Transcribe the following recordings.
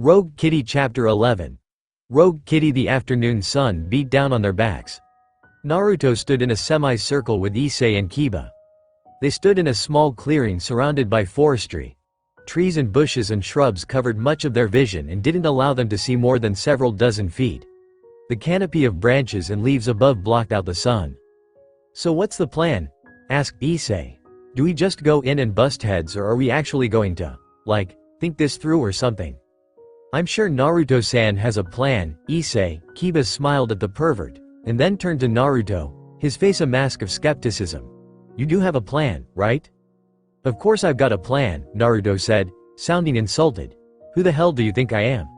Rogue Kitty Chapter 11. Rogue Kitty. The afternoon sun beat down on their backs. Naruto stood in a semi-circle with Isay and Kiba. They stood in a small clearing surrounded by forestry. Trees and bushes and shrubs covered much of their vision and didn't allow them to see more than several dozen feet. The canopy of branches and leaves above blocked out the sun. "So what's the plan?" asked Isay. "Do we just go in and bust heads, or are we actually going to, think this through or something?" "I'm sure Naruto-san has a plan, Isay." Kiba smiled at the pervert, and then turned to Naruto, his face a mask of skepticism. "You do have a plan, right?" "Of course I've got a plan," Naruto said, sounding insulted. "Who the hell do you think I am?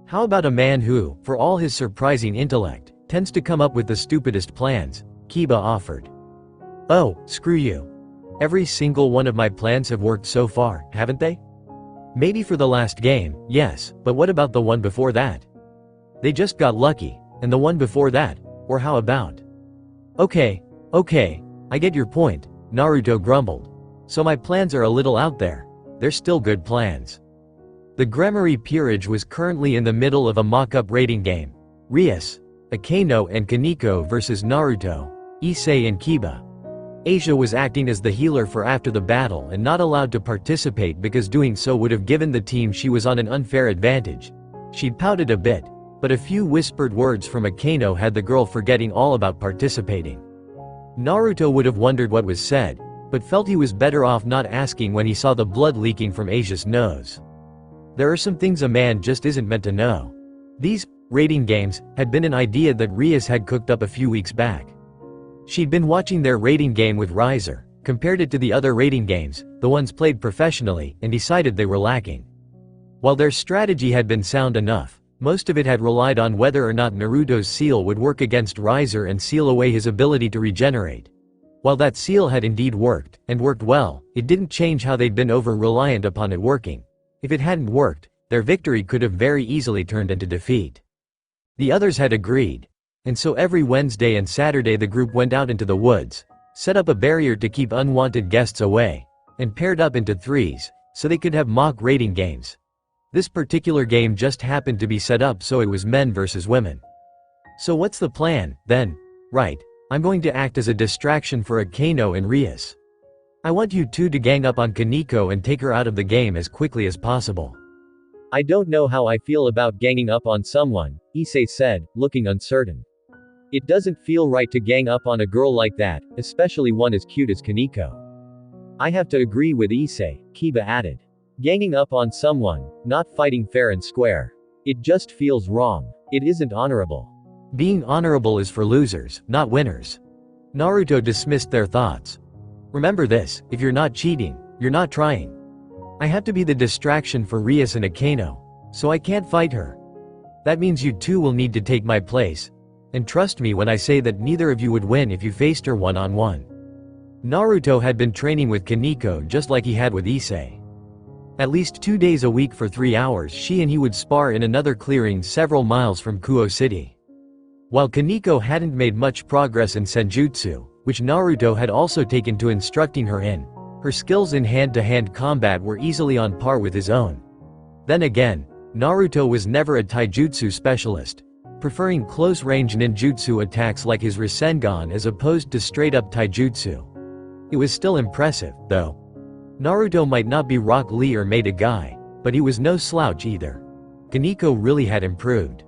How about a man who, for all his surprising intellect, tends to come up with the stupidest plans?" Kiba offered. "Oh, screw you. Every single one of my plans have worked so far, haven't they? Maybe for the last game, yes, but what about the one before that? They just got lucky, and the one before that, or how about?" Okay, I get your point," Naruto grumbled. "So my plans are a little out there. They're still good plans." The Gremory Peerage was currently in the middle of a mock-up rating game. Rias, Akeno and Kaneko versus Naruto, Isay and Kiba. Asia was acting as the healer for after the battle and not allowed to participate because doing so would have given the team she was on an unfair advantage. She'd pouted a bit, but a few whispered words from Akeno had the girl forgetting all about participating. Naruto would have wondered what was said, but felt he was better off not asking when he saw the blood leaking from Asia's nose. There are some things a man just isn't meant to know. These rating games had been an idea that Rias had cooked up a few weeks back. She'd been watching their rating game with Riser, compared it to the other rating games, the ones played professionally, and decided they were lacking. While their strategy had been sound enough, most of it had relied on whether or not Naruto's seal would work against Riser and seal away his ability to regenerate. While that seal had indeed worked, and worked well, it didn't change how they'd been over-reliant upon it working. If it hadn't worked, their victory could have very easily turned into defeat. The others had agreed. And so every Wednesday and Saturday the group went out into the woods, set up a barrier to keep unwanted guests away, and paired up into threes, so they could have mock rating games. This particular game just happened to be set up so it was men versus women. "So what's the plan, then?" "Right. I'm going to act as a distraction for Akeno and Rias. I want you two to gang up on Kaneko and take her out of the game as quickly as possible." "I don't know how I feel about ganging up on someone," Isay said, looking uncertain. "It doesn't feel right to gang up on a girl like that, especially one as cute as Kaneko." "I have to agree with Isay," Kiba added. "Ganging up on someone, not fighting fair and square. It just feels wrong. It isn't honorable. Being honorable is for losers, not winners." Naruto dismissed their thoughts. "Remember this, if you're not cheating, you're not trying. I have to be the distraction for Rias and Akeno, so I can't fight her. That means you two will need to take my place. And trust me when I say that neither of you would win if you faced her one-on-one." Naruto had been training with Kaneko just like he had with Isay. At least 2 days a week for 3 hours she and he would spar in another clearing several miles from Kuo City. While Kaneko hadn't made much progress in Senjutsu, which Naruto had also taken to instructing her in, her skills in hand-to-hand combat were easily on par with his own. Then again, Naruto was never a taijutsu specialist, preferring close-range ninjutsu attacks like his Rasengan as opposed to straight-up taijutsu. It was still impressive, though. Naruto might not be Rock Lee or Maida Guy, but he was no slouch either. Kaneko really had improved.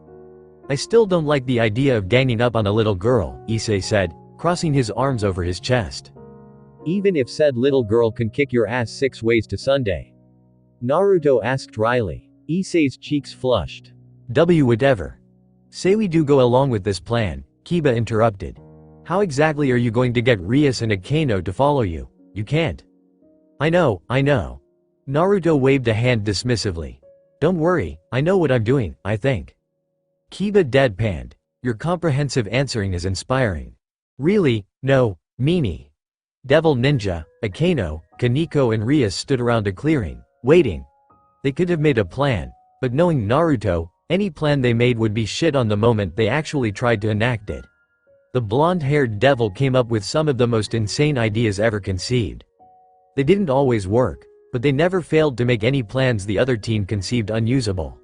"I still don't like the idea of ganging up on a little girl," Isay said, crossing his arms over his chest. "Even if said little girl can kick your ass 6 ways to Sunday?" Naruto asked wryly. Isay's cheeks flushed. Whatever. "Say we do go along with this plan," Kiba interrupted. "How exactly are you going to get Rias and Akeno to follow you? You can't." I know. Naruto waved a hand dismissively. "Don't worry, I know what I'm doing, I think." Kiba deadpanned. "Your comprehensive answering is inspiring." "Really? No, Mimi." Devil Ninja, Akeno, Kaneko and Rias stood around a clearing, waiting. They could have made a plan, but knowing Naruto, any plan they made would be shit on the moment they actually tried to enact it. The blonde-haired devil came up with some of the most insane ideas ever conceived. They didn't always work, but they never failed to make any plans the other team conceived unusable.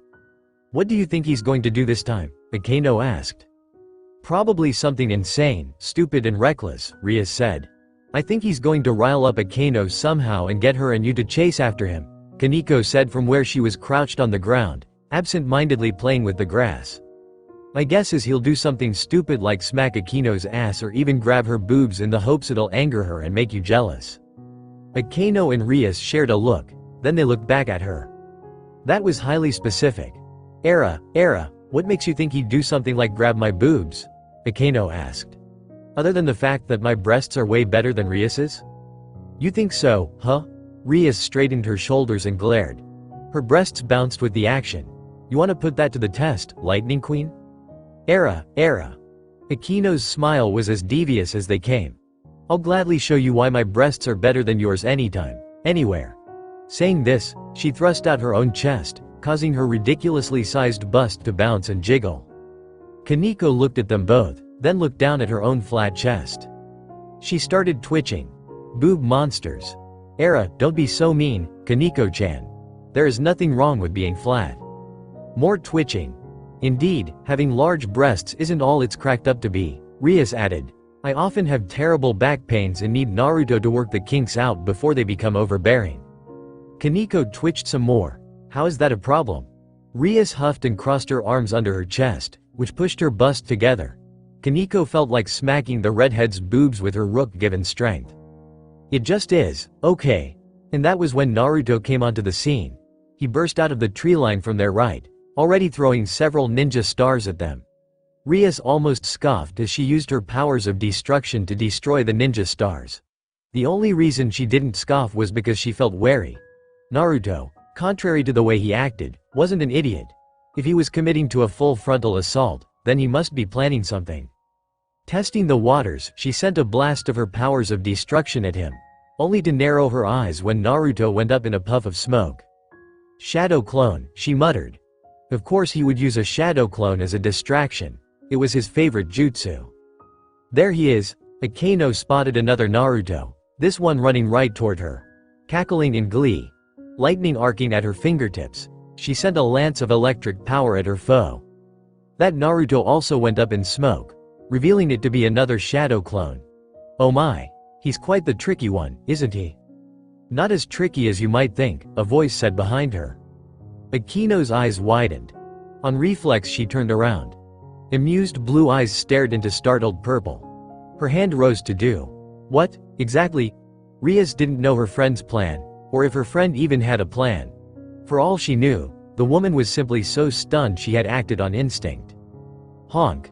What do you think he's going to do this time? Akeno asked. Probably something insane, stupid and reckless, Rias said. I think he's going to rile up Akeno somehow and get her and you to chase after him, Kaneko said from where she was crouched on the ground, absent-mindedly playing with the grass. My guess is he'll do something stupid like smack Akeno's ass or even grab her boobs in the hopes it'll anger her and make you jealous. Akeno and Rias shared a look, then they looked back at her. That was highly specific. Era, what makes you think he'd do something like grab my boobs? Akeno asked. Other than the fact that my breasts are way better than Rias's? You think so, huh? Rias straightened her shoulders and glared. Her breasts bounced with the action. You want to put that to the test, Lightning Queen? Era. Akeno's smile was as devious as they came. I'll gladly show you why my breasts are better than yours anytime, anywhere. Saying this, she thrust out her own chest, causing her ridiculously sized bust to bounce and jiggle. Kaneko looked at them both, then looked down at her own flat chest. She started twitching. Boob monsters. Era, don't be so mean, Kaneko-chan. There is nothing wrong with being flat. More twitching. Indeed, having large breasts isn't all it's cracked up to be, Rias added. I often have terrible back pains and need Naruto to work the kinks out before they become overbearing. Kaneko twitched some more. How is that a problem? Rias huffed and crossed her arms under her chest, which pushed her bust together. Kaneko felt like smacking the redhead's boobs with her rook-given strength. It just is, okay. And that was when Naruto came onto the scene. He burst out of the tree line from their right, already throwing several ninja stars at them. Rias almost scoffed as she used her powers of destruction to destroy the ninja stars. The only reason she didn't scoff was because she felt wary. Naruto, contrary to the way he acted, wasn't an idiot. If he was committing to a full frontal assault, then he must be planning something. Testing the waters, she sent a blast of her powers of destruction at him, only to narrow her eyes when Naruto went up in a puff of smoke. Shadow clone, she muttered. Of course he would use a shadow clone as a distraction. It was his favorite jutsu. There he is. Akeno spotted another Naruto, this one running right toward her. Cackling in glee. Lightning arcing at her fingertips, she sent a lance of electric power at her foe. That Naruto also went up in smoke, revealing it to be another shadow clone. Oh my. He's quite the tricky one, isn't he? Not as tricky as you might think, a voice said behind her. Akeno's eyes widened. On reflex she turned around. Amused blue eyes stared into startled purple. Her hand rose to do. What, exactly? Rias didn't know her friend's plan, or if her friend even had a plan. For all she knew, the woman was simply so stunned she had acted on instinct. Honk.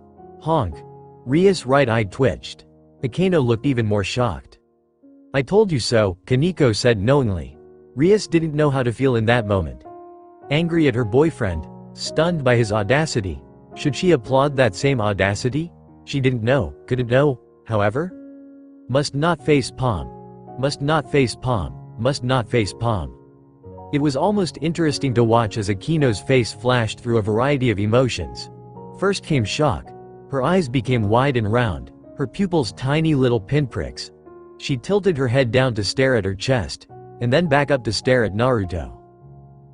Rias' right eye twitched. Akeno looked even more shocked. I told you so, Kaneko said knowingly. Rias didn't know how to feel in that moment. Angry at her boyfriend? Stunned by his audacity? Should she applaud that same audacity? She didn't know, couldn't know, however? Must not face palm. Must not face palm. Must not face palm. It was almost interesting to watch as Akeno's face flashed through a variety of emotions. First came shock. Her eyes became wide and round, her pupils tiny little pinpricks. She tilted her head down to stare at her chest, and then back up to stare at Naruto.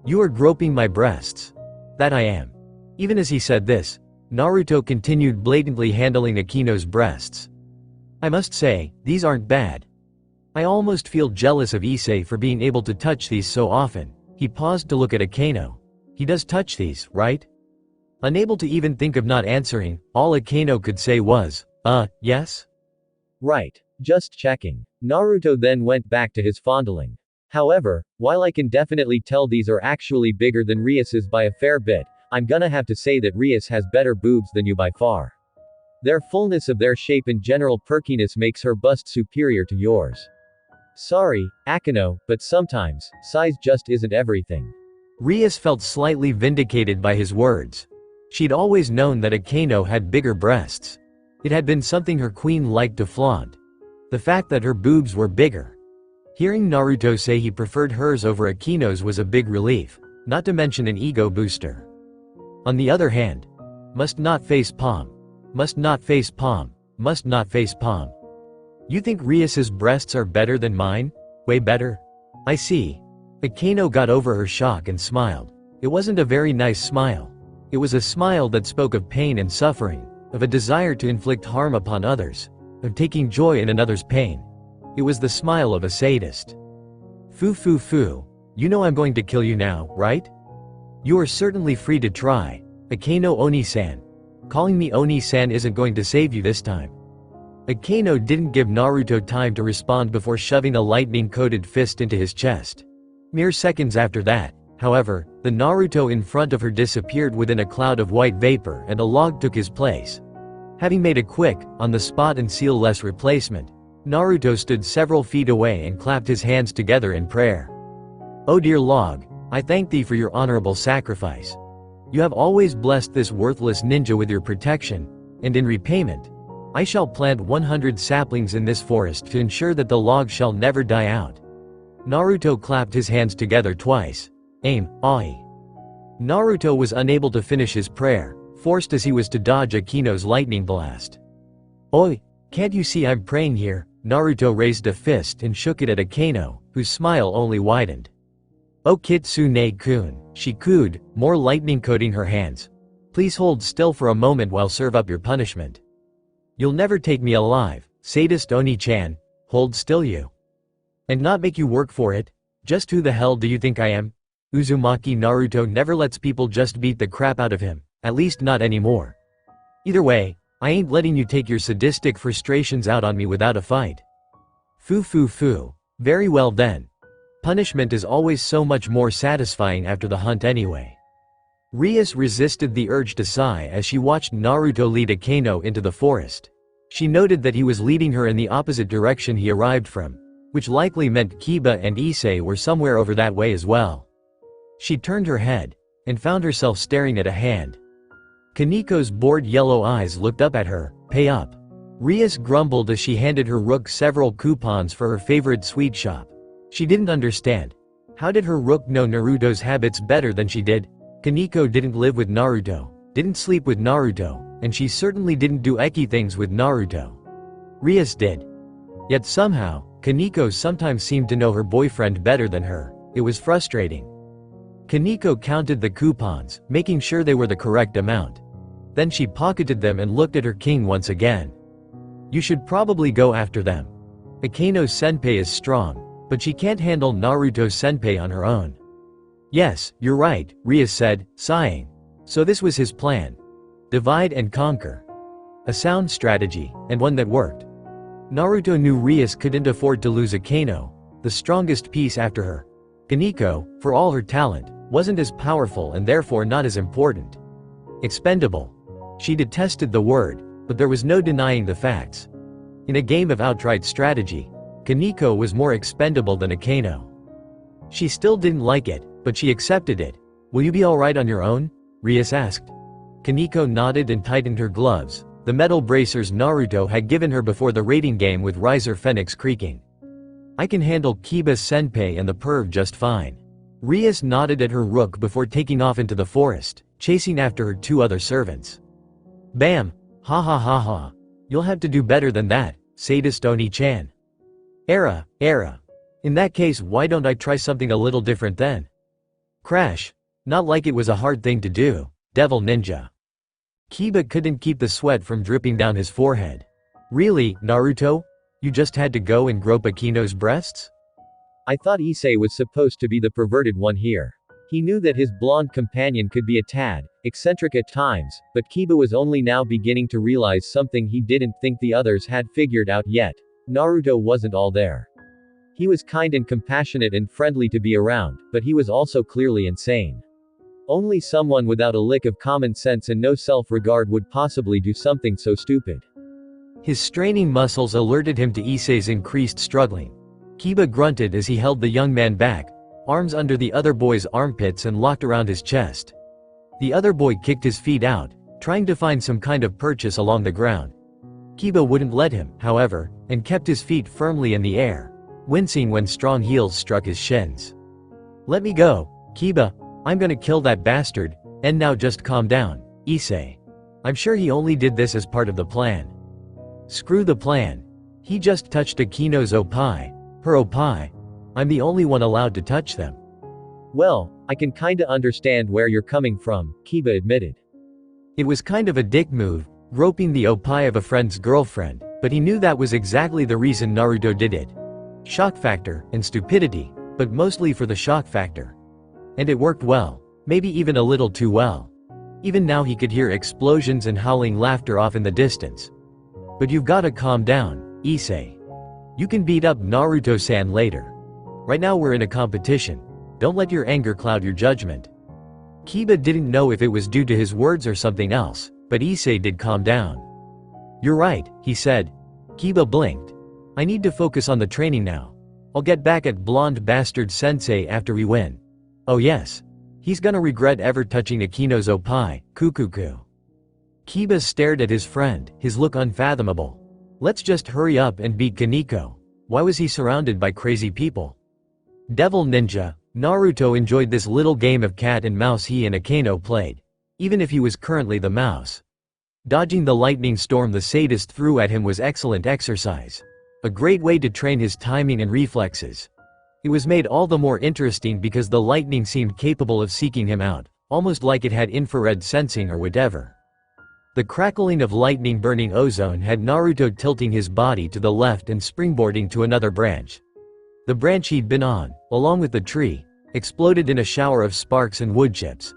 You are groping my breasts. That I am. Even as he said this, Naruto continued blatantly handling Akeno's breasts. I must say, these aren't bad. I almost feel jealous of Isay for being able to touch these so often. He paused to look at Akeno. He does touch these, right? Unable to even think of not answering, all Akeno could say was, yes? Right. Just checking. Naruto then went back to his fondling. However, while I can definitely tell these are actually bigger than Rias's by a fair bit, I'm gonna have to say that Rias has better boobs than you by far. Their fullness of their shape and general perkiness makes her bust superior to yours. Sorry, Akeno, but sometimes, size just isn't everything. Rias felt slightly vindicated by his words. She'd always known that Akeno had bigger breasts. It had been something her queen liked to flaunt. The fact that her boobs were bigger. Hearing Naruto say he preferred hers over Akeno's was a big relief, not to mention an ego booster. On the other hand, must not face palm. Must not face palm. Must not face palm. You think Rias's breasts are better than mine? Way better? I see. Akeno got over her shock and smiled. It wasn't a very nice smile. It was a smile that spoke of pain and suffering, of a desire to inflict harm upon others, of taking joy in another's pain. It was the smile of a sadist. Foo foo foo. You know I'm going to kill you now, right? You are certainly free to try. Akeno Oni-san. Calling me Oni-san isn't going to save you this time. Akeno didn't give Naruto time to respond before shoving a lightning-coated fist into his chest. Mere seconds after that, however, the Naruto in front of her disappeared within a cloud of white vapor and a log took his place. Having made a quick, on-the-spot and seal-less replacement, Naruto stood several feet away and clapped his hands together in prayer. "Oh dear log, I thank thee for your honorable sacrifice. You have always blessed this worthless ninja with your protection, and in repayment, I shall plant 100 saplings in this forest to ensure that the log shall never die out." Naruto clapped his hands together twice. Aim, Ai. Naruto was unable to finish his prayer, forced as he was to dodge Akeno's lightning blast. "Oi, can't you see I'm praying here?" Naruto raised a fist and shook it at Akeno, whose smile only widened. "Oh Kitsune-kun," she cooed, more lightning coating her hands. "Please hold still for a moment while serve up your punishment. You'll never take me alive, sadist Oni-chan, hold still you. And not make you work for it? Just who the hell do you think I am?" Uzumaki Naruto never lets people just beat the crap out of him, at least not anymore. "Either way, I ain't letting you take your sadistic frustrations out on me without a fight." Foo foo foo. Very well then. Punishment is always so much more satisfying after the hunt anyway. Rias resisted the urge to sigh as she watched Naruto lead Akeno into the forest. She noted that he was leading her in the opposite direction he arrived from, which likely meant Kiba and Isay were somewhere over that way as well. She turned her head, and found herself staring at a hand. Kaniko's bored yellow eyes looked up at her. "Pay up." Rias grumbled as she handed her rook several coupons for her favorite sweet shop. She didn't understand. How did her rook know Naruto's habits better than she did? Kaniko didn't live with Naruto, didn't sleep with Naruto, and she certainly didn't do eki things with Naruto. Rias did. Yet somehow, Kaniko sometimes seemed to know her boyfriend better than her. It was frustrating. Kaniko counted the coupons, making sure they were the correct amount. Then she pocketed them and looked at her king once again. "You should probably go after them. Akeno-senpai is strong, but she can't handle Naruto-senpai on her own." "Yes, you're right," Rias said, sighing. So this was his plan. Divide and conquer. A sound strategy, and one that worked. Naruto knew Rias couldn't afford to lose Akeno, the strongest piece after her. Kaniko, for all her talent, wasn't as powerful and therefore not as important. Expendable. She detested the word, but there was no denying the facts. In a game of outright strategy, Kaniko was more expendable than Akeno. She still didn't like it, but she accepted it. "Will you be alright on your own?" Rias asked. Kaniko nodded and tightened her gloves, the metal bracers Naruto had given her before the raiding game with riser Phoenix creaking. "I can handle Kiba-senpai and the perv just fine." Rias nodded at her rook before taking off into the forest, chasing after her two other servants. Bam! Ha ha ha ha. You'll have to do better than that, sadist Oni-chan. Era. In that case, why don't I try something a little different then? Crash. Not like it was a hard thing to do, devil ninja. Kiba couldn't keep the sweat from dripping down his forehead. Really, Naruto? You just had to go and grope Akeno's breasts? I thought Isay was supposed to be the perverted one here. He knew that his blonde companion could be a tad eccentric at times, but Kiba was only now beginning to realize something he didn't think the others had figured out yet. Naruto wasn't all there. He was kind and compassionate and friendly to be around, but he was also clearly insane. Only someone without a lick of common sense and no self-regard would possibly do something so stupid. His straining muscles alerted him to Isay's increased struggling. Kiba grunted as he held the young man back, arms under the other boy's armpits and locked around his chest. The other boy kicked his feet out, trying to find some kind of purchase along the ground. Kiba wouldn't let him, however, and kept his feet firmly in the air, wincing when strong heels struck his shins. Let me go, Kiba, I'm gonna kill that bastard, and now just calm down, Isay. I'm sure he only did this as part of the plan. Screw the plan. He just touched Akeno's oppai, her oppai. I'm the only one allowed to touch them. Well, I can kinda understand where you're coming from, Kiba admitted. It was kind of a dick move, groping the opai of a friend's girlfriend, but he knew that was exactly the reason Naruto did it. Shock factor, and stupidity, but mostly for the shock factor. And it worked well, maybe even a little too well. Even now he could hear explosions and howling laughter off in the distance. But you've gotta calm down, Isay. You can beat up Naruto-san later. Right now we're in a competition. Don't let your anger cloud your judgment. Kiba didn't know if it was due to his words or something else, but Isay did calm down. You're right, he said. Kiba blinked. I need to focus on the training now. I'll get back at blonde bastard sensei after we win. Oh yes. He's gonna regret ever touching Akino's opai, Kukuku. Kiba stared at his friend, his look unfathomable. Let's just hurry up and beat Kaneko. Why was he surrounded by crazy people? Devil Ninja, Naruto enjoyed this little game of cat and mouse he and Akino played. Even if he was currently the mouse. Dodging the lightning storm the sadist threw at him was excellent exercise. A great way to train his timing and reflexes. It was made all the more interesting because the lightning seemed capable of seeking him out, almost like it had infrared sensing or whatever. The crackling of lightning burning ozone had Naruto tilting his body to the left and springboarding to another branch. The branch he'd been on, along with the tree, exploded in a shower of sparks and wood chips.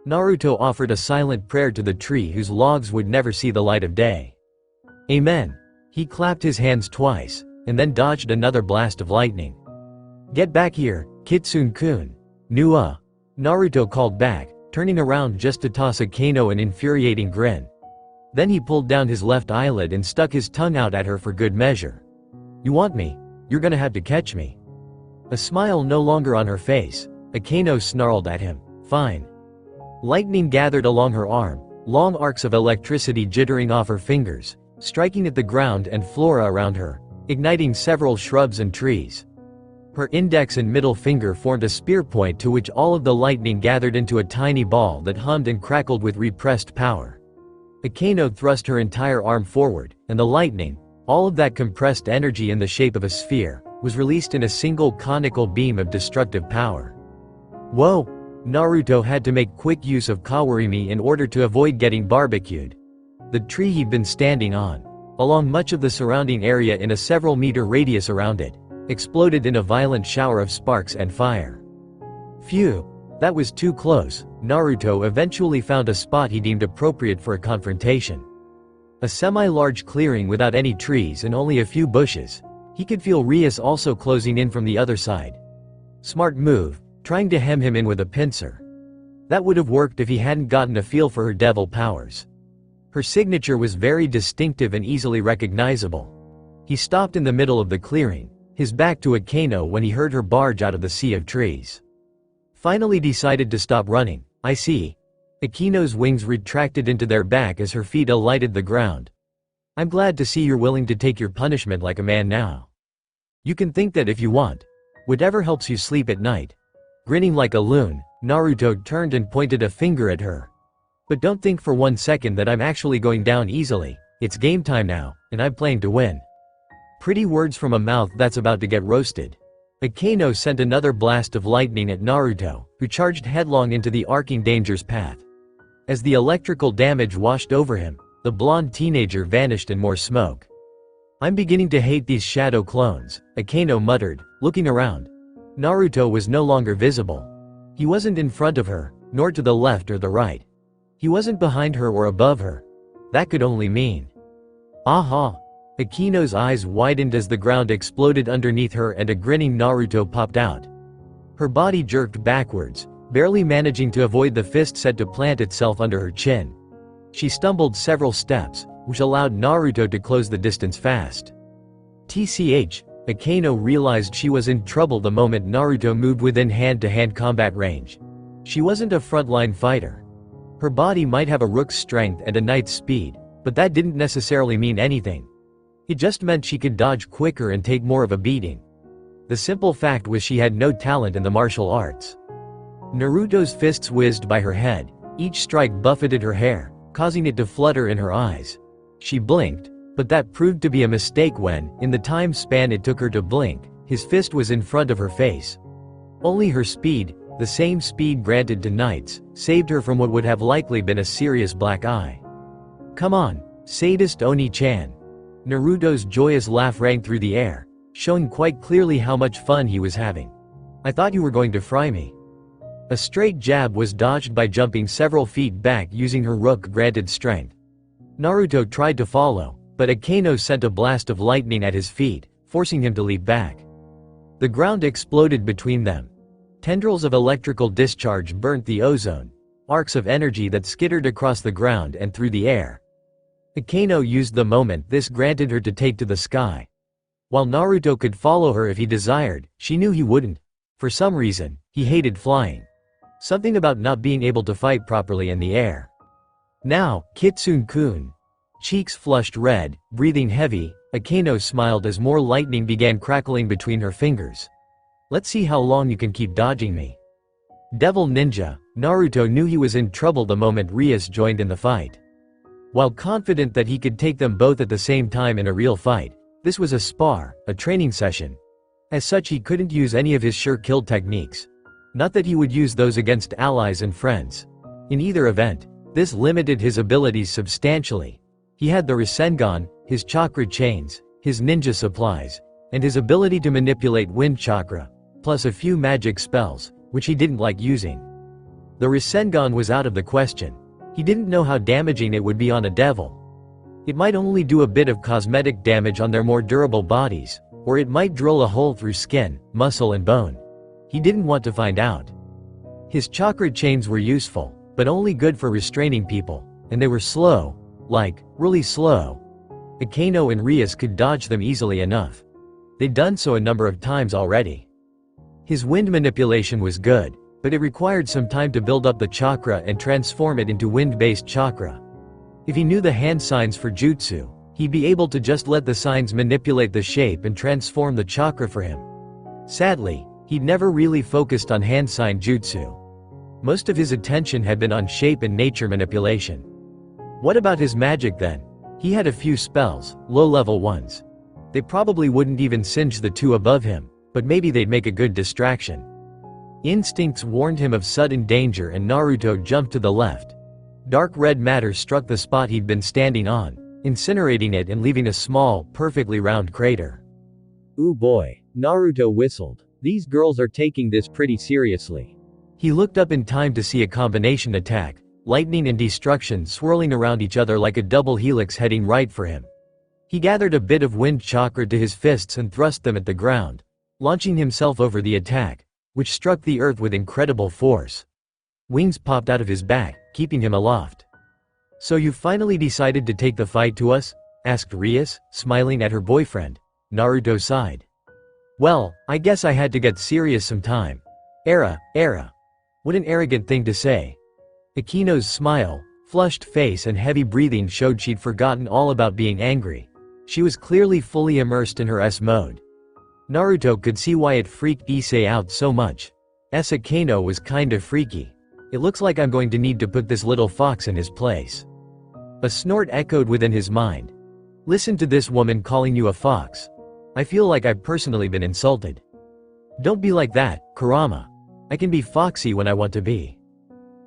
Naruto offered a silent prayer to the tree whose logs would never see the light of day. Amen. He clapped his hands twice, and then dodged another blast of lightning. Get back here, Kitsune-kun. Nua. Naruto called back, turning around just to toss Akino an infuriating grin. Then he pulled down his left eyelid and stuck his tongue out at her for good measure. You want me? You're gonna have to catch me. A smile no longer on her face, Akino snarled at him. Fine. Lightning gathered along her arm, long arcs of electricity jittering off her fingers, striking at the ground and flora around her, igniting several shrubs and trees. Her index and middle finger formed a spear point to which all of the lightning gathered into a tiny ball that hummed and crackled with repressed power. Akino thrust her entire arm forward, and the lightning, all of that compressed energy in the shape of a sphere, was released in a single conical beam of destructive power. Whoa! Naruto had to make quick use of Kawarimi in order to avoid getting barbecued. The tree he'd been standing on, along much of the surrounding area in a several-meter radius around it, exploded in a violent shower of sparks and fire. Phew! That was too close. Naruto eventually found a spot he deemed appropriate for a confrontation. A semi-large clearing without any trees and only a few bushes. He could feel Rias also closing in from the other side. Smart move, trying to hem him in with a pincer. That would have worked if he hadn't gotten a feel for her devil powers. Her signature was very distinctive and easily recognizable. He stopped in the middle of the clearing, his back to Akino when he heard her barge out of the sea of trees. Finally decided to stop running. I see. Akino's wings retracted into their back as her feet alighted the ground. I'm glad to see you're willing to take your punishment like a man now. You can think that if you want. Whatever helps you sleep at night. Grinning like a loon, Naruto turned and pointed a finger at her. But don't think for 1 second that I'm actually going down easily. It's game time now, and I'm playing to win. Pretty words from a mouth that's about to get roasted. Akino sent another blast of lightning at Naruto, who charged headlong into the arcing danger's path. As the electrical damage washed over him, the blonde teenager vanished in more smoke. I'm beginning to hate these shadow clones, Akino muttered, looking around. Naruto was no longer visible. He wasn't in front of her, nor to the left or the right. He wasn't behind her or above her. That could only mean. Aha! Akino's eyes widened as the ground exploded underneath her and a grinning Naruto popped out. Her body jerked backwards, barely managing to avoid the fist set to plant itself under her chin. She stumbled several steps, which allowed Naruto to close the distance fast. TCH, Akino realized she was in trouble the moment Naruto moved within hand-to-hand combat range. She wasn't a frontline fighter. Her body might have a rook's strength and a knight's speed, but that didn't necessarily mean anything. It just meant she could dodge quicker and take more of a beating. The simple fact was she had no talent in the martial arts. Naruto's fists whizzed by her head, each strike buffeted her hair, causing it to flutter in her eyes. She blinked, but that proved to be a mistake when, in the time span it took her to blink, his fist was in front of her face. Only her speed, The same speed granted to knights saved her from what would have likely been a serious black eye. Come on, sadist Oni-chan. Naruto's joyous laugh rang through the air, showing quite clearly how much fun he was having. I thought you were going to fry me. A straight jab was dodged by jumping several feet back using her rook-granted strength. Naruto tried to follow, but Akeno sent a blast of lightning at his feet, forcing him to leap back. The ground exploded between them. Tendrils of electrical discharge burnt the ozone, arcs of energy that skittered across the ground and through the air. Akeno used the moment this granted her to take to the sky. While Naruto could follow her if he desired, she knew he wouldn't. For some reason, he hated flying. Something about not being able to fight properly in the air. Now, Kitsune-kun. Cheeks flushed red, breathing heavy, Akeno smiled as more lightning began crackling between her fingers. Let's see how long you can keep dodging me. Devil Ninja, Naruto knew he was in trouble the moment Rias joined in the fight. While confident that he could take them both at the same time in a real fight, this was a spar, a training session. As such, he couldn't use any of his sure kill techniques. Not that he would use those against allies and friends. In either event, this limited his abilities substantially. He had the Rasengan, his chakra chains, his ninja supplies, and his ability to manipulate wind chakra, plus a few magic spells, which he didn't like using. The Rasengan was out of the question. He didn't know how damaging it would be on a devil. It might only do a bit of cosmetic damage on their more durable bodies, or it might drill a hole through skin, muscle and bone. He didn't want to find out. His chakra chains were useful, but only good for restraining people, and they were slow, like, really slow. Akeno and Rias could dodge them easily enough. They'd done so a number of times already. His wind manipulation was good, but it required some time to build up the chakra and transform it into wind-based chakra. If he knew the hand signs for jutsu, he'd be able to just let the signs manipulate the shape and transform the chakra for him. Sadly, he'd never really focused on hand sign jutsu. Most of his attention had been on shape and nature manipulation. What about his magic then? He had a few spells, low-level ones. They probably wouldn't even singe the two above him, but maybe they'd make a good distraction. Instincts warned him of sudden danger and Naruto jumped to the left. Dark red matter struck the spot he'd been standing on, incinerating it and leaving a small, perfectly round crater. Ooh boy, Naruto whistled. These girls are taking this pretty seriously. He looked up in time to see a combination attack, lightning and destruction swirling around each other like a double helix heading right for him. He gathered a bit of wind chakra to his fists and thrust them at the ground, launching himself over the attack, which struck the earth with incredible force. Wings popped out of his back, keeping him aloft. So you finally decided to take the fight to us? Asked Rias, smiling at her boyfriend. Naruto sighed. Well, I guess I had to get serious sometime. Era. What an arrogant thing to say. Akeno's smile, flushed face and heavy breathing showed she'd forgotten all about being angry. She was clearly fully immersed in her S-mode. Naruto could see why it freaked Isay out so much. Akeno was kinda freaky. It looks like I'm going to need to put this little fox in his place. A snort echoed within his mind. Listen to this woman calling you a fox. I feel like I've personally been insulted. Don't be like that, Kurama. I can be foxy when I want to be.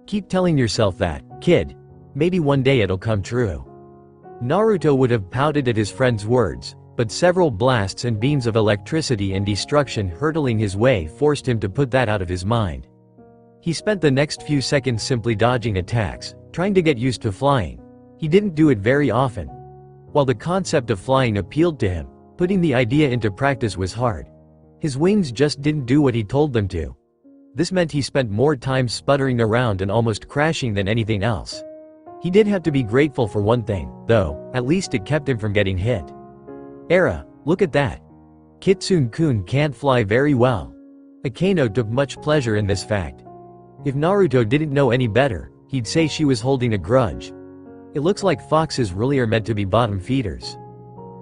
Keep telling yourself that, kid. Maybe one day it'll come true. Naruto would have pouted at his friend's words, but several blasts and beams of electricity and destruction hurtling his way forced him to put that out of his mind. He spent the next few seconds simply dodging attacks, trying to get used to flying. He didn't do it very often. While the concept of flying appealed to him, putting the idea into practice was hard. His wings just didn't do what he told them to. This meant he spent more time sputtering around and almost crashing than anything else. He did have to be grateful for one thing, though, at least it kept him from getting hit. Era, look at that. Kitsune-kun can't fly very well. Akeno took much pleasure in this fact. If Naruto didn't know any better, he'd say she was holding a grudge. It looks like foxes really are meant to be bottom feeders.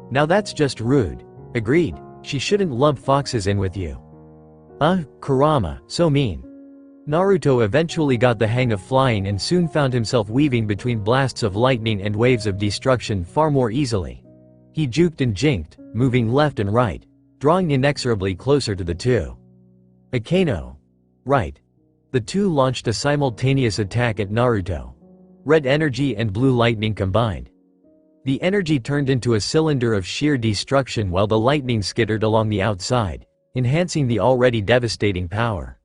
Now that's just rude. Agreed, she shouldn't lump foxes in with you. Kurama, so mean. Naruto eventually got the hang of flying and soon found himself weaving between blasts of lightning and waves of destruction far more easily. He juked and jinked, moving left and right, drawing inexorably closer to the two. Akeno. Right. The two launched a simultaneous attack at Naruto. Red energy and blue lightning combined. The energy turned into a cylinder of sheer destruction while the lightning skittered along the outside, enhancing the already devastating power.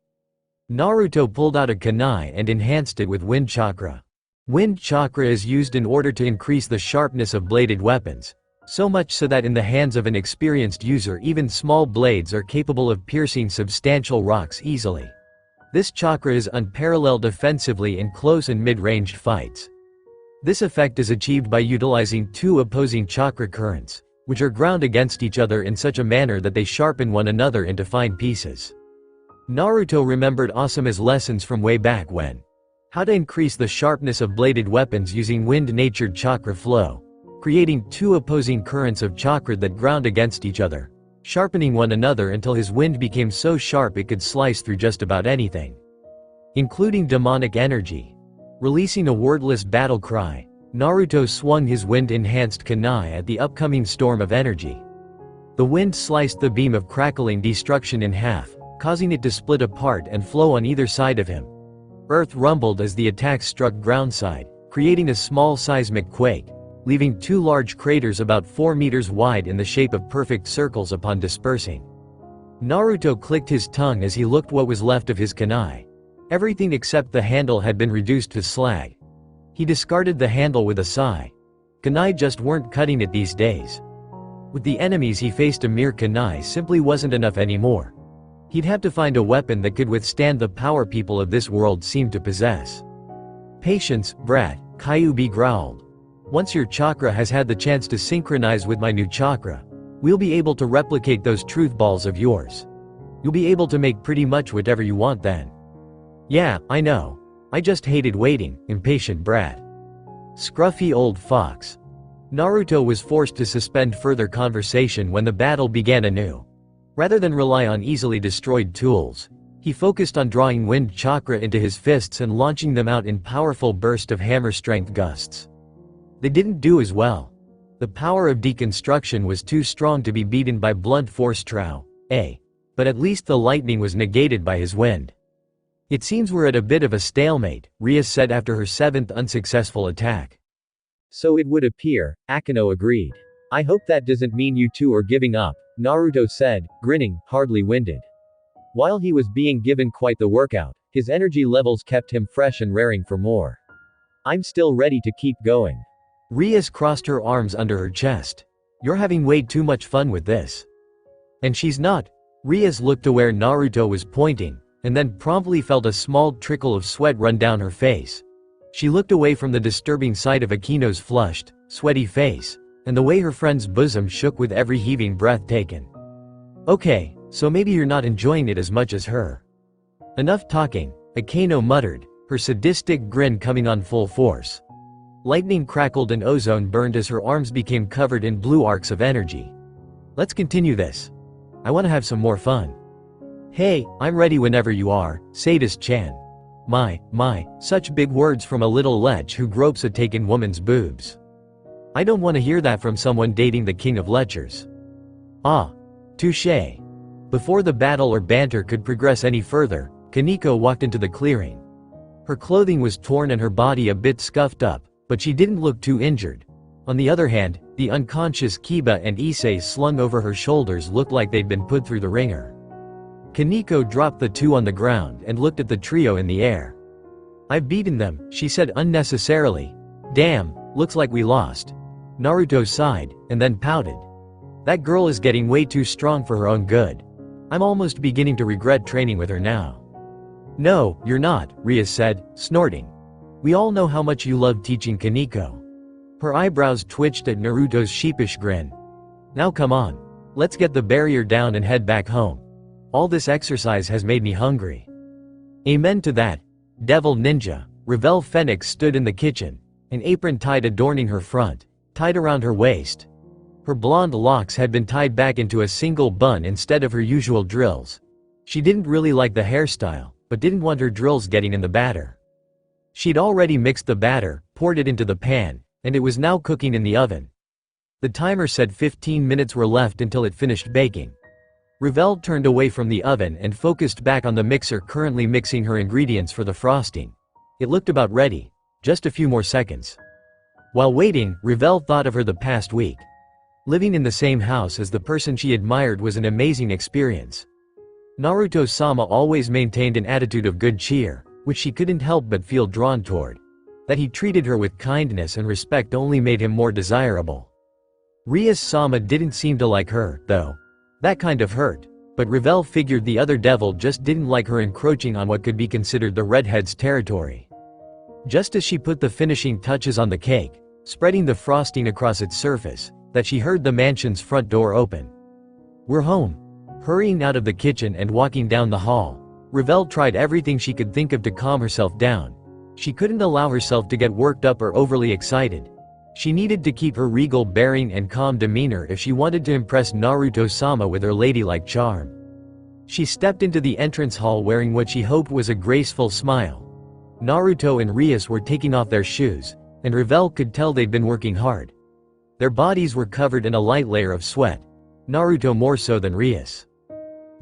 Naruto pulled out a kunai and enhanced it with wind chakra. Wind chakra is used in order to increase the sharpness of bladed weapons, so much so that in the hands of an experienced user even small blades are capable of piercing substantial rocks easily. This chakra is unparalleled offensively in close and mid-ranged fights. This effect is achieved by utilizing two opposing chakra currents, which are ground against each other in such a manner that they sharpen one another into fine pieces. Naruto remembered Asuma's lessons from way back when. How to increase the sharpness of bladed weapons using wind-natured chakra flow, creating two opposing currents of chakra that ground against each other, sharpening one another until his wind became so sharp it could slice through just about anything, including demonic energy. Releasing a wordless battle cry, Naruto swung his wind-enhanced kunai at the upcoming storm of energy. The wind sliced the beam of crackling destruction in half, causing it to split apart and flow on either side of him. Earth rumbled as the attack struck groundside, creating a small seismic quake, leaving two large craters about 4 meters wide in the shape of perfect circles upon dispersing. Naruto clicked his tongue as he looked what was left of his kunai. Everything except the handle had been reduced to slag. He discarded the handle with a sigh. Kunai just weren't cutting it these days. With the enemies he faced, a mere kunai simply wasn't enough anymore. He'd have to find a weapon that could withstand the power people of this world seemed to possess. Patience, brat, Kyuubi growled. Once your chakra has had the chance to synchronize with my new chakra, we'll be able to replicate those truth balls of yours. You'll be able to make pretty much whatever you want then. Yeah, I know. I just hated waiting, impatient brat. Scruffy old fox. Naruto was forced to suspend further conversation when the battle began anew. Rather than rely on easily destroyed tools, he focused on drawing wind chakra into his fists and launching them out in powerful bursts of hammer strength gusts. They didn't do as well. The power of deconstruction was too strong to be beaten by blunt force but at least the lightning was negated by his wind. It seems we're at a bit of a stalemate, Ria said after her 7th unsuccessful attack. So it would appear, Akeno agreed. I hope that doesn't mean you two are giving up, Naruto said, grinning, hardly winded. While he was being given quite the workout, his energy levels kept him fresh and raring for more. I'm still ready to keep going. Rias crossed her arms under her chest. You're having way too much fun with this. And she's not. Rias looked to where Naruto was pointing, and then promptly felt a small trickle of sweat run down her face. She looked away from the disturbing sight of Akino's flushed, sweaty face, and the way her friend's bosom shook with every heaving breath taken. Okay, so maybe you're not enjoying it as much as her. Enough talking, Akino muttered, her sadistic grin coming on full force. Lightning crackled and ozone burned as her arms became covered in blue arcs of energy. Let's continue this. I want to have some more fun. Hey, I'm ready whenever you are, Sadist-chan. My, such big words from a little lech who gropes a taken woman's boobs. I don't want to hear that from someone dating the king of lechers. Ah. Touché. Before the battle or banter could progress any further, Kaneko walked into the clearing. Her clothing was torn and her body a bit scuffed up, but she didn't look too injured. On the other hand, the unconscious Kiba and Isay slung over her shoulders looked like they'd been put through the ringer. Kaneko dropped the two on the ground and looked at the trio in the air. I've beaten them, she said unnecessarily. Damn, looks like we lost. Naruto sighed, and then pouted. That girl is getting way too strong for her own good. I'm almost beginning to regret training with her now. No, you're not, Ria said, snorting. We all know how much you love teaching Kaneko. Her eyebrows twitched at Naruto's sheepish grin. Now come on. Let's get the barrier down and head back home. All this exercise has made me hungry. Amen to that. Devil Ninja, Revel Phoenix stood in the kitchen, an apron tied adorning her front, tied around her waist. Her blonde locks had been tied back into a single bun instead of her usual drills. She didn't really like the hairstyle, but didn't want her drills getting in the batter. She'd already mixed the batter, poured it into the pan, and it was now cooking in the oven. The timer said 15 minutes were left until it finished baking. Revel turned away from the oven and focused back on the mixer currently mixing her ingredients for the frosting. It looked about ready. Just a few more seconds. While waiting, Revel thought of her the past week. Living in the same house as the person she admired was an amazing experience. Naruto-sama always maintained an attitude of good cheer, which she couldn't help but feel drawn toward. That he treated her with kindness and respect only made him more desirable. Rias-sama didn't seem to like her, though. That kind of hurt. But Revel figured the other devil just didn't like her encroaching on what could be considered the redhead's territory. Just as she put the finishing touches on the cake, spreading the frosting across its surface, that she heard the mansion's front door open. "We're home." Hurrying out of the kitchen and walking down the hall, Revel tried everything she could think of to calm herself down. She couldn't allow herself to get worked up or overly excited. She needed to keep her regal bearing and calm demeanor if she wanted to impress Naruto-sama with her ladylike charm. She stepped into the entrance hall wearing what she hoped was a graceful smile. Naruto and Rias were taking off their shoes, and Revel could tell they'd been working hard. Their bodies were covered in a light layer of sweat. Naruto more so than Rias.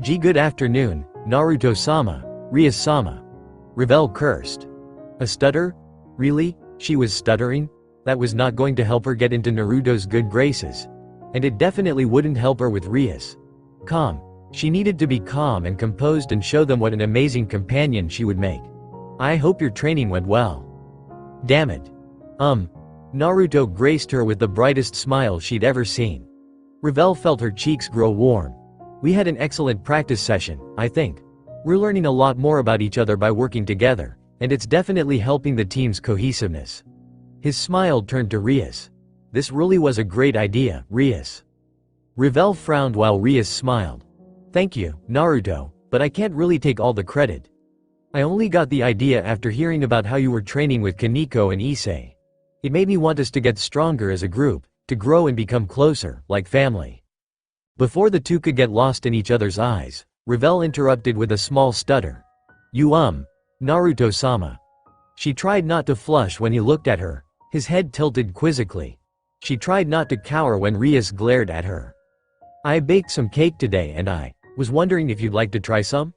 Good afternoon, Naruto-sama, Rias-sama. Revel cursed. A stutter? Really? She was stuttering? That was not going to help her get into Naruto's good graces. And it definitely wouldn't help her with Rias. Calm. She needed to be calm and composed and show them what an amazing companion she would make. "I hope your training went well." "Damn it." Naruto graced her with the brightest smile she'd ever seen. Revel felt her cheeks grow warm. "We had an excellent practice session, I think. We're learning a lot more about each other by working together, and it's definitely helping the team's cohesiveness." His smile turned to Rias. "This really was a great idea, Rias." Revel frowned while Rias smiled. "Thank you, Naruto, but I can't really take all the credit. I only got the idea after hearing about how you were training with Kaneko and Isay. It made me want us to get stronger as a group, to grow and become closer, like family." Before the two could get lost in each other's eyes, Revel interrupted with a small stutter. "You Naruto-sama." She tried not to flush when he looked at her. His head tilted quizzically. She tried not to cower when Rias glared at her. "I baked some cake today and I was wondering if you'd like to try some?"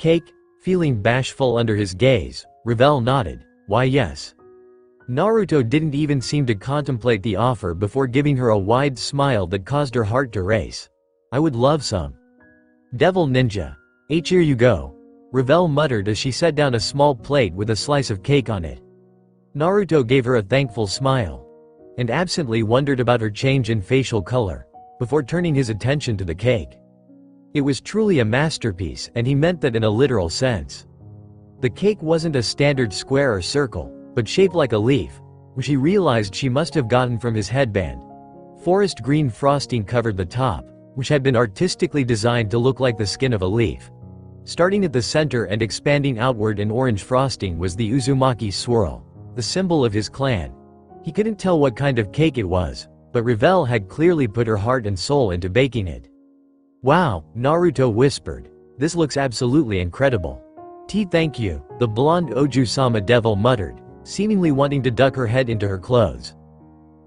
"Cake?" Feeling bashful under his gaze, Revel nodded. "Why yes." Naruto didn't even seem to contemplate the offer before giving her a wide smile that caused her heart to race. "I would love some." "Devil Ninja. Here you go," Revel muttered as she set down a small plate with a slice of cake on it. Naruto gave her a thankful smile. And absently wondered about her change in facial color, before turning his attention to the cake. It was truly a masterpiece, and he meant that in a literal sense. The cake wasn't a standard square or circle, but shaped like a leaf, which he realized she must have gotten from his headband. Forest green frosting covered the top, which had been artistically designed to look like the skin of a leaf. Starting at the center and expanding outward in orange frosting was the Uzumaki swirl, the symbol of his clan. He couldn't tell what kind of cake it was, but Revel had clearly put her heart and soul into baking it. "Wow," Naruto whispered. "This looks absolutely incredible." Thank you," the blonde Oju-sama devil muttered, seemingly wanting to duck her head into her clothes.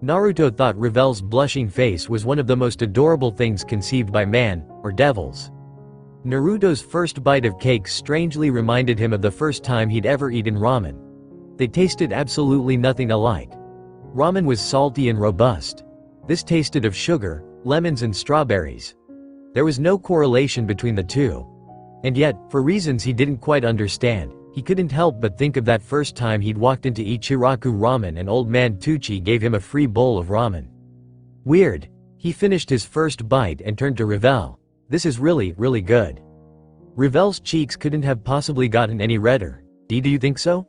Naruto thought Revel's blushing face was one of the most adorable things conceived by man, or devils. Naruto's first bite of cake strangely reminded him of the first time he'd ever eaten ramen. They tasted absolutely nothing alike. Ramen was salty and robust. This tasted of sugar, lemons and strawberries. There was no correlation between the two. And yet, for reasons he didn't quite understand, he couldn't help but think of that first time he'd walked into Ichiraku Ramen and old man Tucci gave him a free bowl of ramen. Weird. He finished his first bite and turned to Revel. "This is really, really good." Revel's cheeks couldn't have possibly gotten any redder. Do you think so?"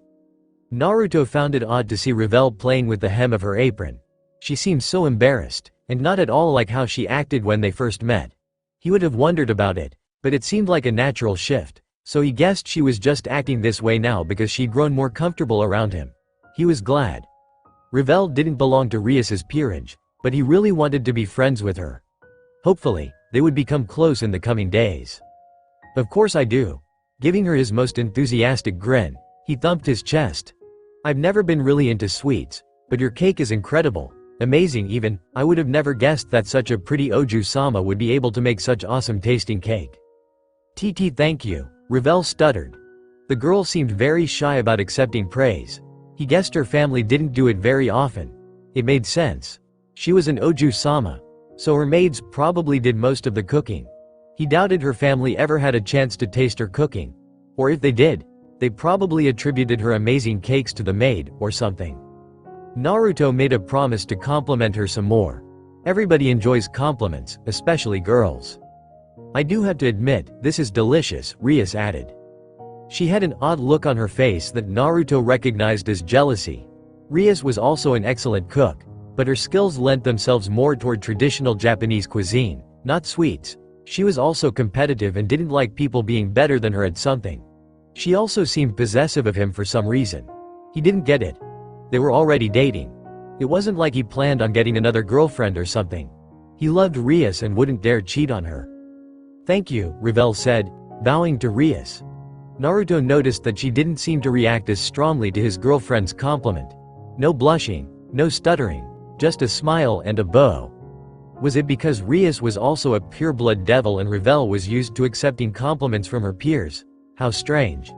Naruto found it odd to see Revel playing with the hem of her apron. She seemed so embarrassed, and not at all like how she acted when they first met. He would have wondered about it, but it seemed like a natural shift, so he guessed she was just acting this way now because she'd grown more comfortable around him. He was glad. Revel didn't belong to Rias's peerage, but he really wanted to be friends with her. Hopefully, they would become close in the coming days. "Of course I do." Giving her his most enthusiastic grin, he thumped his chest. "I've never been really into sweets, but your cake is incredible. Amazing even, I would have never guessed that such a pretty Oju-sama would be able to make such awesome tasting cake. TT thank you, Revel stuttered. The girl seemed very shy about accepting praise. He guessed her family didn't do it very often. It made sense. She was an Oju-sama, so her maids probably did most of the cooking. He doubted her family ever had a chance to taste her cooking. Or if they did, they probably attributed her amazing cakes to the maid, or something. Naruto made a promise to compliment her some more. Everybody enjoys compliments, especially girls. I do have to admit, this is delicious, Rias added. She had an odd look on her face that Naruto recognized as jealousy. Rias was also an excellent cook, but her skills lent themselves more toward traditional Japanese cuisine, not sweets. She was also competitive and didn't like people being better than her at something. She also seemed possessive of him for some reason. He didn't get it. They were already dating. It wasn't like he planned on getting another girlfriend or something. He loved Rias and wouldn't dare cheat on her. Thank you, Revel said, bowing to Rias. Naruto noticed that she didn't seem to react as strongly to his girlfriend's compliment. No blushing, no stuttering, just a smile and a bow. Was it because Rias was also a pure-blood devil and Revel was used to accepting compliments from her peers? How strange.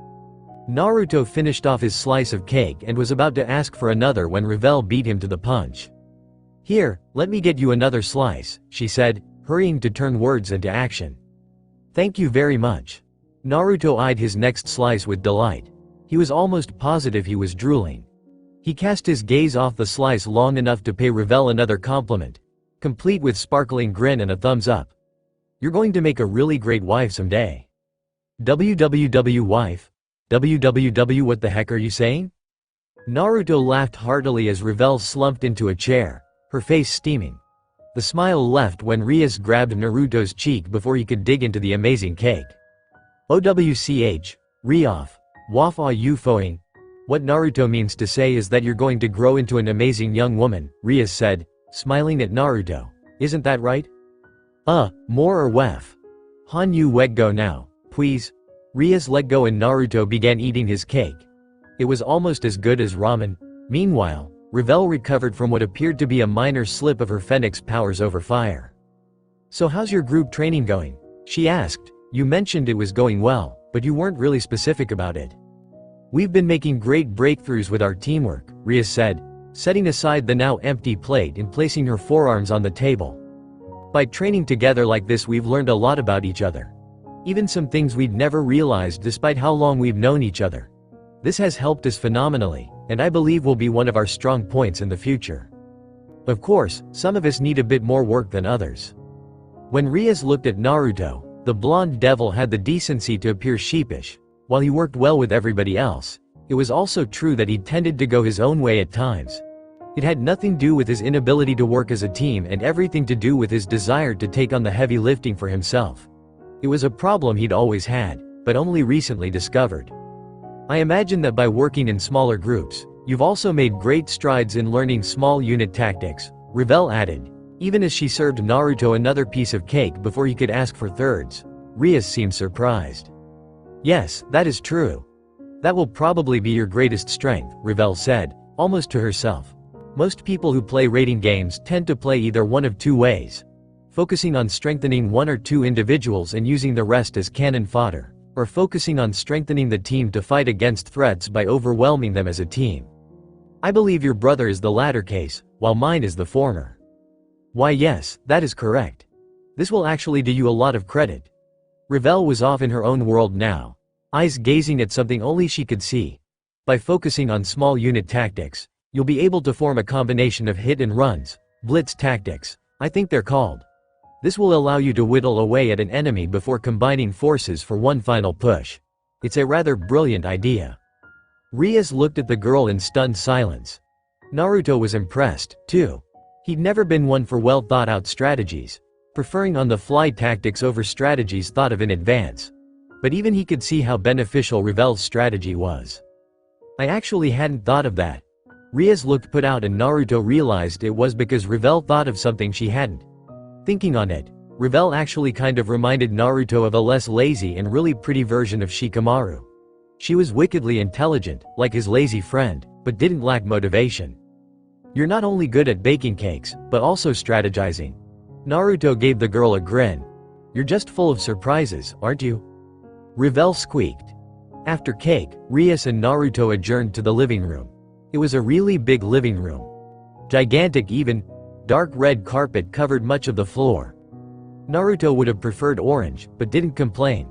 Naruto finished off his slice of cake and was about to ask for another when Revel beat him to the punch. Here, let me get you another slice, she said, hurrying to turn words into action. Thank you very much. Naruto eyed his next slice with delight. He was almost positive he was drooling. He cast his gaze off the slice long enough to pay Revel another compliment, complete with sparkling grin and a thumbs up. You're going to make a really great wife someday. WWW wife? WWW what the heck are you saying? Naruto laughed heartily as Revel slumped into a chair, her face steaming. The smile left when Rias grabbed Naruto's cheek before he could dig into the amazing cake. OWCH, Riof, Waf ah you foing. What Naruto means to say is that you're going to grow into an amazing young woman, Rias said, smiling at Naruto. Isn't that right? More or wef? Han you let go now, please. Rias let go and Naruto began eating his cake. It was almost as good as ramen. Meanwhile, Revel recovered from what appeared to be a minor slip of her phoenix powers over fire. So how's your group training going? She asked. You mentioned it was going well, but you weren't really specific about it. We've been making great breakthroughs with our teamwork, Rias said, setting aside the now empty plate and placing her forearms on the table. By training together like this we've learned a lot about each other. Even some things we'd never realized despite how long we've known each other. This has helped us phenomenally, and I believe will be one of our strong points in the future. Of course, some of us need a bit more work than others. When Rias looked at Naruto, the blonde devil had the decency to appear sheepish. While he worked well with everybody else, it was also true that he tended to go his own way at times. It had nothing to do with his inability to work as a team and everything to do with his desire to take on the heavy lifting for himself. It was a problem he'd always had, but only recently discovered. I imagine that by working in smaller groups, you've also made great strides in learning small unit tactics, Revel added, even as she served Naruto another piece of cake before he could ask for thirds. Rias seemed surprised. Yes, that is true. That will probably be your greatest strength, Revel said, almost to herself. Most people who play rating games tend to play either one of two ways. Focusing on strengthening one or two individuals and using the rest as cannon fodder, or focusing on strengthening the team to fight against threats by overwhelming them as a team. I believe your brother is the latter case, while mine is the former. Why yes, that is correct. This will actually do you a lot of credit. Revel was off in her own world now, eyes gazing at something only she could see. By focusing on small unit tactics, you'll be able to form a combination of hit and runs, blitz tactics, I think they're called. This will allow you to whittle away at an enemy before combining forces for one final push. It's a rather brilliant idea. Rias looked at the girl in stunned silence. Naruto was impressed, too. He'd never been one for well-thought-out strategies, preferring on-the-fly tactics over strategies thought of in advance. But even he could see how beneficial Revel's strategy was. I actually hadn't thought of that. Rias looked put out and Naruto realized it was because Revel thought of something she hadn't. Thinking on it, Revel actually kind of reminded Naruto of a less lazy and really pretty version of Shikamaru. She was wickedly intelligent, like his lazy friend, but didn't lack motivation. You're not only good at baking cakes, but also strategizing. Naruto gave the girl a grin. You're just full of surprises, aren't you? Revel squeaked. After cake, Rias and Naruto adjourned to the living room. It was a really big living room. Gigantic even. Dark red carpet covered much of the floor. Naruto would have preferred orange, but didn't complain.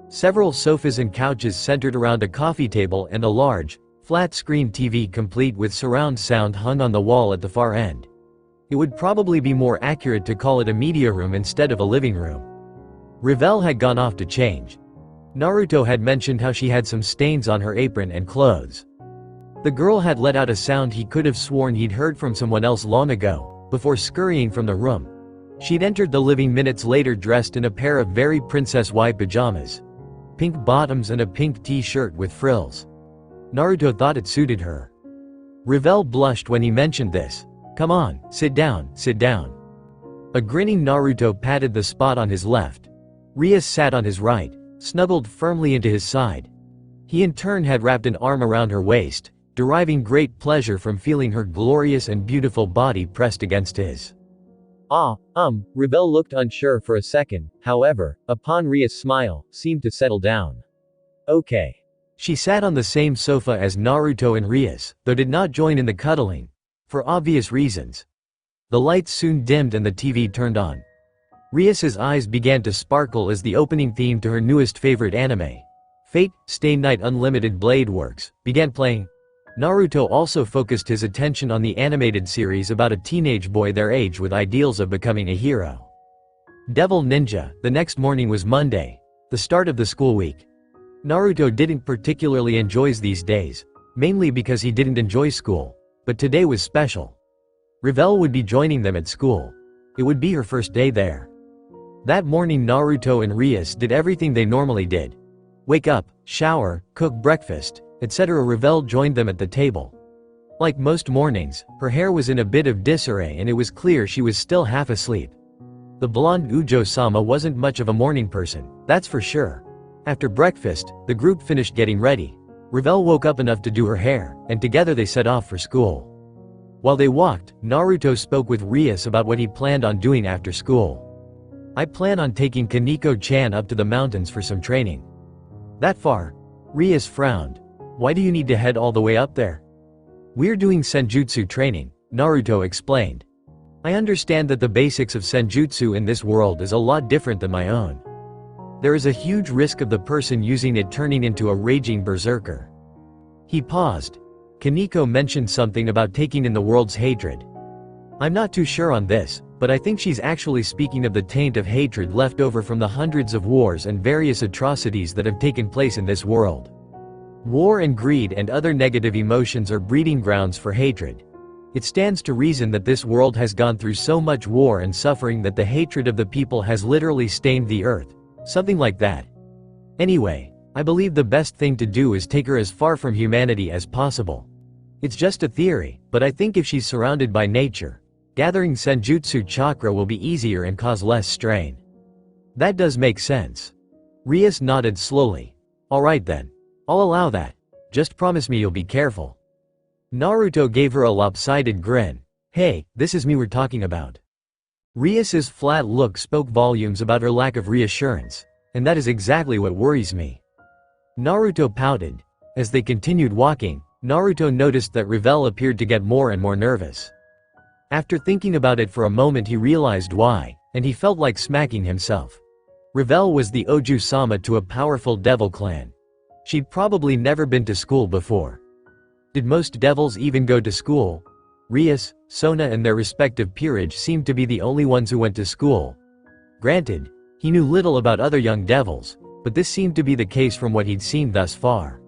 Several sofas and couches centered around a coffee table and a large, flat-screen TV complete with surround sound hung on the wall at the far end. It would probably be more accurate to call it a media room instead of a living room. Revel had gone off to change. Naruto had mentioned how she had some stains on her apron and clothes. The girl had let out a sound he could have sworn he'd heard from someone else long ago, before scurrying from the room. She'd entered the living minutes later dressed in a pair of very princess-y pajamas. Pink bottoms and a pink t-shirt with frills. Naruto thought it suited her. Revel blushed when he mentioned this. Come on, sit down, sit down. A grinning Naruto patted the spot on his left. Rias sat on his right, snuggled firmly into his side. He in turn had wrapped an arm around her waist, deriving great pleasure from feeling her glorious and beautiful body pressed against his. Revel looked unsure for a second, however, upon Rias' smile, seemed to settle down. Okay. She sat on the same sofa as Naruto and Rias, though did not join in the cuddling. For obvious reasons. The lights soon dimmed and the TV turned on. Rias's eyes began to sparkle as the opening theme to her newest favorite anime, Fate, Stay Night Unlimited Blade Works, began playing. Naruto also focused his attention on the animated series about a teenage boy their age with ideals of becoming a hero. Devil Ninja. The next morning was Monday, the start of the school week. Naruto didn't particularly enjoy these days, mainly because he didn't enjoy school, but today was special. Revel would be joining them at school. It would be her first day there. That morning Naruto and Rias did everything they normally did. Wake up, shower, cook breakfast, etc. Revel joined them at the table. Like most mornings, her hair was in a bit of disarray and it was clear she was still half asleep. The blonde Ujo-sama wasn't much of a morning person, that's for sure. After breakfast, the group finished getting ready. Revel woke up enough to do her hair, and together they set off for school. While they walked, Naruto spoke with Rias about what he planned on doing after school. I plan on taking Kaneko-chan up to the mountains for some training. That far? Rias frowned. Why do you need to head all the way up there? We're doing Senjutsu training, Naruto explained. I understand that the basics of Senjutsu in this world is a lot different than my own. There is a huge risk of the person using it turning into a raging berserker. He paused. Kaneko mentioned something about taking in the world's hatred. I'm not too sure on this, but I think she's actually speaking of the taint of hatred left over from the hundreds of wars and various atrocities that have taken place in this world. War and greed and other negative emotions are breeding grounds for hatred. It stands to reason that this world has gone through so much war and suffering that the hatred of the people has literally stained the earth. Something like that. Anyway, I believe the best thing to do is take her as far from humanity as possible. It's just a theory, but I think if she's surrounded by nature, gathering Senjutsu chakra will be easier and cause less strain. That does make sense. Rias nodded slowly. Alright then. I'll allow that. Just promise me you'll be careful. Naruto gave her a lopsided grin. Hey, this is me we're talking about. Rias's flat look spoke volumes about her lack of reassurance, and that is exactly what worries me. Naruto pouted. As they continued walking, Naruto noticed that Revel appeared to get more and more nervous. After thinking about it for a moment he realized why, and he felt like smacking himself. Revel was the Oju-sama to a powerful devil clan. She'd probably never been to school before. Did most devils even go to school? Rias, Sona and their respective peerage seemed to be the only ones who went to school. Granted, he knew little about other young devils, but this seemed to be the case from what he'd seen thus far.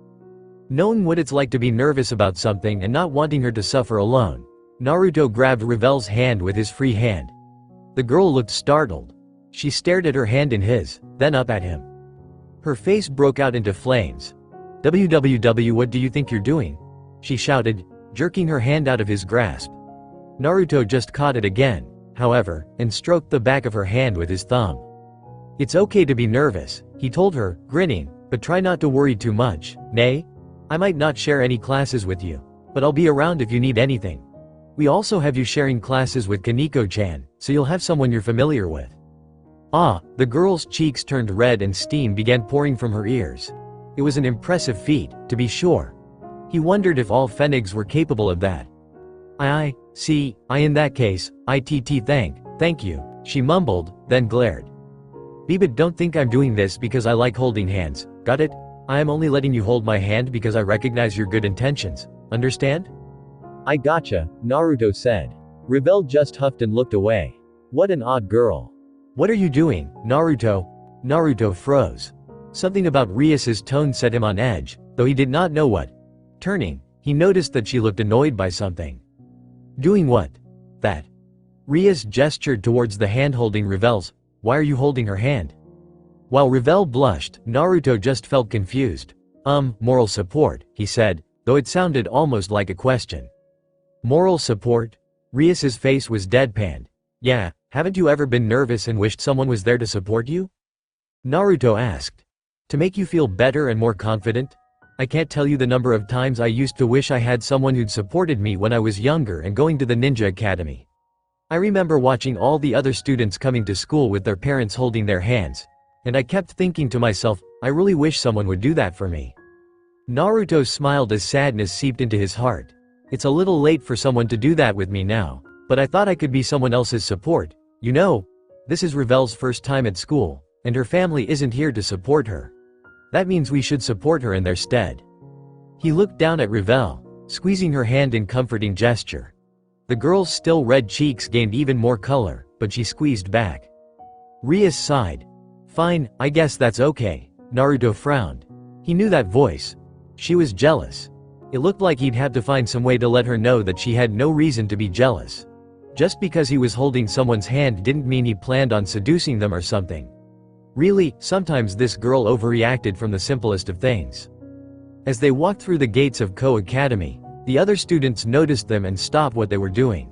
Knowing what it's like to be nervous about something and not wanting her to suffer alone, Naruto grabbed Revel's hand with his free hand. The girl looked startled. She stared at her hand in his, then up at him. Her face broke out into flames. "WWW, what do you think you're doing?" she shouted, jerking her hand out of his grasp. Naruto just caught it again, however, and stroked the back of her hand with his thumb. "It's okay to be nervous," he told her, grinning, "but try not to worry too much, nay? I might not share any classes with you, but I'll be around if you need anything." We also have you sharing classes with Kaneko-chan, so you'll have someone you're familiar with. Ah, the girl's cheeks turned red and steam began pouring from her ears. It was an impressive feat, to be sure. He wondered if all Pfennigs were capable of that. See, in that case, thank you, she mumbled, then glared. But don't think I'm doing this because I like holding hands, got it? I am only letting you hold my hand because I recognize your good intentions, understand? I gotcha, Naruto said. Revel just huffed and looked away. What an odd girl. What are you doing, Naruto? Naruto froze. Something about Rias's tone set him on edge, though he did not know what. Turning, he noticed that she looked annoyed by something. Doing what? That. Rias gestured towards the hand holding Revel's. Why are you holding her hand? While Revel blushed, Naruto just felt confused. Moral support, he said, though it sounded almost like a question. Moral support? Rias's face was deadpanned. Yeah, haven't you ever been nervous and wished someone was there to support you? Naruto asked. To make you feel better and more confident? I can't tell you the number of times I used to wish I had someone who'd supported me when I was younger and going to the ninja academy. I remember watching all the other students coming to school with their parents holding their hands, and I kept thinking to myself, I really wish someone would do that for me. Naruto smiled as sadness seeped into his heart. It's a little late for someone to do that with me now, but I thought I could be someone else's support. You know, this is Revel's first time at school, and her family isn't here to support her. That means we should support her in their stead. He looked down at Revel, squeezing her hand in comforting gesture. The girl's still red cheeks gained even more color, but she squeezed back. Rias sighed. Fine, I guess that's okay. Naruto frowned. He knew that voice. She was jealous. It looked like he'd have to find some way to let her know that she had no reason to be jealous. Just because he was holding someone's hand didn't mean he planned on seducing them or something. Really, sometimes this girl overreacted from the simplest of things. As they walked through the gates of Ko Academy, the other students noticed them and stopped what they were doing.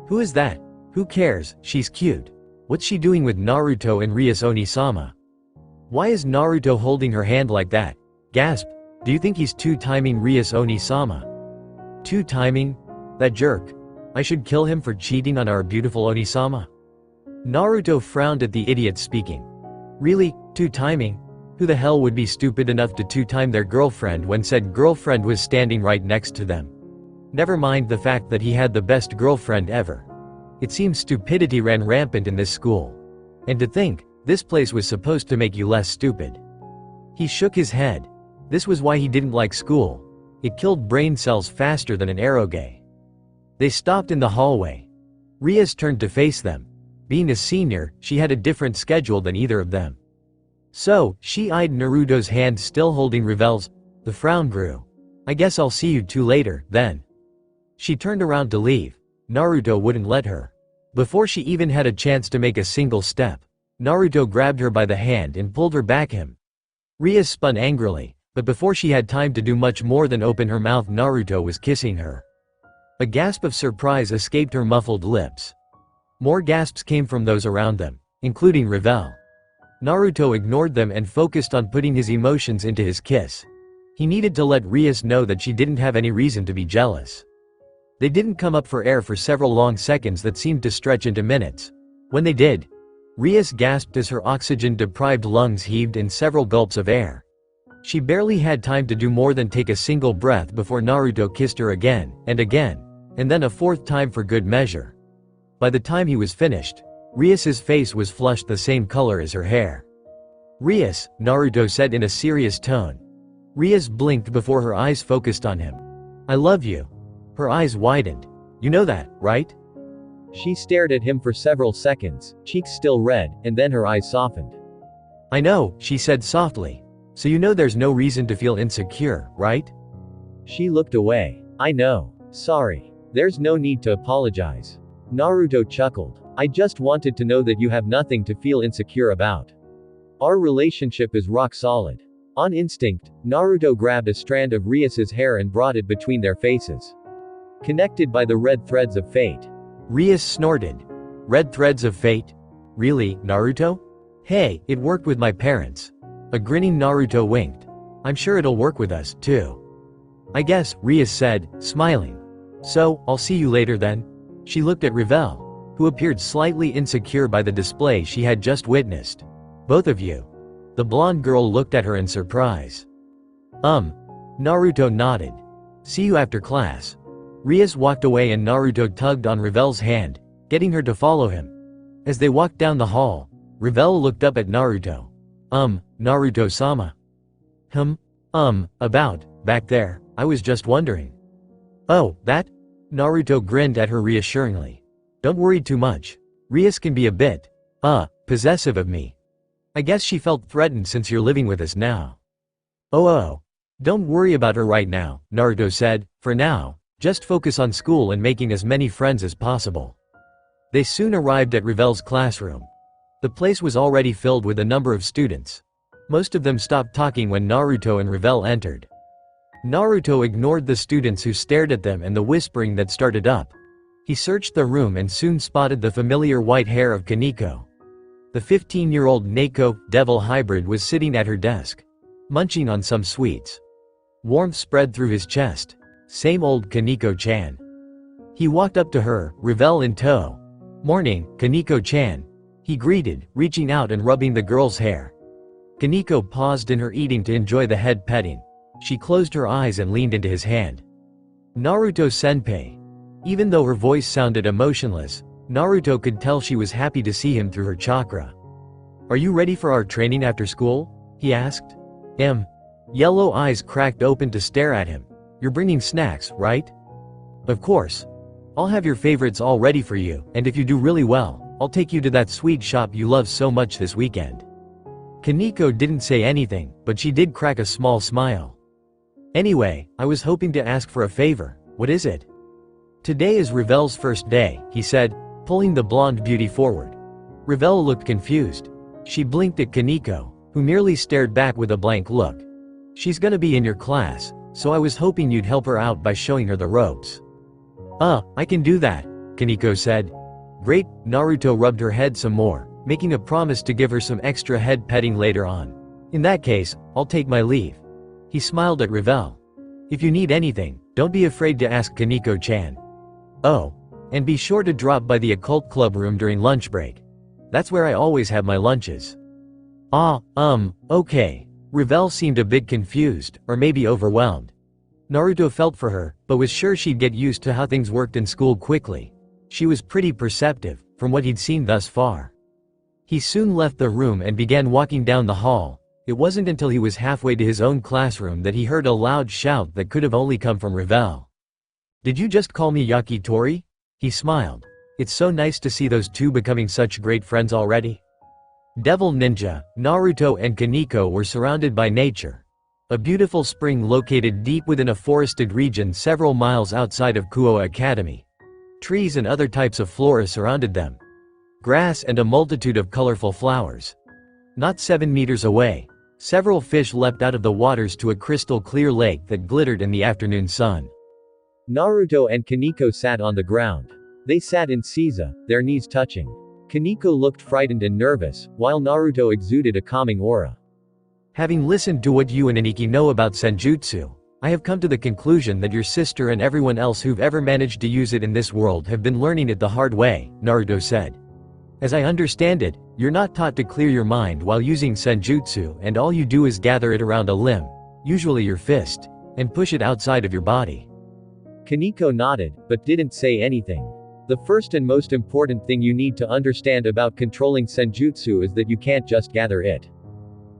Who is that? Who cares, she's cute. What's she doing with Naruto and Rias Onisama? Why is Naruto holding her hand like that? Gasp. Do you think he's two-timing Rias Onisama? Two-timing? That jerk. I should kill him for cheating on our beautiful Onisama? Naruto frowned at the idiot speaking. Really, two-timing? Who the hell would be stupid enough to two-time their girlfriend when said girlfriend was standing right next to them? Never mind the fact that he had the best girlfriend ever. It seems stupidity ran rampant in this school. And to think, this place was supposed to make you less stupid. He shook his head. This was why he didn't like school. It killed brain cells faster than an eroge. They stopped in the hallway. Rias turned to face them. Being a senior, she had a different schedule than either of them. So, she eyed Naruto's hand still holding Revel's. The frown grew. I guess I'll see you two later, then. She turned around to leave. Naruto wouldn't let her. Before she even had a chance to make a single step, Naruto grabbed her by the hand and pulled her back him. Rias spun angrily, but before she had time to do much more than open her mouth, Naruto was kissing her. A gasp of surprise escaped her muffled lips. More gasps came from those around them, including Revel. Naruto ignored them and focused on putting his emotions into his kiss. He needed to let Rias know that she didn't have any reason to be jealous. They didn't come up for air for several long seconds that seemed to stretch into minutes. When they did, Rias gasped as her oxygen-deprived lungs heaved in several gulps of air. She barely had time to do more than take a single breath before Naruto kissed her again, and then a fourth time for good measure. By the time he was finished, Rias's face was flushed the same color as her hair. Rias, Naruto said in a serious tone. Rias blinked before her eyes focused on him. I love you. Her eyes widened. You know that, right? She stared at him for several seconds, cheeks still red, and then her eyes softened. I know, she said softly. So you know there's no reason to feel insecure, right? She looked away. I know. Sorry. There's no need to apologize. Naruto chuckled. I just wanted to know that you have nothing to feel insecure about. Our relationship is rock solid. On instinct, Naruto grabbed a strand of Rias's hair and brought it between their faces. Connected by the red threads of fate. Rias snorted. Red threads of fate? Really, Naruto? Hey, it worked with my parents. A grinning Naruto winked. I'm sure it'll work with us, too. I guess, Rias said, smiling. So, I'll see you later then? She looked at Revel, who appeared slightly insecure by the display she had just witnessed. Both of you. The blonde girl looked at her in surprise. Naruto nodded. See you after class. Rias walked away and Naruto tugged on Revel's hand, getting her to follow him. As they walked down the hall, Revel looked up at Naruto. Naruto-sama. Back there, I was just wondering. Oh, that? Naruto grinned at her reassuringly. Don't worry too much. Rias can be a bit, possessive of me. I guess she felt threatened since you're living with us now. Oh. Don't worry about her right now, Naruto said. For now, just focus on school and making as many friends as possible. They soon arrived at Revel's classroom. The place was already filled with a number of students. Most of them stopped talking when Naruto and Revel entered. Naruto ignored the students who stared at them and the whispering that started up. He searched the room and soon spotted the familiar white hair of Kaneko. The 15-year-old Neko-devil hybrid was sitting at her desk, munching on some sweets. Warmth spread through his chest. Same old Kaneko-chan. He walked up to her, Revel in tow. Morning, Kaneko-chan. He greeted, reaching out and rubbing the girl's hair. Kaneko paused in her eating to enjoy the head petting. She closed her eyes and leaned into his hand. Naruto-senpai. Even though her voice sounded emotionless, Naruto could tell she was happy to see him through her chakra. Are you ready for our training after school? He asked. Yellow eyes cracked open to stare at him. You're bringing snacks, right? Of course. I'll have your favorites all ready for you, and if you do really well, I'll take you to that sweet shop you love so much this weekend. Kaneko didn't say anything, but she did crack a small smile. Anyway, I was hoping to ask for a favor. What is it? Today is Revel's first day, he said, pulling the blonde beauty forward. Revel looked confused. She blinked at Kaneko, who merely stared back with a blank look. She's gonna be in your class, so I was hoping you'd help her out by showing her the ropes. I can do that, Kaneko said. Great. Naruto rubbed her head some more, making a promise to give her some extra head petting later on. In that case, I'll take my leave. He smiled at Revel. If you need anything, don't be afraid to ask Kaneko-chan. Oh. And be sure to drop by the occult club room during lunch break. That's where I always have my lunches. Okay. Revel seemed a bit confused, or maybe overwhelmed. Naruto felt for her, but was sure she'd get used to how things worked in school quickly. She was pretty perceptive, from what he'd seen thus far. He soon left the room and began walking down the hall. It wasn't until he was halfway to his own classroom that he heard a loud shout that could have only come from Revel. Did you just call me Yakitori? He smiled. It's so nice to see those two becoming such great friends already. Devil Ninja, Naruto and Kaneko were surrounded by nature. A beautiful spring located deep within a forested region several miles outside of Kuoa Academy. Trees and other types of flora surrounded them. Grass and a multitude of colorful flowers. Not 7 meters away, several fish leapt out of the waters to a crystal-clear lake that glittered in the afternoon sun. Naruto and Kaneko sat on the ground. They sat in seiza, their knees touching. Kaneko looked frightened and nervous, while Naruto exuded a calming aura. Having listened to what you and Aniki know about Senjutsu, I have come to the conclusion that your sister and everyone else who've ever managed to use it in this world have been learning it the hard way, Naruto said. As I understand it, you're not taught to clear your mind while using Senjutsu and all you do is gather it around a limb, usually your fist, and push it outside of your body. Kaneko nodded, but didn't say anything. The first and most important thing you need to understand about controlling Senjutsu is that you can't just gather it.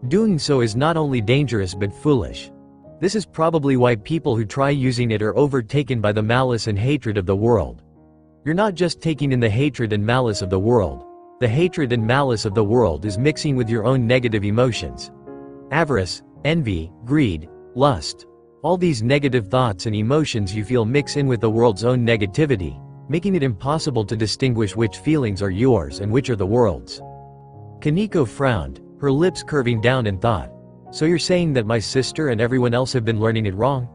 Doing so is not only dangerous but foolish. This is probably why people who try using it are overtaken by the malice and hatred of the world. You're not just taking in the hatred and malice of the world. The hatred and malice of the world is mixing with your own negative emotions. Avarice, envy, greed, lust. All these negative thoughts and emotions you feel mix in with the world's own negativity, making it impossible to distinguish which feelings are yours and which are the world's. Kaneko frowned, her lips curving down in thought. So you're saying that my sister and everyone else have been learning it wrong?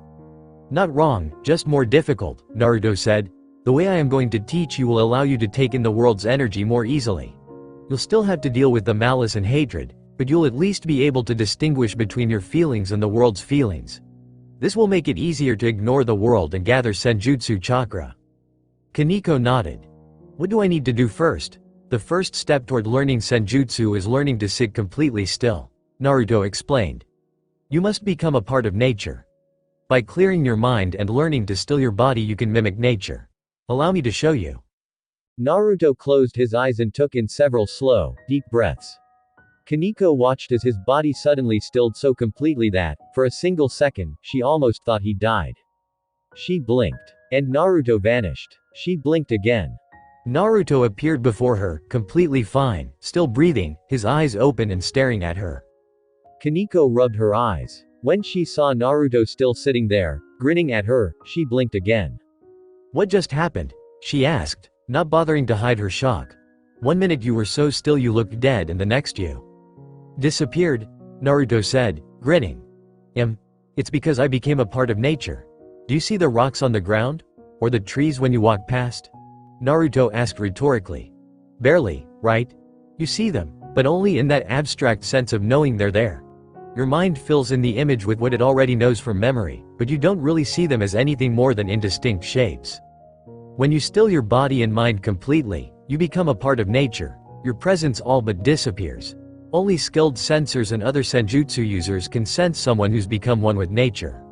Not wrong, just more difficult, Naruto said. The way I am going to teach you will allow you to take in the world's energy more easily. You'll still have to deal with the malice and hatred, but you'll at least be able to distinguish between your feelings and the world's feelings. This will make it easier to ignore the world and gather Senjutsu chakra. Kaneko nodded. What do I need to do first? The first step toward learning Senjutsu is learning to sit completely still, Naruto explained. You must become a part of nature. By clearing your mind and learning to still your body, you can mimic nature. Allow me to show you. Naruto closed his eyes and took in several slow, deep breaths. Kaneko watched as his body suddenly stilled so completely that, for a single second, she almost thought he died. She blinked. And Naruto vanished. She blinked again. Naruto appeared before her, completely fine, still breathing, his eyes open and staring at her. Kaneko rubbed her eyes. When she saw Naruto still sitting there, grinning at her, she blinked again. What just happened? She asked, not bothering to hide her shock. 1 minute you were so still you looked dead and the next you disappeared, Naruto said, grinning. It's because I became a part of nature. Do you see the rocks on the ground? Or the trees when you walk past? Naruto asked rhetorically. Barely, right? You see them, but only in that abstract sense of knowing they're there. Your mind fills in the image with what it already knows from memory, but you don't really see them as anything more than indistinct shapes. When you still your body and mind completely, you become a part of nature. Your presence all but disappears. Only skilled sensors and other Senjutsu users can sense someone who's become one with nature.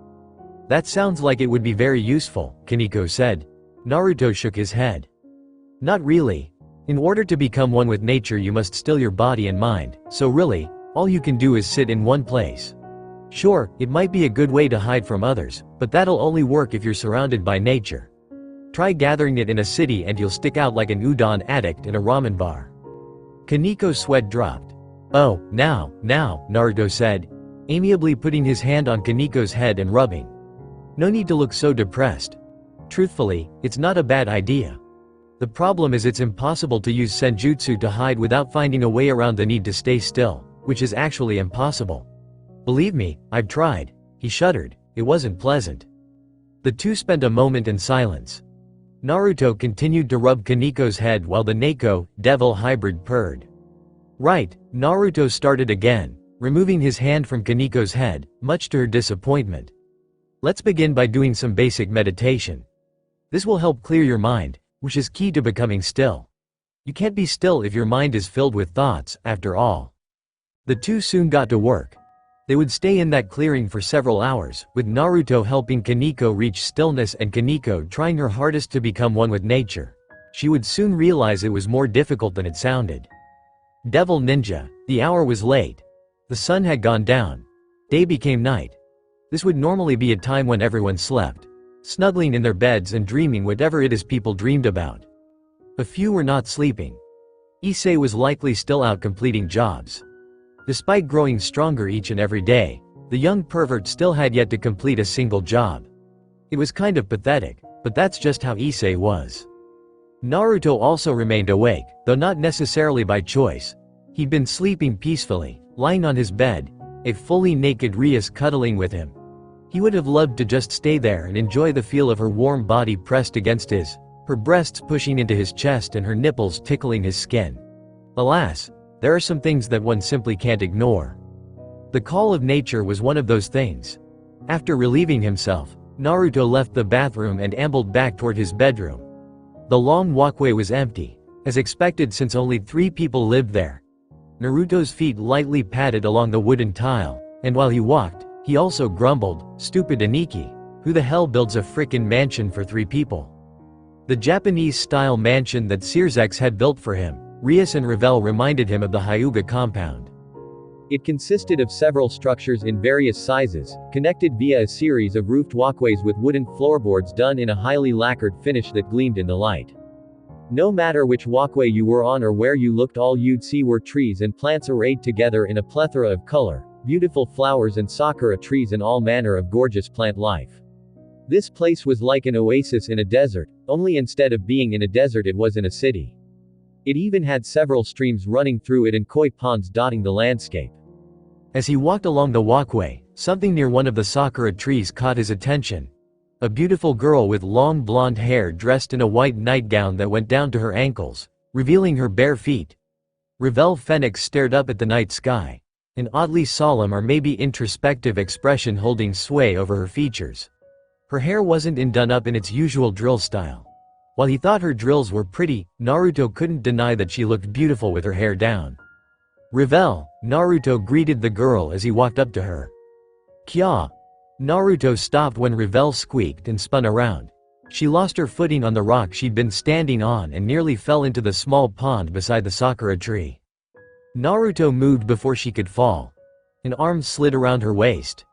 That sounds like it would be very useful, Kaneko said. Naruto shook his head. Not really. In order to become one with nature you must still your body and mind, so really, all you can do is sit in one place. Sure, it might be a good way to hide from others, but that'll only work if you're surrounded by nature. Try gathering it in a city and you'll stick out like an udon addict in a ramen bar. Kaneko's sweat dropped. Oh, now, Naruto said, amiably putting his hand on Kaneko's head and rubbing. No need to look so depressed. Truthfully, it's not a bad idea. The problem is it's impossible to use Senjutsu to hide without finding a way around the need to stay still, which is actually impossible. Believe me, I've tried. He shuddered. It wasn't pleasant. The two spent a moment in silence. Naruto continued to rub Kaneko's head while the Neko, devil hybrid purred. Right, Naruto started again, removing his hand from Kaneko's head, much to her disappointment. Let's begin by doing some basic meditation. This will help clear your mind, which is key to becoming still. You can't be still if your mind is filled with thoughts, after all. The two soon got to work. They would stay in that clearing for several hours, with Naruto helping Kaneko reach stillness and Kaneko trying her hardest to become one with nature. She would soon realize it was more difficult than it sounded. Devil Ninja, the hour was late. The sun had gone down. Day became night. This would normally be a time when everyone slept, snuggling in their beds and dreaming whatever it is people dreamed about. A few were not sleeping. Isay was likely still out completing jobs. Despite growing stronger each and every day, the young pervert still had yet to complete a single job. It was kind of pathetic, but that's just how Isay was. Naruto also remained awake, though not necessarily by choice. He'd been sleeping peacefully, lying on his bed, a fully naked Rias cuddling with him. He would have loved to just stay there and enjoy the feel of her warm body pressed against his, her breasts pushing into his chest and her nipples tickling his skin. Alas, there are some things that one simply can't ignore. The call of nature was one of those things. After relieving himself, Naruto left the bathroom and ambled back toward his bedroom. The long walkway was empty, as expected since only 3 people lived there. Naruto's feet lightly padded along the wooden tile, and while he walked, he also grumbled, "Stupid Aniki, who the hell builds a frickin' mansion for 3 people?" The Japanese-style mansion that Searsex had built for him, Rias and Revel reminded him of the Hyuga compound. It consisted of several structures in various sizes, connected via a series of roofed walkways with wooden floorboards done in a highly lacquered finish that gleamed in the light. No matter which walkway you were on or where you looked, all you'd see were trees and plants arrayed together in a plethora of color, beautiful flowers and sakura trees and all manner of gorgeous plant life. This place was like an oasis in a desert, only instead of being in a desert it was in a city. It even had several streams running through it and koi ponds dotting the landscape. As he walked along the walkway, something near one of the sakura trees caught his attention. A beautiful girl with long blonde hair dressed in a white nightgown that went down to her ankles, revealing her bare feet. Revel Phoenix stared up at the night sky. an oddly solemn or maybe introspective expression holding sway over her features. Her hair wasn't done up in its usual drill style. While he thought her drills were pretty, Naruto couldn't deny that she looked beautiful with her hair down. "Revel," Naruto greeted the girl as he walked up to her. "Kya?" Naruto stopped when Revel squeaked and spun around. She lost her footing on the rock she'd been standing on and nearly fell into the small pond beside the sakura tree. Naruto moved before she could fall. An arm slid around her waist.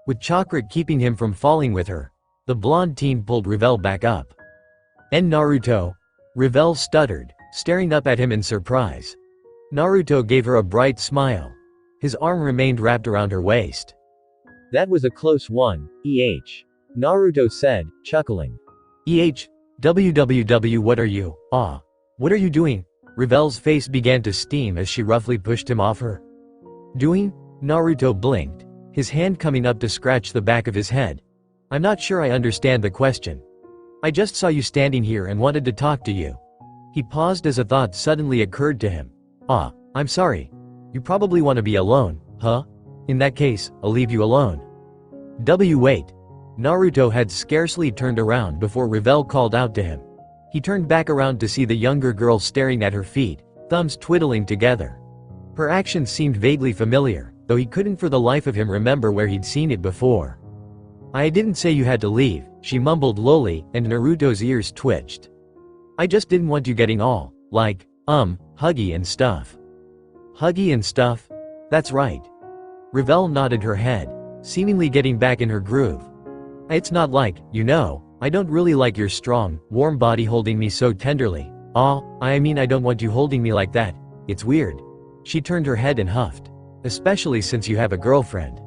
With chakra keeping him from falling with her, the blonde teen pulled Revel back up. "And Naruto?" Revel stuttered, staring up at him in surprise. Naruto gave her a bright smile. His arm remained wrapped around her waist. "That was a close one, Naruto said, chuckling. "WWW, what are you? What are you doing?" Revel's face began to steam as she roughly pushed him off her. "Doing?" Naruto blinked, his hand coming up to scratch the back of his head. "I'm not sure I understand the question. I just saw you standing here and wanted to talk to you." He paused as a thought suddenly occurred to him. I'm sorry. You probably want to be alone, huh? In that case, I'll leave you alone." Wait. Naruto had scarcely turned around before Revel called out to him. He turned back around to see the younger girl staring at her feet, thumbs twiddling together. Her actions seemed vaguely familiar, though he couldn't for the life of him remember where he'd seen it before. "I didn't say you had to leave," she mumbled lowly, and Naruto's ears twitched. "I just didn't want you getting all, huggy and stuff." "Huggy and stuff? That's right." Revel nodded her head, seemingly getting back in her groove. "It's not like, I don't really like your strong, warm body holding me so tenderly. I mean I don't want you holding me like that. It's weird." She turned her head and huffed. "Especially since you have a girlfriend."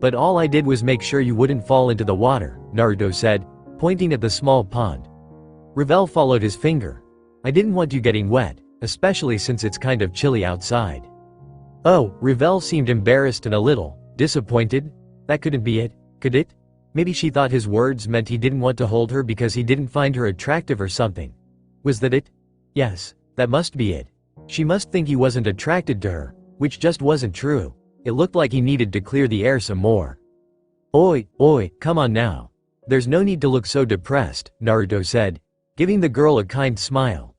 But all I did was make sure you wouldn't fall into the water," Naruto said, pointing at the small pond. Revel followed his finger. "I didn't want you getting wet, especially since it's kind of chilly outside." "Oh," Revel seemed embarrassed and a little disappointed. That couldn't be it, could it? Maybe she thought his words meant he didn't want to hold her because he didn't find her attractive or something. Was that it? Yes, that must be it. She must think he wasn't attracted to her, which just wasn't true. It looked like he needed to clear the air some more. Oi, come on now. There's no need to look so depressed," Naruto said, giving the girl a kind smile.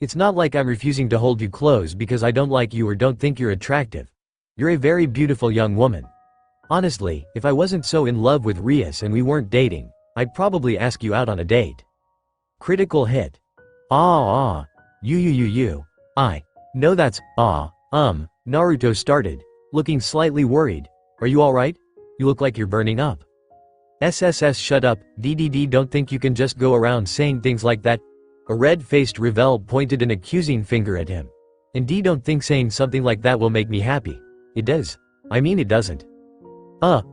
"It's not like I'm refusing to hold you close because I don't like you or don't think you're attractive. You're a very beautiful young woman. Honestly, if I wasn't so in love with Rias and we weren't dating, I'd probably ask you out on a date." Critical hit. You. No, that's, Naruto started, looking slightly worried. "Are you alright? You look like you're burning up." "SSS, shut up, DDD, don't think you can just go around saying things like that." A red-faced Revel pointed an accusing finger at him. "And D, don't think saying something like that will make me happy. It does. I mean it doesn't."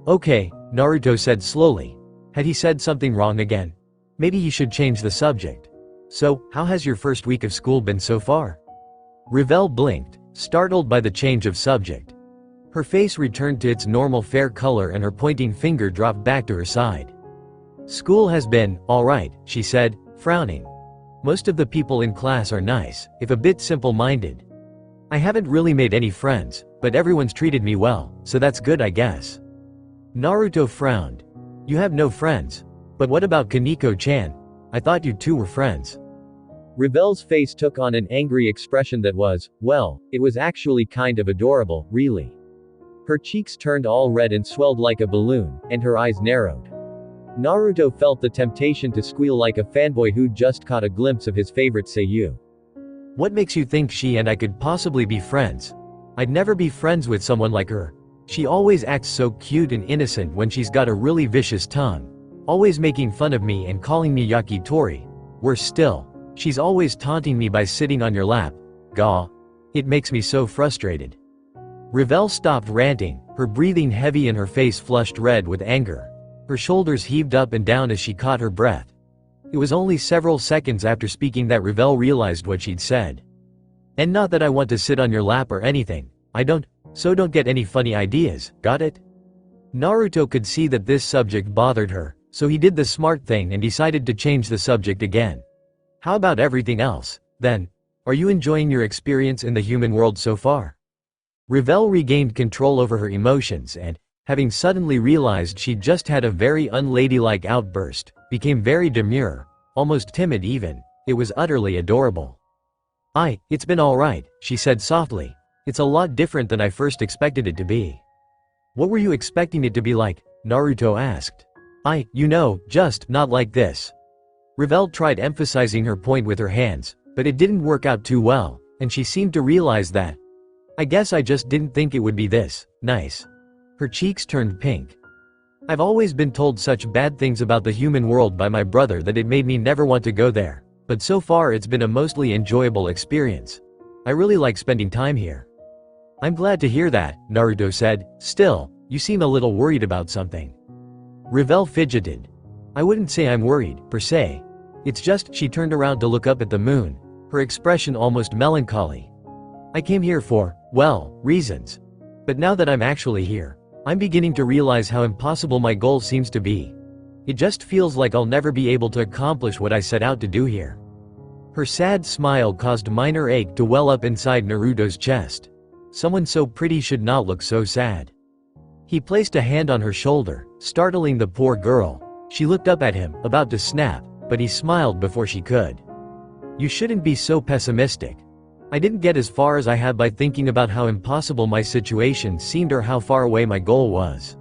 Okay, Naruto said slowly. Had he said something wrong again? Maybe he should change the subject. "So, how has your first week of school been so far?" Revel blinked, startled by the change of subject. Her face returned to its normal fair color and her pointing finger dropped back to her side. "School has been, alright," she said, frowning. "Most of the people in class are nice, if a bit simple-minded. I haven't really made any friends, but everyone's treated me well, so that's good I guess." Naruto frowned. "You have no friends? But what about Kaneko-chan? I thought you two were friends." Revel's face took on an angry expression that was, well, it was actually kind of adorable, really. Her cheeks turned all red and swelled like a balloon, and her eyes narrowed. Naruto felt the temptation to squeal like a fanboy who'd just caught a glimpse of his favorite seiyuu. "What makes you think she and I could possibly be friends? I'd never be friends with someone like her. She always acts so cute and innocent when she's got a really vicious tongue. Always making fun of me and calling me yakitori. Worse still, she's always taunting me by sitting on your lap. Gah. It makes me so frustrated." Revel stopped ranting, her breathing heavy and her face flushed red with anger. Her shoulders heaved up and down as she caught her breath. It was only several seconds after speaking that Revel realized what she'd said. "And not that I want to sit on your lap or anything. I don't, so don't get any funny ideas, got it?" Naruto could see that this subject bothered her, so he did the smart thing and decided to change the subject again. "How about everything else, then? Are you enjoying your experience in the human world so far?" Revel regained control over her emotions and, having suddenly realized she'd just had a very unladylike outburst, became very demure, almost timid even. It was utterly adorable. It's been alright, she said softly. It's a lot different than I first expected it to be. What were you expecting it to be like? Naruto asked. Just not like this. Revel tried emphasizing her point with her hands, but it didn't work out too well, and she seemed to realize that. I guess I just didn't think it would be this nice. Her cheeks turned pink. I've always been told such bad things about the human world by my brother that it made me never want to go there, but so far it's been a mostly enjoyable experience. I really like spending time here. I'm glad to hear that, Naruto said. Still, you seem a little worried about something. Revel fidgeted. I wouldn't say I'm worried, per se. It's just, she turned around to look up at the moon, her expression almost melancholy. I came here for, well, reasons. But now that I'm actually here, I'm beginning to realize how impossible my goal seems to be. It just feels like I'll never be able to accomplish what I set out to do here. Her sad smile caused minor ache to well up inside Naruto's chest. Someone so pretty should not look so sad. He placed a hand on her shoulder, startling the poor girl. She looked up at him, about to snap, but he smiled before she could. You shouldn't be so pessimistic. I didn't get as far as I have by thinking about how impossible my situation seemed or how far away my goal was.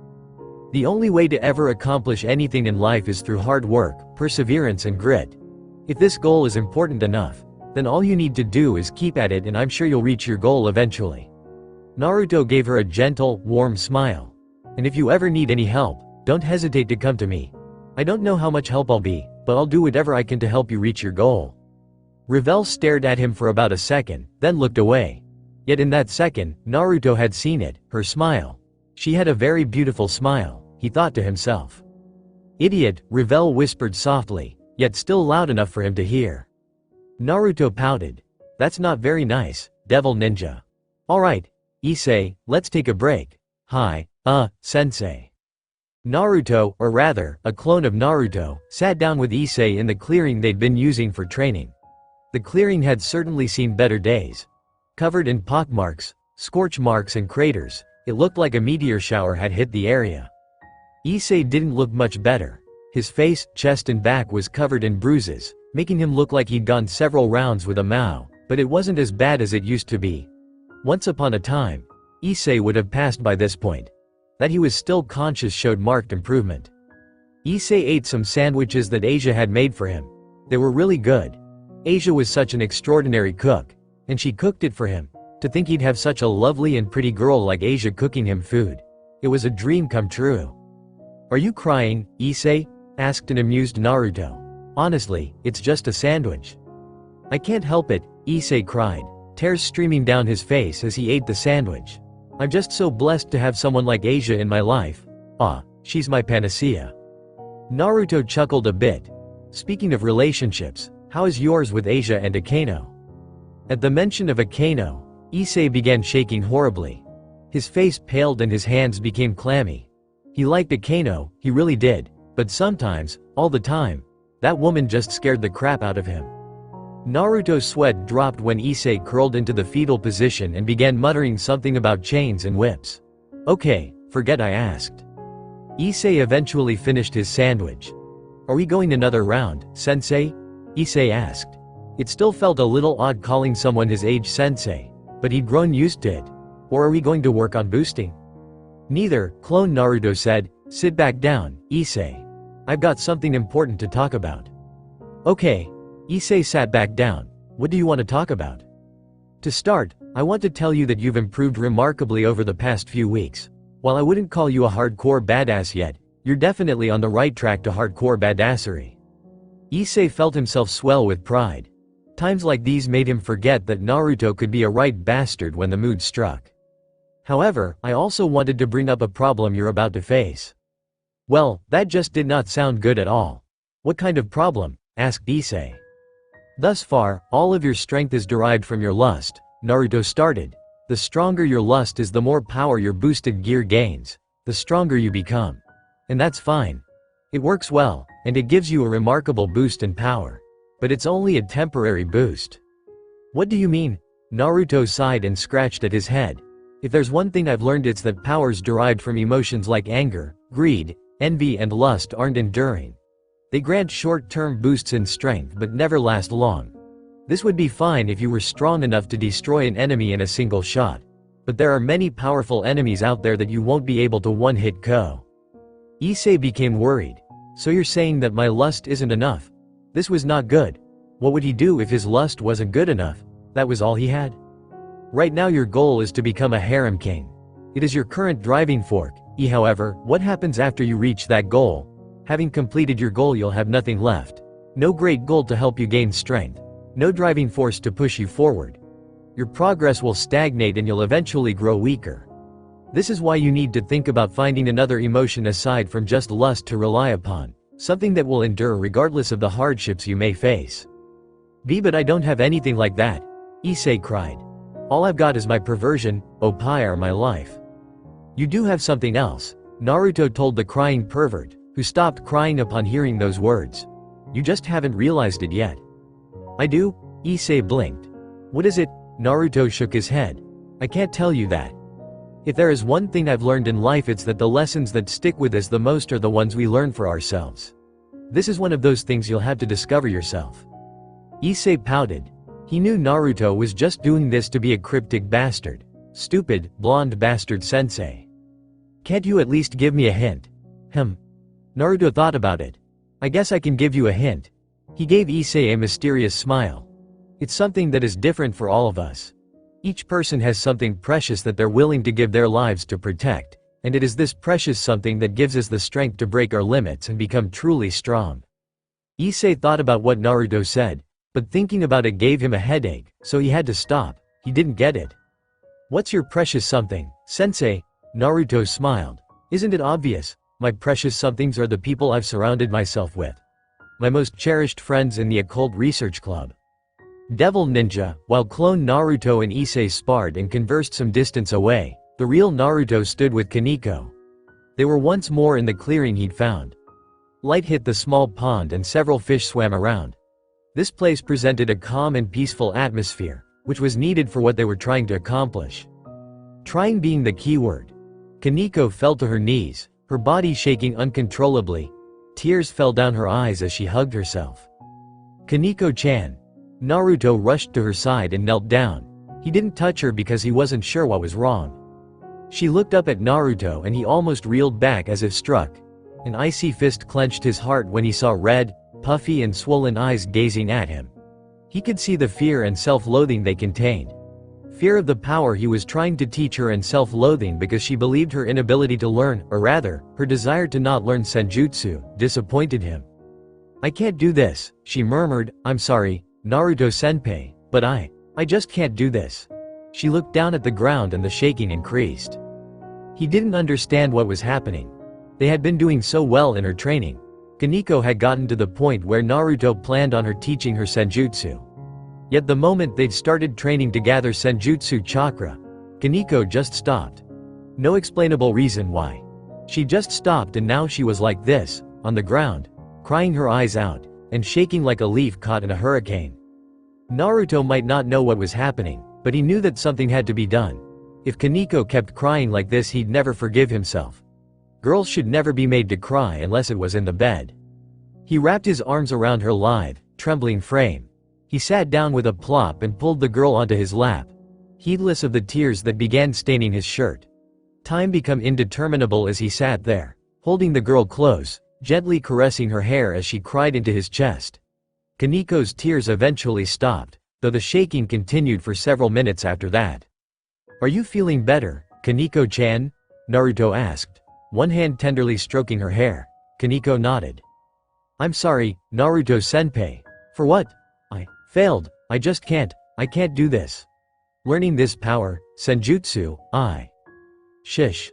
The only way to ever accomplish anything in life is through hard work, perseverance and grit. If this goal is important enough, then all you need to do is keep at it and I'm sure you'll reach your goal eventually. Naruto gave her a gentle, warm smile. And if you ever need any help, don't hesitate to come to me. I don't know how much help I'll be, but I'll do whatever I can to help you reach your goal. Revel stared at him for about a second, then looked away. Yet in that second, Naruto had seen it, her smile. She had a very beautiful smile, he thought to himself. Idiot, Revel whispered softly, yet still loud enough for him to hear. Naruto pouted. That's not very nice, devil ninja. Alright, Isay, let's take a break. Hi, sensei. Naruto, or rather, a clone of Naruto, sat down with Isay in the clearing they'd been using for training. The clearing had certainly seen better days. Covered in pockmarks, scorch marks and craters, it looked like a meteor shower had hit the area. Isay didn't look much better. His face, chest and back was covered in bruises, making him look like he'd gone several rounds with a Mao, but it wasn't as bad as it used to be. Once upon a time, Isay would have passed by this point. That he was still conscious showed marked improvement. Isay ate some sandwiches that Asia had made for him. They were really good. Asia was such an extraordinary cook, and she cooked it for him. To think he'd have such a lovely and pretty girl like Asia cooking him food. It was a dream come true. Are you crying, Isay? Asked an amused Naruto. Honestly, it's just a sandwich. I can't help it, Isay cried, tears streaming down his face as he ate the sandwich. I'm just so blessed to have someone like Asia in my life. She's my panacea. Naruto chuckled a bit. Speaking of relationships, how is yours with Asia and Akano? At the mention of Akano, Isay began shaking horribly. His face paled and his hands became clammy. He liked Akano, he really did, but sometimes, all the time, that woman just scared the crap out of him. Naruto's sweat dropped when Isay curled into the fetal position and began muttering something about chains and whips. Okay, forget I asked. Isay eventually finished his sandwich. Are we going another round, sensei? Isay asked. It still felt a little odd calling someone his age sensei, but he'd grown used to it. Or are we going to work on boosting? Neither, clone Naruto said. Sit back down, Isay. I've got something important to talk about. Okay. Isay sat back down. What do you want to talk about? To start, I want to tell you that you've improved remarkably over the past few weeks. While I wouldn't call you a hardcore badass yet, you're definitely on the right track to hardcore badassery. Isay felt himself swell with pride. Times like these made him forget that Naruto could be a right bastard when the mood struck. However, I also wanted to bring up a problem you're about to face. Well, that just did not sound good at all. What kind of problem? Asked Isay. Thus far, all of your strength is derived from your lust, Naruto started. The stronger your lust is, the more power your boosted gear gains, the stronger you become. And that's fine. It works well, and it gives you a remarkable boost in power. But it's only a temporary boost. What do you mean? Naruto sighed and scratched at his head. If there's one thing I've learned, it's that powers derived from emotions like anger, greed, envy and lust aren't enduring. They grant short-term boosts in strength but never last long. This would be fine if you were strong enough to destroy an enemy in a single shot. But there are many powerful enemies out there that you won't be able to one-hit KO. Isay became worried. So you're saying that my lust isn't enough? This was not good. What would he do if his lust wasn't good enough? That was all he had? Right now your goal is to become a harem king. It is your current driving force. However, what happens after you reach that goal? Having completed your goal, you'll have nothing left. No great goal to help you gain strength. No driving force to push you forward. Your progress will stagnate and you'll eventually grow weaker. This is why you need to think about finding another emotion aside from just lust to rely upon, something that will endure regardless of the hardships you may face. But I don't have anything like that, Isay cried. All I've got is my perversion, or my life. You do have something else, Naruto told the crying pervert, who stopped crying upon hearing those words. You just haven't realized it yet. I do, Isay blinked. What is it? Naruto shook his head. I can't tell you that. If there is one thing I've learned in life, it's that the lessons that stick with us the most are the ones we learn for ourselves. This is one of those things you'll have to discover yourself. Isay pouted. He knew Naruto was just doing this to be a cryptic bastard. Stupid, blonde bastard sensei. Can't you at least give me a hint? Naruto thought about it. I guess I can give you a hint. He gave Isay a mysterious smile. It's something that is different for all of us. Each person has something precious that they're willing to give their lives to protect, and it is this precious something that gives us the strength to break our limits and become truly strong. Isay thought about what Naruto said, but thinking about it gave him a headache, so he had to stop. He didn't get it. What's your precious something, sensei? Naruto smiled. Isn't it obvious? My precious somethings are the people I've surrounded myself with. My most cherished friends in the occult research club. Devil Ninja, while clone Naruto and Isay sparred and conversed some distance away, the real Naruto stood with Kaneko. They were once more in the clearing he'd found. Light hit the small pond and several fish swam around. This place presented a calm and peaceful atmosphere, which was needed for what they were trying to accomplish. Trying being the key word. Kaneko fell to her knees, her body shaking uncontrollably. Tears fell down her eyes as she hugged herself. Kaneko-chan. Naruto rushed to her side and knelt down. He didn't touch her because he wasn't sure what was wrong. She looked up at Naruto and he almost reeled back as if struck. An icy fist clenched his heart when he saw red, puffy and swollen eyes gazing at him. He could see the fear and self-loathing they contained. Fear of the power he was trying to teach her and self-loathing because she believed her inability to learn, or rather, her desire to not learn Senjutsu, disappointed him. I can't do this, she murmured. I'm sorry, Naruto-senpai, but I just can't do this. She looked down at the ground and the shaking increased. He didn't understand what was happening. They had been doing so well in her training. Kaneko had gotten to the point where Naruto planned on her teaching her Senjutsu. Yet the moment they'd started training to gather Senjutsu chakra, Kaneko just stopped. No explainable reason why. She just stopped and now she was like this, on the ground, crying her eyes out, and shaking like a leaf caught in a hurricane. Naruto might not know what was happening, but he knew that something had to be done. If Kaneko kept crying like this, he'd never forgive himself. Girls should never be made to cry unless it was in the bed. He wrapped his arms around her lithe, trembling frame. He sat down with a plop and pulled the girl onto his lap, heedless of the tears that began staining his shirt. Time became indeterminable as he sat there, holding the girl close, gently caressing her hair as she cried into his chest. Kaneko's tears eventually stopped, though the shaking continued for several minutes after that. Are you feeling better, Kaneko-chan? Naruto asked, one hand tenderly stroking her hair. Kaneko nodded. I'm sorry, Naruto-senpai. For what? I failed. I can't do this. Learning this power, Senjutsu, Shish.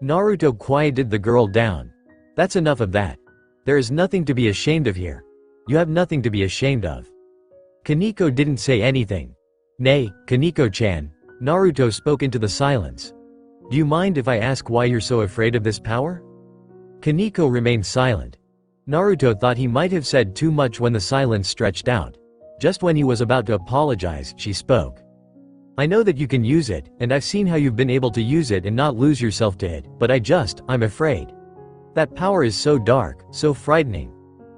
Naruto quieted the girl down. That's enough of that. There is nothing to be ashamed of here. You have nothing to be ashamed of. Kaneko didn't say anything. Nay, Kaneko-chan. Naruto spoke into the silence. Do you mind if I ask why you're so afraid of this power? Kaneko remained silent. Naruto thought he might have said too much when the silence stretched out. Just when he was about to apologize, she spoke. I know that you can use it, and I've seen how you've been able to use it and not lose yourself to it, but I'm afraid. That power is so dark, so frightening.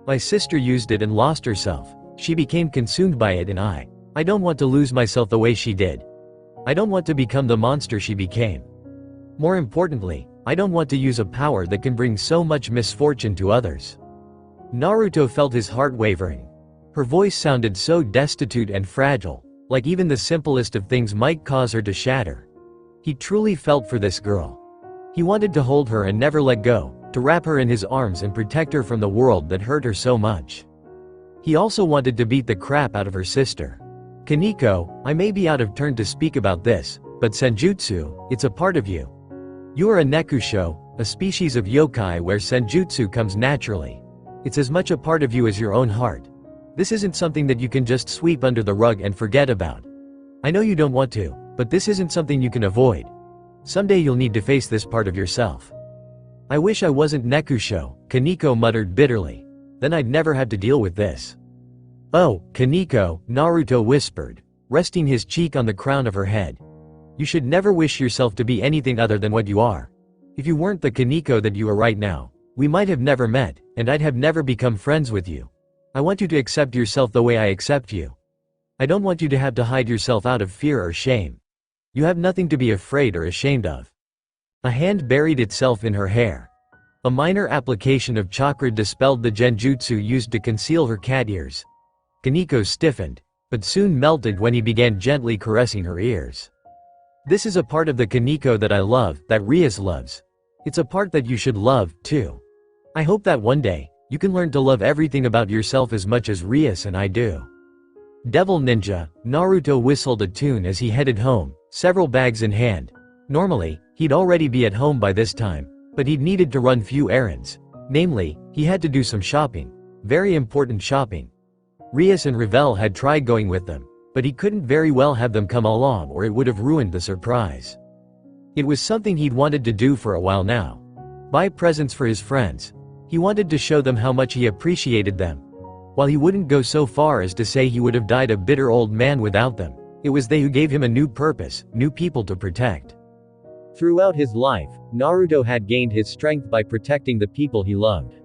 My sister used it and lost herself. She became consumed by it and I don't want to lose myself the way she did. I don't want to become the monster she became. More importantly, I don't want to use a power that can bring so much misfortune to others. Naruto felt his heart wavering. Her voice sounded so destitute and fragile, like even the simplest of things might cause her to shatter. He truly felt for this girl. He wanted to hold her and never let go, to wrap her in his arms and protect her from the world that hurt her so much. He also wanted to beat the crap out of her sister. Kaneko, I may be out of turn to speak about this, but Senjutsu, it's a part of you. You are a Nekusho, a species of yokai where Senjutsu comes naturally. It's as much a part of you as your own heart. This isn't something that you can just sweep under the rug and forget about. I know you don't want to, but this isn't something you can avoid. Someday you'll need to face this part of yourself. I wish I wasn't Nekusho, Kaneko muttered bitterly. Then I'd never have to deal with this. Oh, Kaneko, Naruto whispered, resting his cheek on the crown of her head. You should never wish yourself to be anything other than what you are. If you weren't the Kaneko that you are right now, we might have never met, and I'd have never become friends with you. I want you to accept yourself the way I accept you. I don't want you to have to hide yourself out of fear or shame. You have nothing to be afraid or ashamed of. A hand buried itself in her hair. A minor application of chakra dispelled the genjutsu used to conceal her cat ears. Kaneko stiffened, but soon melted when he began gently caressing her ears. This is a part of the Kaneko that I love, that Rias loves. It's a part that you should love, too. I hope that one day, you can learn to love everything about yourself as much as Rias and I do. Devil Ninja, Naruto whistled a tune as he headed home, several bags in hand. Normally, he'd already be at home by this time, but he'd needed to run few errands. Namely, he had to do some shopping. Very important shopping. Rias and Revel had tried going with them, but he couldn't very well have them come along or it would have ruined the surprise. It was something he'd wanted to do for a while now. Buy presents for his friends. He wanted to show them how much he appreciated them. While he wouldn't go so far as to say he would have died a bitter old man without them, it was they who gave him a new purpose, new people to protect. Throughout his life, Naruto had gained his strength by protecting the people he loved.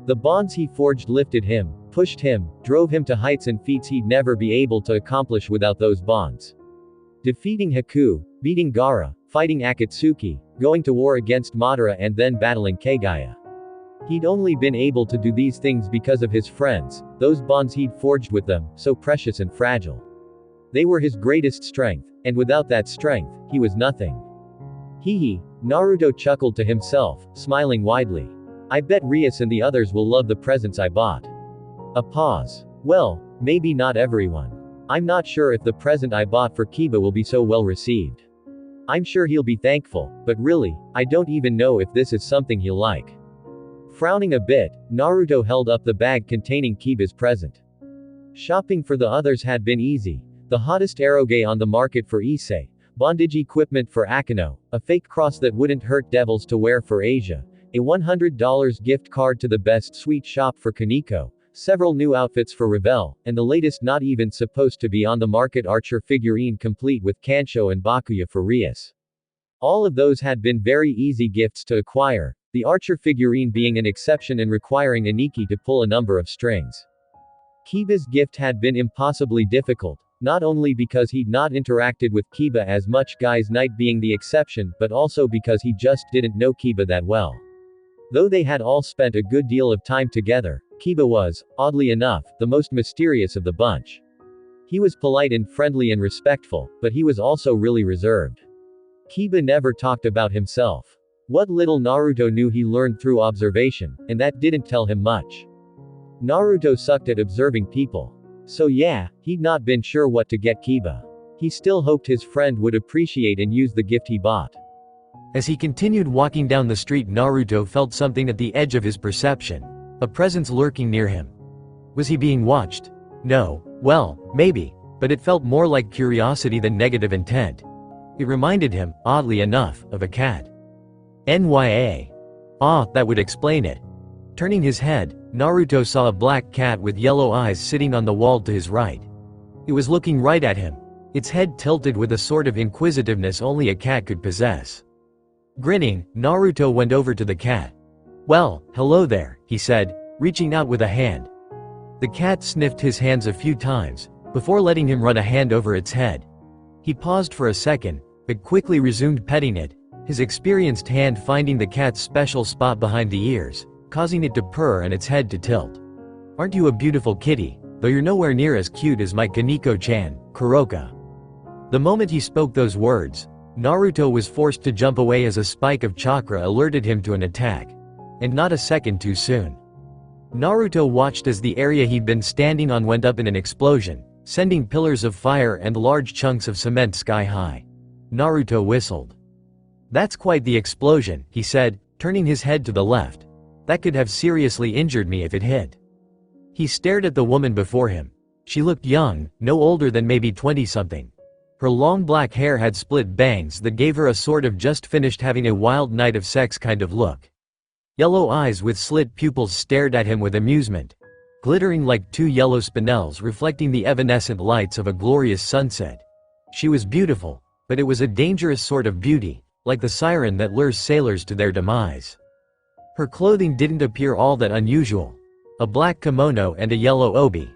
The bonds he forged lifted him, pushed him, drove him to heights and feats he'd never be able to accomplish without those bonds. Defeating Haku, beating Gaara, fighting Akatsuki, going to war against Madara and then battling Kagaya. He'd only been able to do these things because of his friends, those bonds he'd forged with them, so precious and fragile. They were his greatest strength, and without that strength, he was nothing. Hee, Naruto chuckled to himself, smiling widely. I bet Rias and the others will love the presents I bought. A pause. Well, maybe not everyone. I'm not sure if the present I bought for Kiba will be so well received. I'm sure he'll be thankful, but really, I don't even know if this is something he'll like. Frowning a bit, Naruto held up the bag containing Kiba's present. Shopping for the others had been easy. The hottest eroge on the market for Isay, bondage equipment for Akano, a fake cross that wouldn't hurt devils to wear for Asia, a $100 gift card to the best sweet shop for Kaneko, several new outfits for Revel, and the latest not even supposed to be on the market archer figurine complete with Kansho and Bakuya for Rias. All of those had been very easy gifts to acquire, the archer figurine being an exception and requiring Aniki to pull a number of strings. Kiba's gift had been impossibly difficult, not only because he'd not interacted with Kiba as much, guys night being the exception, but also because he just didn't know Kiba that well. Though they had all spent a good deal of time together, Kiba was, oddly enough, the most mysterious of the bunch. He was polite and friendly and respectful, but he was also really reserved. Kiba never talked about himself. What little Naruto knew he learned through observation, and that didn't tell him much. Naruto sucked at observing people. So yeah, he'd not been sure what to get Kiba. He still hoped his friend would appreciate and use the gift he bought. As he continued walking down the street, Naruto felt something at the edge of his perception. A presence lurking near him. Was he being watched? No, well, maybe, but it felt more like curiosity than negative intent. It reminded him, oddly enough, of a cat. NYA. Ah, that would explain it. Turning his head, Naruto saw a black cat with yellow eyes sitting on the wall to his right. It was looking right at him. its head tilted with a sort of inquisitiveness only a cat could possess. Grinning, Naruto went over to the cat. "Well, hello there," he said, reaching out with a hand. The cat sniffed his hands a few times, before letting him run a hand over its head. He paused for a second, but quickly resumed petting it, his experienced hand finding the cat's special spot behind the ears, causing it to purr and its head to tilt. "Aren't you a beautiful kitty, though you're nowhere near as cute as my Kaneko-chan, Kuroka." The moment he spoke those words, Naruto was forced to jump away as a spike of chakra alerted him to an attack. And not a second too soon. Naruto watched as the area he'd been standing on went up in an explosion, sending pillars of fire and large chunks of cement sky high. Naruto whistled. "That's quite the explosion," he said, turning his head to the left. "That could have seriously injured me if it hit." He stared at the woman before him. She looked young, no older than maybe 20-something. Her long black hair had split bangs that gave her a sort of just finished having a wild night of sex kind of look. Yellow eyes with slit pupils stared at him with amusement, glittering like two yellow spinels reflecting the evanescent lights of a glorious sunset. She was beautiful, but it was a dangerous sort of beauty, like the siren that lures sailors to their demise. Her clothing didn't appear all that unusual. A black kimono and a yellow obi.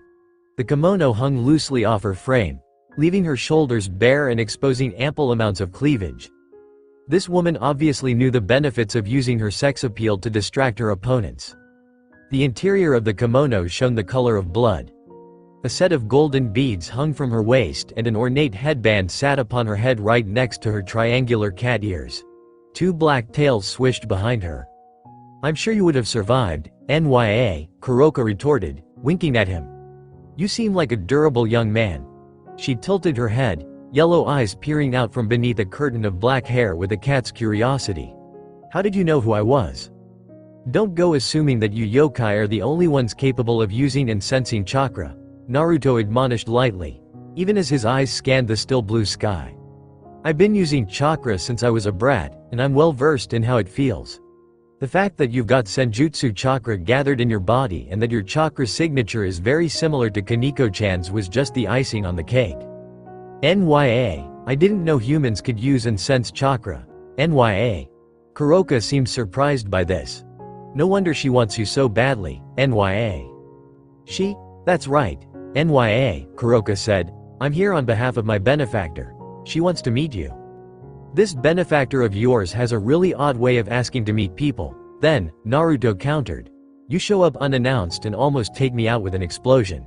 The kimono hung loosely off her frame, leaving her shoulders bare and exposing ample amounts of cleavage. This woman obviously knew the benefits of using her sex appeal to distract her opponents. The interior of the kimono shone the color of blood. A set of golden beads hung from her waist and an ornate headband sat upon her head right next to her triangular cat ears. Two black tails swished behind her. "I'm sure you would have survived, NYA, Kuroka retorted, winking at him. "You seem like a durable young man." She tilted her head, yellow eyes peering out from beneath a curtain of black hair with a cat's curiosity. "How did you know who I was?" "Don't go assuming that you yokai are the only ones capable of using and sensing chakra," Naruto admonished lightly, even as his eyes scanned the still blue sky. "I've been using chakra since I was a brat, and I'm well versed in how it feels. The fact that you've got Senjutsu chakra gathered in your body and that your chakra signature is very similar to Kaneko-chan's was just the icing on the cake. NYA, I didn't know humans could use and sense chakra. NYA. Kuroka seemed surprised by this. No wonder she wants you so badly, NYA. She? That's right. NYA, Kuroka said. I'm here on behalf of my benefactor. She wants to meet you. This benefactor of yours has a really odd way of asking to meet people. Then, Naruto countered. You show up unannounced and almost take me out with an explosion.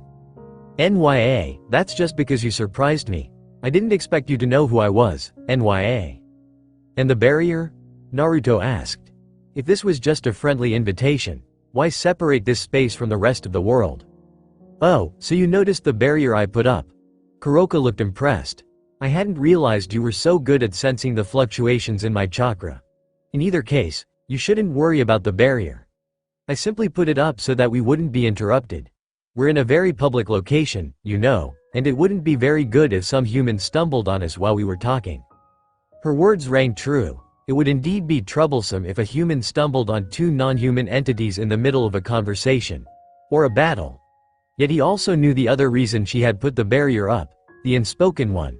NYA, that's just because you surprised me. I didn't expect you to know who I was, NYA. And the barrier? Naruto asked. If this was just a friendly invitation, why separate this space from the rest of the world? Oh, so you noticed the barrier I put up? Kuroka looked impressed. I hadn't realized you were so good at sensing the fluctuations in my chakra. In either case, you shouldn't worry about the barrier. I simply put it up so that we wouldn't be interrupted. We're in a very public location, you know, and it wouldn't be very good if some human stumbled on us while we were talking. Her words rang true. It would indeed be troublesome if a human stumbled on two non-human entities in the middle of a conversation. Or a battle. Yet he also knew the other reason she had put the barrier up, the unspoken one.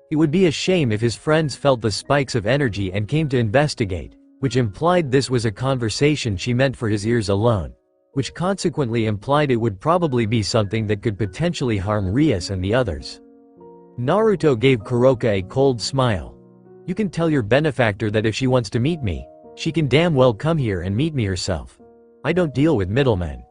It would be a shame if his friends felt the spikes of energy and came to investigate, which implied this was a conversation she meant for his ears alone. Which consequently implied it would probably be something that could potentially harm Rias and the others. Naruto gave Kuroka a cold smile. You can tell your benefactor that if she wants to meet me, she can damn well come here and meet me herself. I don't deal with middlemen.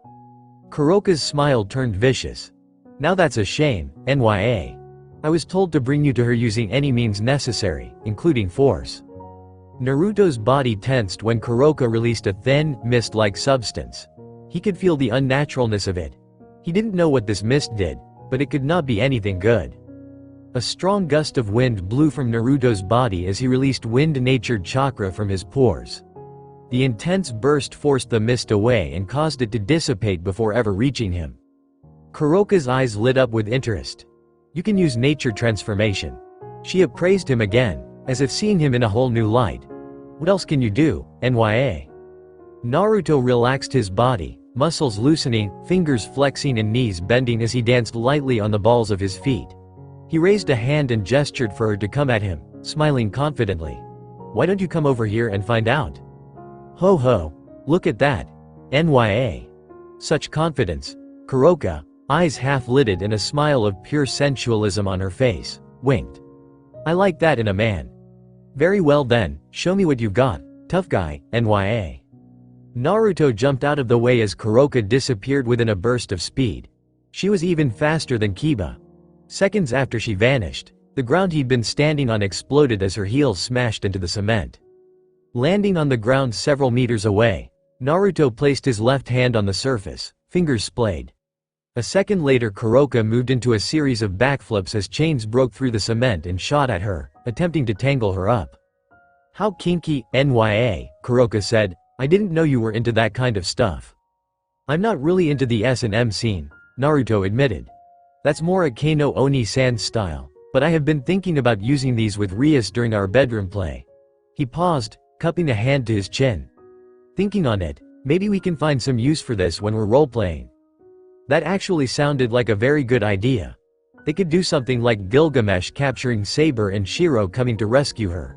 Kuroka's smile turned vicious. Now that's a shame, NYA. I was told to bring you to her using any means necessary, including force. Naruto's body tensed when Kuroka released a thin, mist-like substance. He could feel the unnaturalness of it. He didn't know what this mist did, but it could not be anything good. A strong gust of wind blew from Naruto's body as he released wind-natured chakra from his pores. The intense burst forced the mist away and caused it to dissipate before ever reaching him. Kuroka's eyes lit up with interest. You can use nature transformation. She appraised him again, as if seeing him in a whole new light. What else can you do, NYA? Naruto relaxed his body, muscles loosening, fingers flexing and knees bending as he danced lightly on the balls of his feet. He raised a hand and gestured for her to come at him, smiling confidently. Why don't you come over here and find out? Ho ho. Look at that. NYA. Such confidence. Kuroka, eyes half-lidded and a smile of pure sensualism on her face, winked. I like that in a man. Very well then, show me what you've got, tough guy, NYA. Naruto jumped out of the way as Kuroka disappeared within a burst of speed. She was even faster than Kiba. Seconds after she vanished, the ground he'd been standing on exploded as her heels smashed into the cement. Landing on the ground several meters away, Naruto placed his left hand on the surface, fingers splayed. A second later Kuroka moved into a series of backflips as chains broke through the cement and shot at her, attempting to tangle her up. How kinky, NYA, Kuroka said, I didn't know you were into that kind of stuff. I'm not really into the S&M scene, Naruto admitted. That's more a Kano Oni-san style, but I have been thinking about using these with Rias during our bedroom play. He paused, cupping a hand to his chin. Thinking on it, maybe we can find some use for this when we're role-playing. That actually sounded like a very good idea. They could do something like Gilgamesh capturing Saber and Shiro coming to rescue her.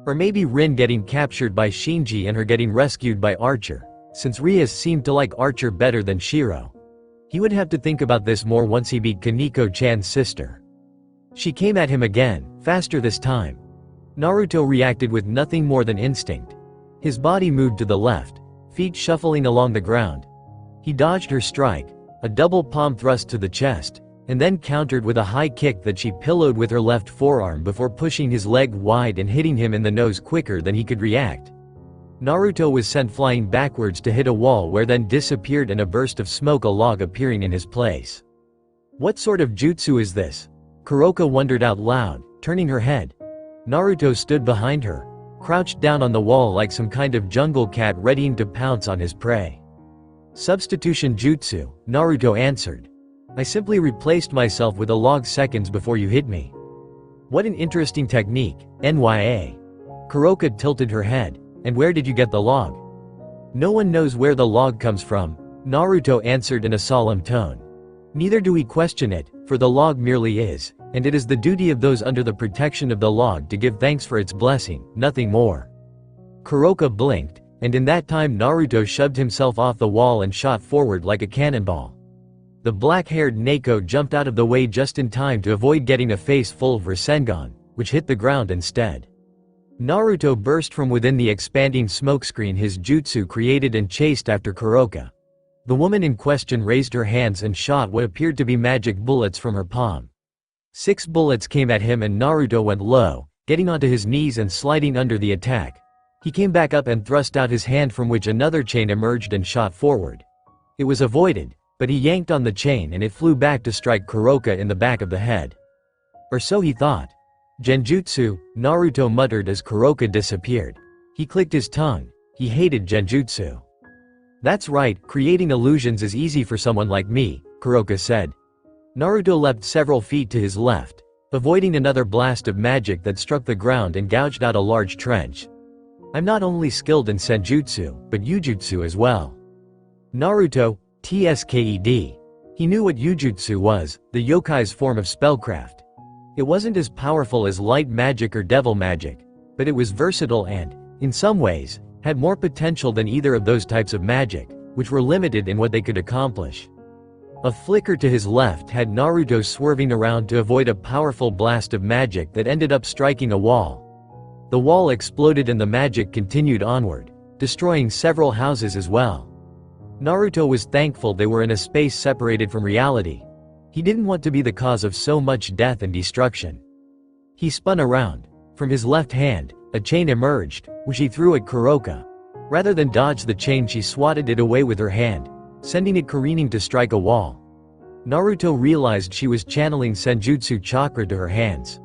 Or maybe Rin getting captured by Shinji and her getting rescued by Archer, since Rias seemed to like Archer better than Shiro. He would have to think about this more once he beat Kaneko-chan's sister. She came at him again, faster this time. Naruto reacted with nothing more than instinct. His body moved to the left, feet shuffling along the ground. He dodged her strike, a double palm thrust to the chest, and then countered with a high kick that she pillowed with her left forearm before pushing his leg wide and hitting him in the nose quicker than he could react. Naruto was sent flying backwards to hit a wall where then disappeared in a burst of smoke, a log appearing in his place. What sort of jutsu is this? Kuroka wondered out loud, turning her head. Naruto stood behind her, crouched down on the wall like some kind of jungle cat readying to pounce on his prey. Substitution jutsu, Naruto answered. I simply replaced myself with a log seconds before you hit me. What an interesting technique, NYA. Kuroka tilted her head. And where did you get the log? No one knows where the log comes from, Naruto answered in a solemn tone. Neither do we question it, for the log merely is, and it is the duty of those under the protection of the log to give thanks for its blessing, nothing more. Kuroka blinked, and in that time Naruto shoved himself off the wall and shot forward like a cannonball. The black-haired Neko jumped out of the way just in time to avoid getting a face full of Rasengan, which hit the ground instead. Naruto burst from within the expanding smokescreen his jutsu created and chased after Kuroka. The woman in question raised her hands and shot what appeared to be magic bullets from her palm. 6 bullets came at him and Naruto went low, getting onto his knees and sliding under the attack. He came back up and thrust out his hand from which another chain emerged and shot forward. It was avoided, but he yanked on the chain and it flew back to strike Kuroka in the back of the head. Or so he thought. Genjutsu, Naruto muttered as Kuroka disappeared. He clicked his tongue. He hated genjutsu. That's right, creating illusions is easy for someone like me, Kuroka said. Naruto leapt several feet to his left, avoiding another blast of magic that struck the ground and gouged out a large trench. I'm not only skilled in senjutsu, but yujutsu as well. Naruto, TSKED. He knew what yujutsu was, the yokai's form of spellcraft. It wasn't as powerful as light magic or devil magic, but it was versatile and, in some ways, had more potential than either of those types of magic, which were limited in what they could accomplish. A flicker to his left had Naruto swerving around to avoid a powerful blast of magic that ended up striking a wall. The wall exploded and the magic continued onward, destroying several houses as well. Naruto was thankful they were in a space separated from reality. He didn't want to be the cause of so much death and destruction. He spun around. From his left hand, a chain emerged, which he threw at Kuroka. Rather than dodge the chain, she swatted it away with her hand, sending it careening to strike a wall. Naruto realized she was channeling Senjutsu chakra to her hands.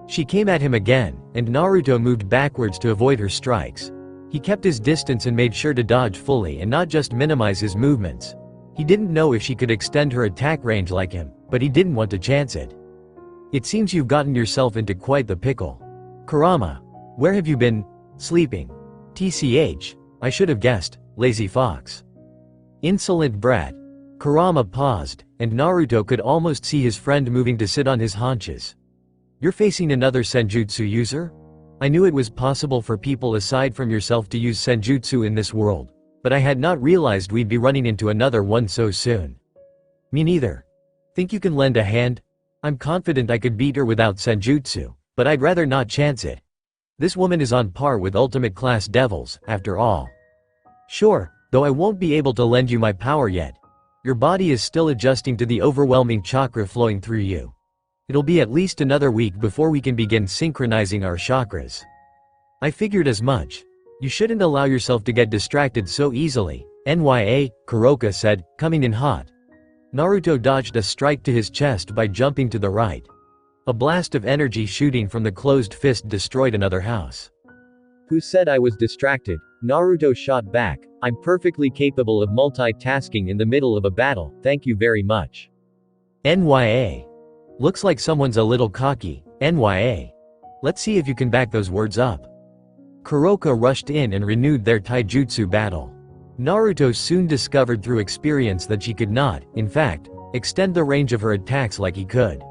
She came at him again, and Naruto moved backwards to avoid her strikes. He kept his distance and made sure to dodge fully and not just minimize his movements. He didn't know if she could extend her attack range like him, but he didn't want to chance it. It seems you've gotten yourself into quite the pickle. Kurama, where have you been? Sleeping. TCH, I should have guessed, lazy fox. Insolent brat. Kurama paused, and Naruto could almost see his friend moving to sit on his haunches. "You're facing another Senjutsu user? I knew it was possible for people aside from yourself to use Senjutsu in this world, but I had not realized we'd be running into another one so soon." "Me neither. Think you can lend a hand? I'm confident I could beat her without Senjutsu, but I'd rather not chance it. This woman is on par with ultimate class devils, after all." "Sure, though I won't be able to lend you my power yet. Your body is still adjusting to the overwhelming chakra flowing through you. It'll be at least another week before we can begin synchronizing our chakras." "I figured as much. You shouldn't allow yourself to get distracted so easily," Kuroka said, coming in hot. Naruto dodged a strike to his chest by jumping to the right. A blast of energy shooting from the closed fist destroyed another house. "Who said I was distracted?" Naruto shot back. "I'm perfectly capable of multitasking in the middle of a battle, thank you very much." Looks like someone's a little cocky, Let's see if you can back those words up. Kuroka rushed in and renewed their taijutsu battle. Naruto soon discovered through experience that she could not, in fact, extend the range of her attacks like he could.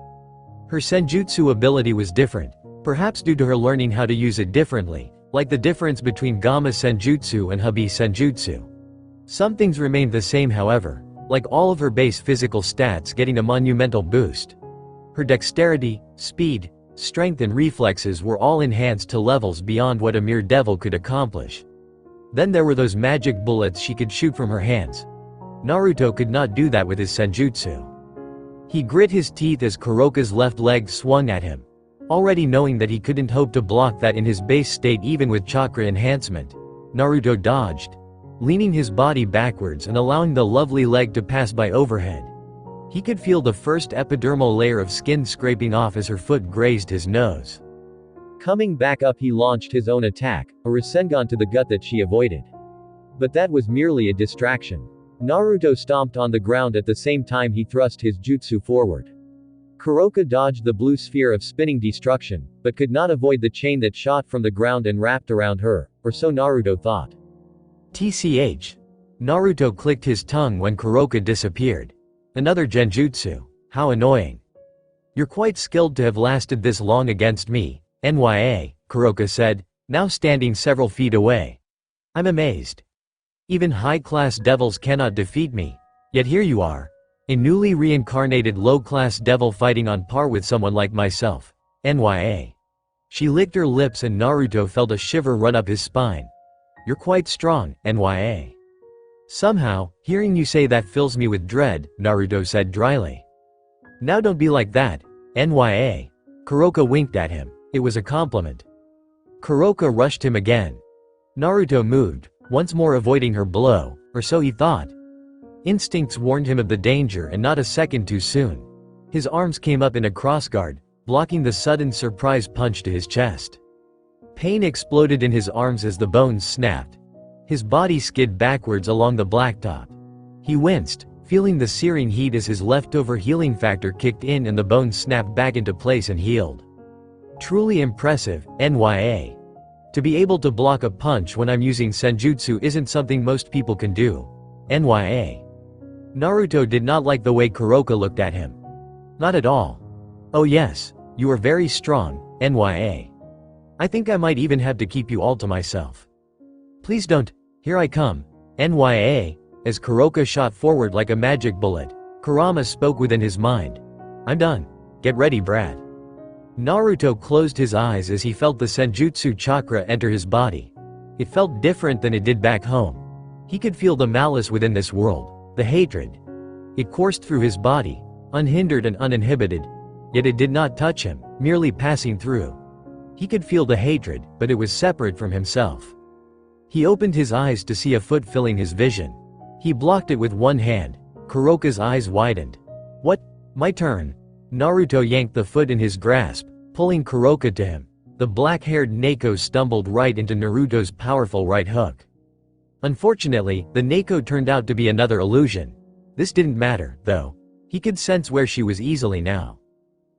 Her Senjutsu ability was different, perhaps due to her learning how to use it differently, like the difference between Gamma Senjutsu and Hubei Senjutsu. Some things remained the same however, like all of her base physical stats getting a monumental boost. Her dexterity, speed, strength and reflexes were all enhanced to levels beyond what a mere devil could accomplish. Then there were those magic bullets she could shoot from her hands. Naruto could not do that with his Senjutsu. He grit his teeth as Kuroka's left leg swung at him. Already knowing that he couldn't hope to block that in his base state even with chakra enhancement, Naruto dodged, leaning his body backwards and allowing the lovely leg to pass by overhead. He could feel the first epidermal layer of skin scraping off as her foot grazed his nose. Coming back up he launched his own attack, a Rasengan to the gut that she avoided. But that was merely a distraction. Naruto stomped on the ground at the same time he thrust his jutsu forward. Kuroka dodged the blue sphere of spinning destruction, but could not avoid the chain that shot from the ground and wrapped around her, or so Naruto thought. TCH. Naruto clicked his tongue when Kuroka disappeared. Another genjutsu. How annoying. "You're quite skilled to have lasted this long against me, Kuroka said, now standing several feet away. "I'm amazed. Even high-class devils cannot defeat me. Yet here you are. A newly reincarnated low-class devil fighting on par with someone like myself, She licked her lips and Naruto felt a shiver run up his spine. "You're quite strong, "Somehow, hearing you say that fills me with dread," Naruto said dryly. "Now don't be like that, Kuroka winked at him. It was a compliment. Kuroka rushed him again. Naruto moved, once more avoiding her blow, or so he thought. Instincts warned him of the danger and not a second too soon. His arms came up in a crossguard, blocking the sudden surprise punch to his chest. Pain exploded in his arms as the bones snapped. His body skid backwards along the blacktop. He winced, feeling the searing heat as his leftover healing factor kicked in and the bones snapped back into place and healed. Truly impressive, To be able to block a punch when I'm using Senjutsu isn't something most people can do. Naruto did not like the way Kuroka looked at him. Not at all. "Oh yes, you are very strong, I think I might even have to keep you all to myself." "Please don't, here I come, As Kuroka shot forward like a magic bullet, Kurama spoke within his mind. "I'm done. Get ready, brat." Naruto closed his eyes as he felt the Senjutsu chakra enter his body. It felt different than it did back home. He could feel the malice within this world, the hatred. It coursed through his body, unhindered and uninhibited. Yet it did not touch him, merely passing through. He could feel the hatred, but it was separate from himself. He opened his eyes to see a foot filling his vision. He blocked it with one hand. Kuroka's eyes widened. "What? My turn." Naruto yanked the foot in his grasp, pulling Kuroka to him. The black-haired Neko stumbled right into Naruto's powerful right hook. Unfortunately, the Neko turned out to be another illusion. This didn't matter, though. He could sense where she was easily now.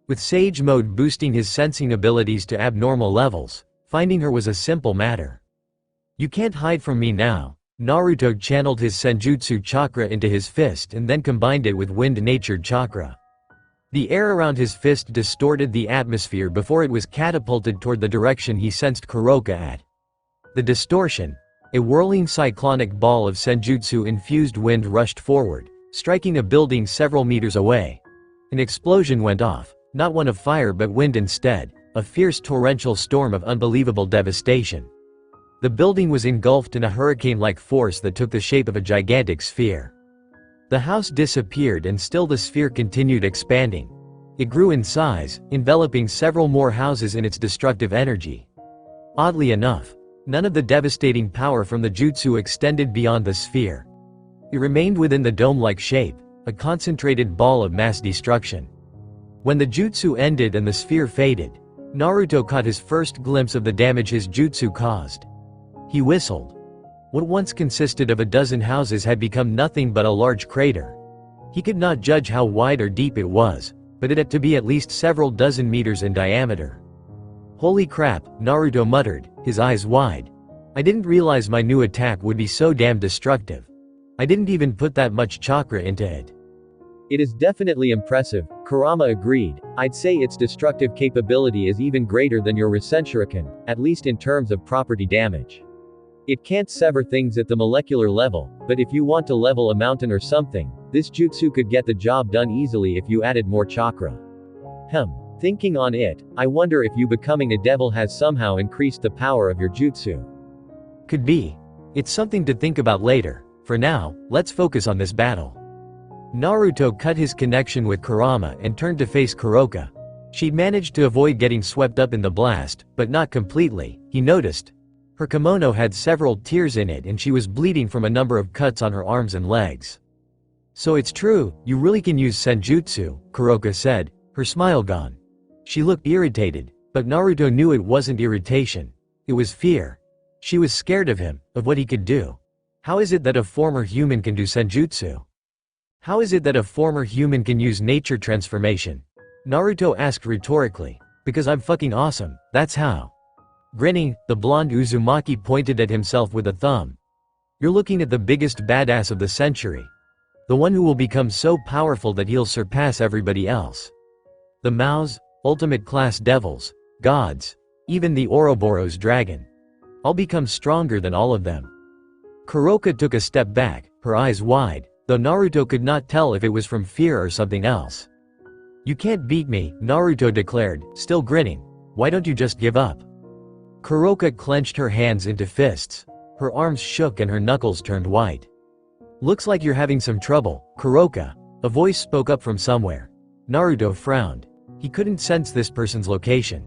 With Sage Mode boosting his sensing abilities to abnormal levels, finding her was a simple matter. "You can't hide from me now, Naruto channeled his Senjutsu chakra into his fist and then combined it with wind-natured chakra. The air around his fist distorted the atmosphere before it was catapulted toward the direction he sensed Kuroka at. The distortion, a whirling cyclonic ball of Senjutsu-infused wind rushed forward, striking a building several meters away. An explosion went off, not one of fire but wind instead, a fierce torrential storm of unbelievable devastation. The building was engulfed in a hurricane-like force that took the shape of a gigantic sphere. The house disappeared and still the sphere continued expanding. It grew in size, enveloping several more houses in its destructive energy. Oddly enough, none of the devastating power from the jutsu extended beyond the sphere. It remained within the dome-like shape, a concentrated ball of mass destruction. When the jutsu ended and the sphere faded, Naruto caught his first glimpse of the damage his jutsu caused. He whistled. What once consisted of a dozen houses had become nothing but a large crater. He could not judge how wide or deep it was, but it had to be at least several dozen meters in diameter. Holy crap, Naruto muttered, his eyes wide. I didn't realize my new attack would be so damn destructive. I didn't even put that much chakra into it. It is definitely impressive, Kurama agreed. I'd say its destructive capability is even greater than your Rasen Shuriken, at least in terms of property damage. It can't sever things at the molecular level, but if you want to level a mountain or something, this jutsu could get the job done easily if you added more chakra. Thinking on it, I wonder if you becoming a devil has somehow increased the power of your jutsu. Could be. It's something to think about later. For now, let's focus on this battle. Naruto cut his connection with Kurama and turned to face Kuroka. She'd managed to avoid getting swept up in the blast, but not completely, he noticed. Her kimono had several tears in it and she was bleeding from a number of cuts on her arms and legs. So it's true, you really can use Senjutsu, Kuroka said, her smile gone. She looked irritated, but Naruto knew it wasn't irritation. It was fear. She was scared of him, of what he could do. How is it that a former human can do Senjutsu? How is it that a former human can use nature transformation? Naruto asked rhetorically. Because I'm fucking awesome, that's how. Grinning, the blonde Uzumaki pointed at himself with a thumb. You're looking at the biggest badass of the century. The one who will become so powerful that he'll surpass everybody else. The Maos, ultimate class devils, gods, even the Ouroboros dragon. I'll become stronger than all of them. Kuroka took a step back, her eyes wide, though Naruto could not tell if it was from fear or something else. You can't beat me, Naruto declared, still grinning. Why don't you just give up? Kuroka clenched her hands into fists. Her arms shook and her knuckles turned white. Looks like you're having some trouble, Kuroka. A voice spoke up from somewhere. Naruto frowned. He couldn't sense this person's location.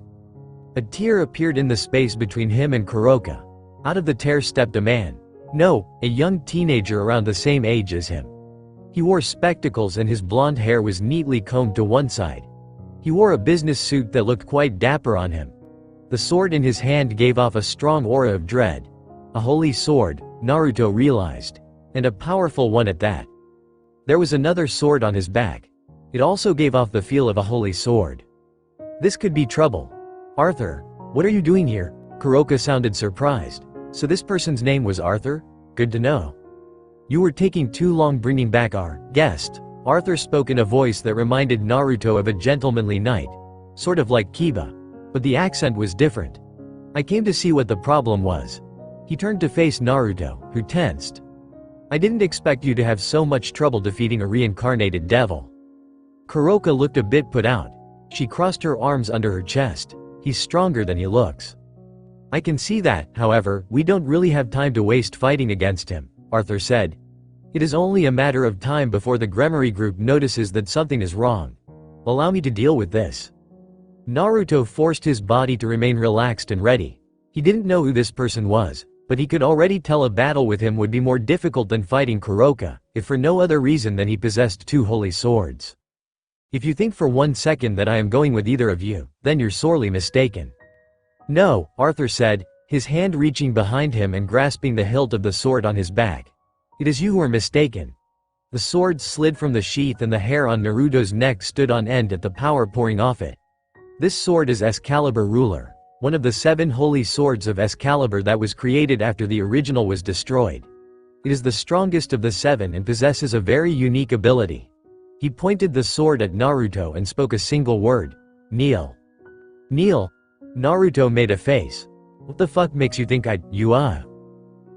A tear appeared in the space between him and Kuroka. Out of the tear stepped a man. No, a young teenager around the same age as him. He wore spectacles and his blonde hair was neatly combed to one side. He wore a business suit that looked quite dapper on him. The sword in his hand gave off a strong aura of dread. A holy sword, Naruto realized. And a powerful one at that. There was another sword on his back. It also gave off the feel of a holy sword. This could be trouble. Arthur, what are you doing here? Kuroka sounded surprised. So this person's name was Arthur? Good to know. You were taking too long bringing back our guest. Arthur spoke in a voice that reminded Naruto of a gentlemanly knight. Sort of like Kiba. But the accent was different. I came to see what the problem was. He turned to face Naruto, who tensed. I didn't expect you to have so much trouble defeating a reincarnated devil. Kuroka looked a bit put out. She crossed her arms under her chest. He's stronger than he looks. I can see that, however, we don't really have time to waste fighting against him, Arthur said. It is only a matter of time before the Gremory group notices that something is wrong. Allow me to deal with this. Naruto forced his body to remain relaxed and ready. He didn't know who this person was, but he could already tell a battle with him would be more difficult than fighting Kuroka, if for no other reason than he possessed two holy swords. If you think for 1 second that I am going with either of you, then you're sorely mistaken. No, Arthur said, his hand reaching behind him and grasping the hilt of the sword on his back. It is you who are mistaken. The sword slid from the sheath and the hair on Naruto's neck stood on end at the power pouring off it. This sword is Excalibur Ruler, one of the 7 holy swords of Excalibur that was created after the original was destroyed. It is the strongest of the 7 and possesses a very unique ability. He pointed the sword at Naruto and spoke a single word. Kneel. Kneel? Naruto made a face. What the fuck makes you think you are?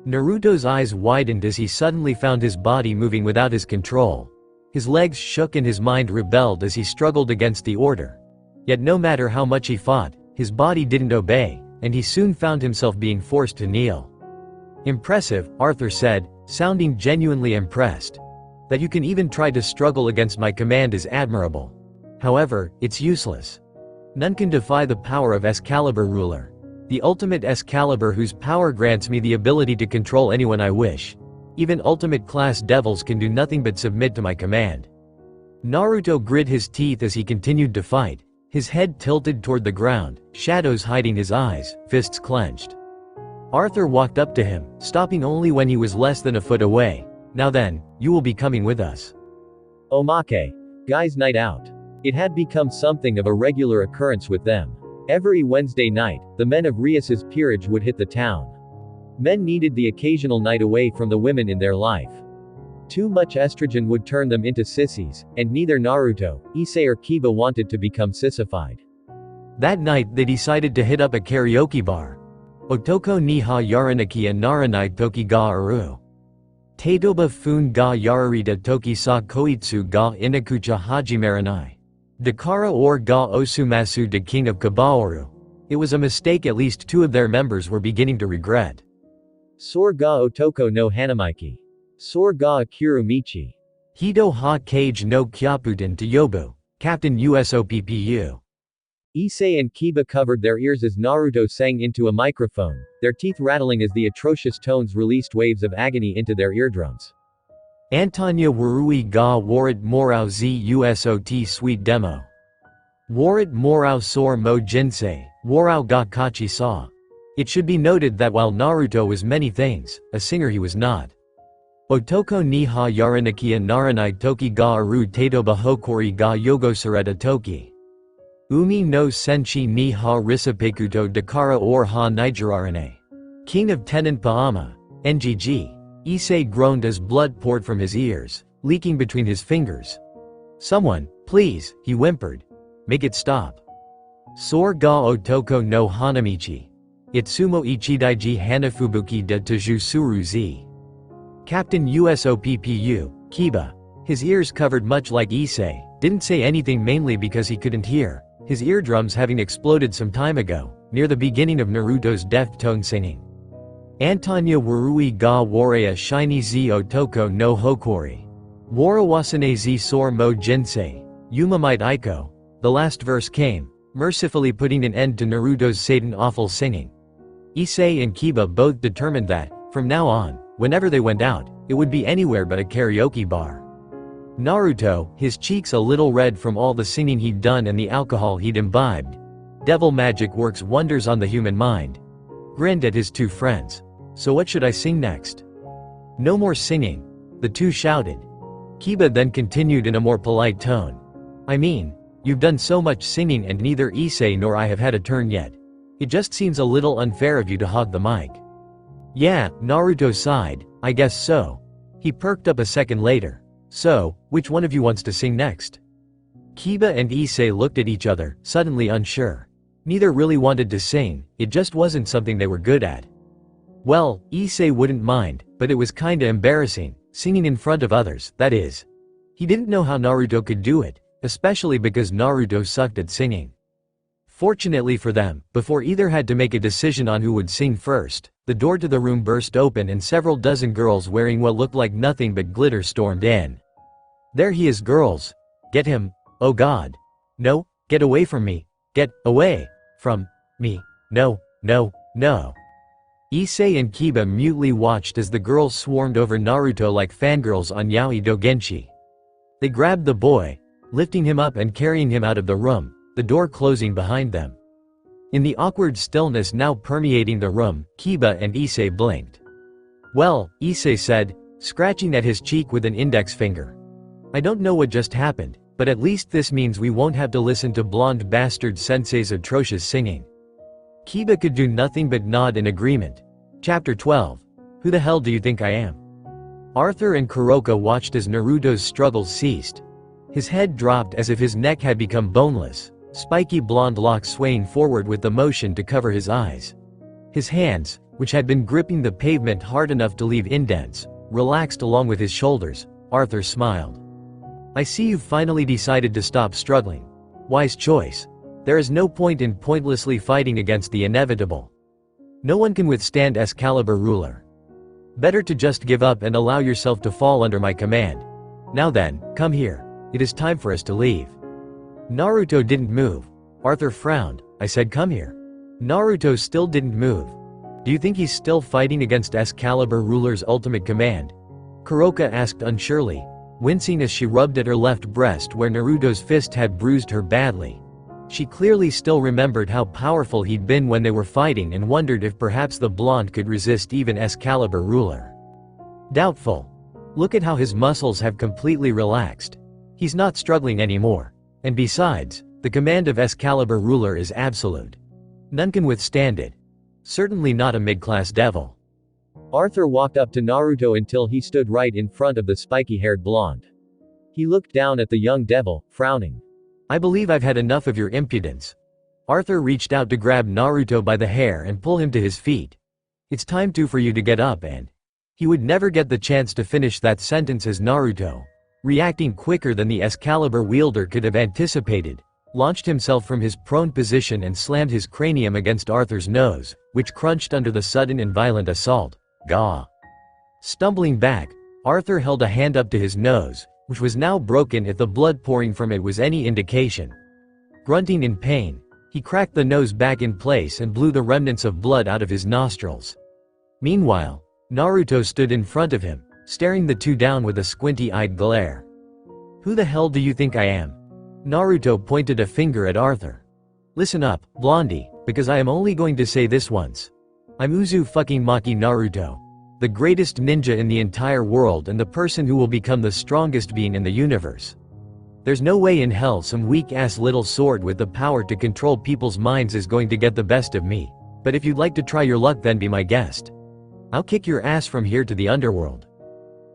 Naruto's eyes widened as he suddenly found his body moving without his control. His legs shook and his mind rebelled as he struggled against the order. Yet no matter how much he fought, his body didn't obey, and he soon found himself being forced to kneel. Impressive, Arthur said, sounding genuinely impressed. That you can even try to struggle against my command is admirable. However, it's useless. None can defy the power of Excalibur ruler. The ultimate Excalibur whose power grants me the ability to control anyone I wish. Even ultimate class devils can do nothing but submit to my command. Naruto grit his teeth as he continued to fight, his head tilted toward the ground, shadows hiding his eyes, fists clenched. Arthur walked up to him, stopping only when he was less than a foot away. Now then, you will be coming with us. Omake. Guys' night out. It had become something of a regular occurrence with them. Every Wednesday night, the men of Rias's peerage would hit the town. Men needed the occasional night away from the women in their life. Too much estrogen would turn them into sissies, and neither Naruto, Isay or Kiba wanted to become sissified. That night they decided to hit up a karaoke bar. Otoko ni ha yaranaki and naranai toki ga aru. Taitoba fun ga yararita toki sa koitsu ga inakucha hajimaranai. Dakara or ga osumasu de king of Kabaoru. It was a mistake at least 2 of their members were beginning to regret. Sor ga otoko no hanamaiki. Sor ga akuru michi. Hito ha kage no kyaputen to yobu. Captain USOPPU. Isay and Kiba covered their ears as Naruto sang into a microphone, their teeth rattling as the atrocious tones released waves of agony into their eardrums. Antanya Warui ga Warit Morao Zusot sweet demo. Warit Morao Sor Mo Jinsei, Warao ga Kachi Sa. It should be noted that while Naruto was many things, a singer he was not. Otoko ni ha yaranaki and naranai toki ga aru taitoba hokori ga yogosareta toki. Umi no senshi ni ha risapekuto dakara or ha nigerarane. King of Tenon Paama, NGG. Isay groaned as blood poured from his ears, leaking between his fingers. Someone, please, he whimpered. Make it stop. Sor ga otoko no hanamichi. Itsumo ichidaiji hanafubuki de tajusuru z. Captain USOPPU, Kiba. His ears covered much like Isay, didn't say anything mainly because he couldn't hear, his eardrums having exploded some time ago, near the beginning of Naruto's deft-tone singing. Antanya Warui ga Waraya Shiny Z Otoko no Hokori. Warawasane Z Sor Mo Jinsei, Yumamite Aiko. The last verse came, mercifully putting an end to Naruto's Satan awful singing. Isay and Kiba both determined that, from now on, whenever they went out, it would be anywhere but a karaoke bar. Naruto, his cheeks a little red from all the singing he'd done and the alcohol he'd imbibed. Devil magic works wonders on the human mind. Grinned at his 2 friends. So what should I sing next? No more singing, the 2 shouted. Kiba then continued in a more polite tone. I mean, you've done so much singing and neither Isay nor I have had a turn yet. It just seems a little unfair of you to hog the mic. Yeah, Naruto sighed, I guess so. He perked up a second later. So, which one of you wants to sing next? Kiba and Isay looked at each other, suddenly unsure. Neither really wanted to sing, it just wasn't something they were good at. Well, Isay wouldn't mind, but it was kinda embarrassing, singing in front of others, that is. He didn't know how Naruto could do it, especially because Naruto sucked at singing. Fortunately for them, before either had to make a decision on who would sing first, the door to the room burst open and several dozen girls wearing what looked like nothing but glitter stormed in. There he is, girls. Get him, oh god. No, get away from me. Get away from me. No, no, no. Isay and Kiba mutely watched as the girls swarmed over Naruto like fangirls on Yaoi Dogenshi. They grabbed the boy, lifting him up and carrying him out of the room, the door closing behind them. In the awkward stillness now permeating the room, Kiba and Isay blinked. Well, Isay said, scratching at his cheek with an index finger. I don't know what just happened, but at least this means we won't have to listen to blonde bastard sensei's atrocious singing. Kiba could do nothing but nod in agreement. Chapter 12. Who the hell do you think I am? Arthur and Kuroka watched as Naruto's struggles ceased. His head dropped as if his neck had become boneless, spiky blonde locks swaying forward with the motion to cover his eyes. His hands, which had been gripping the pavement hard enough to leave indents, relaxed along with his shoulders. Arthur smiled. "I see you've finally decided to stop struggling. Wise choice. There is no point in pointlessly fighting against the inevitable. No one can withstand Excalibur ruler. Better to just give up and allow yourself to fall under my command. Now then, come here. It is time for us to leave." Naruto didn't move. Arthur frowned. "I said come here." Naruto still didn't move. "Do you think he's still fighting against Excalibur ruler's ultimate command?" Kuroka asked unsurely, wincing as she rubbed at her left breast where Naruto's fist had bruised her badly. She clearly still remembered how powerful he'd been when they were fighting and wondered if perhaps the blonde could resist even Excalibur ruler. Doubtful. Look at how his muscles have completely relaxed. He's not struggling anymore. And besides, the command of Excalibur ruler is absolute. None can withstand it. Certainly not a mid-class devil. Arthur walked up to Naruto until he stood right in front of the spiky-haired blonde. He looked down at the young devil, frowning. "I believe I've had enough of your impudence." Arthur reached out to grab Naruto by the hair and pull him to his feet. "It's time for you to get up and—" He would never get the chance to finish that sentence as Naruto, reacting quicker than the Excalibur wielder could have anticipated, launched himself from his prone position and slammed his cranium against Arthur's nose, which crunched under the sudden and violent assault. Gah! Stumbling back, Arthur held a hand up to his nose, which was now broken if the blood pouring from it was any indication. Grunting in pain, he cracked the nose back in place and blew the remnants of blood out of his nostrils. Meanwhile, Naruto stood in front of him, staring the two down with a squinty-eyed glare. "Who the hell do you think I am?" Naruto pointed a finger at Arthur. "Listen up, Blondie, because I am only going to say this once. I'm Uzumaki Naruto, the greatest ninja in the entire world and the person who will become the strongest being in the universe. There's no way in hell some weak-ass little sword with the power to control people's minds is going to get the best of me. But if you'd like to try your luck, then be my guest. I'll kick your ass from here to the underworld."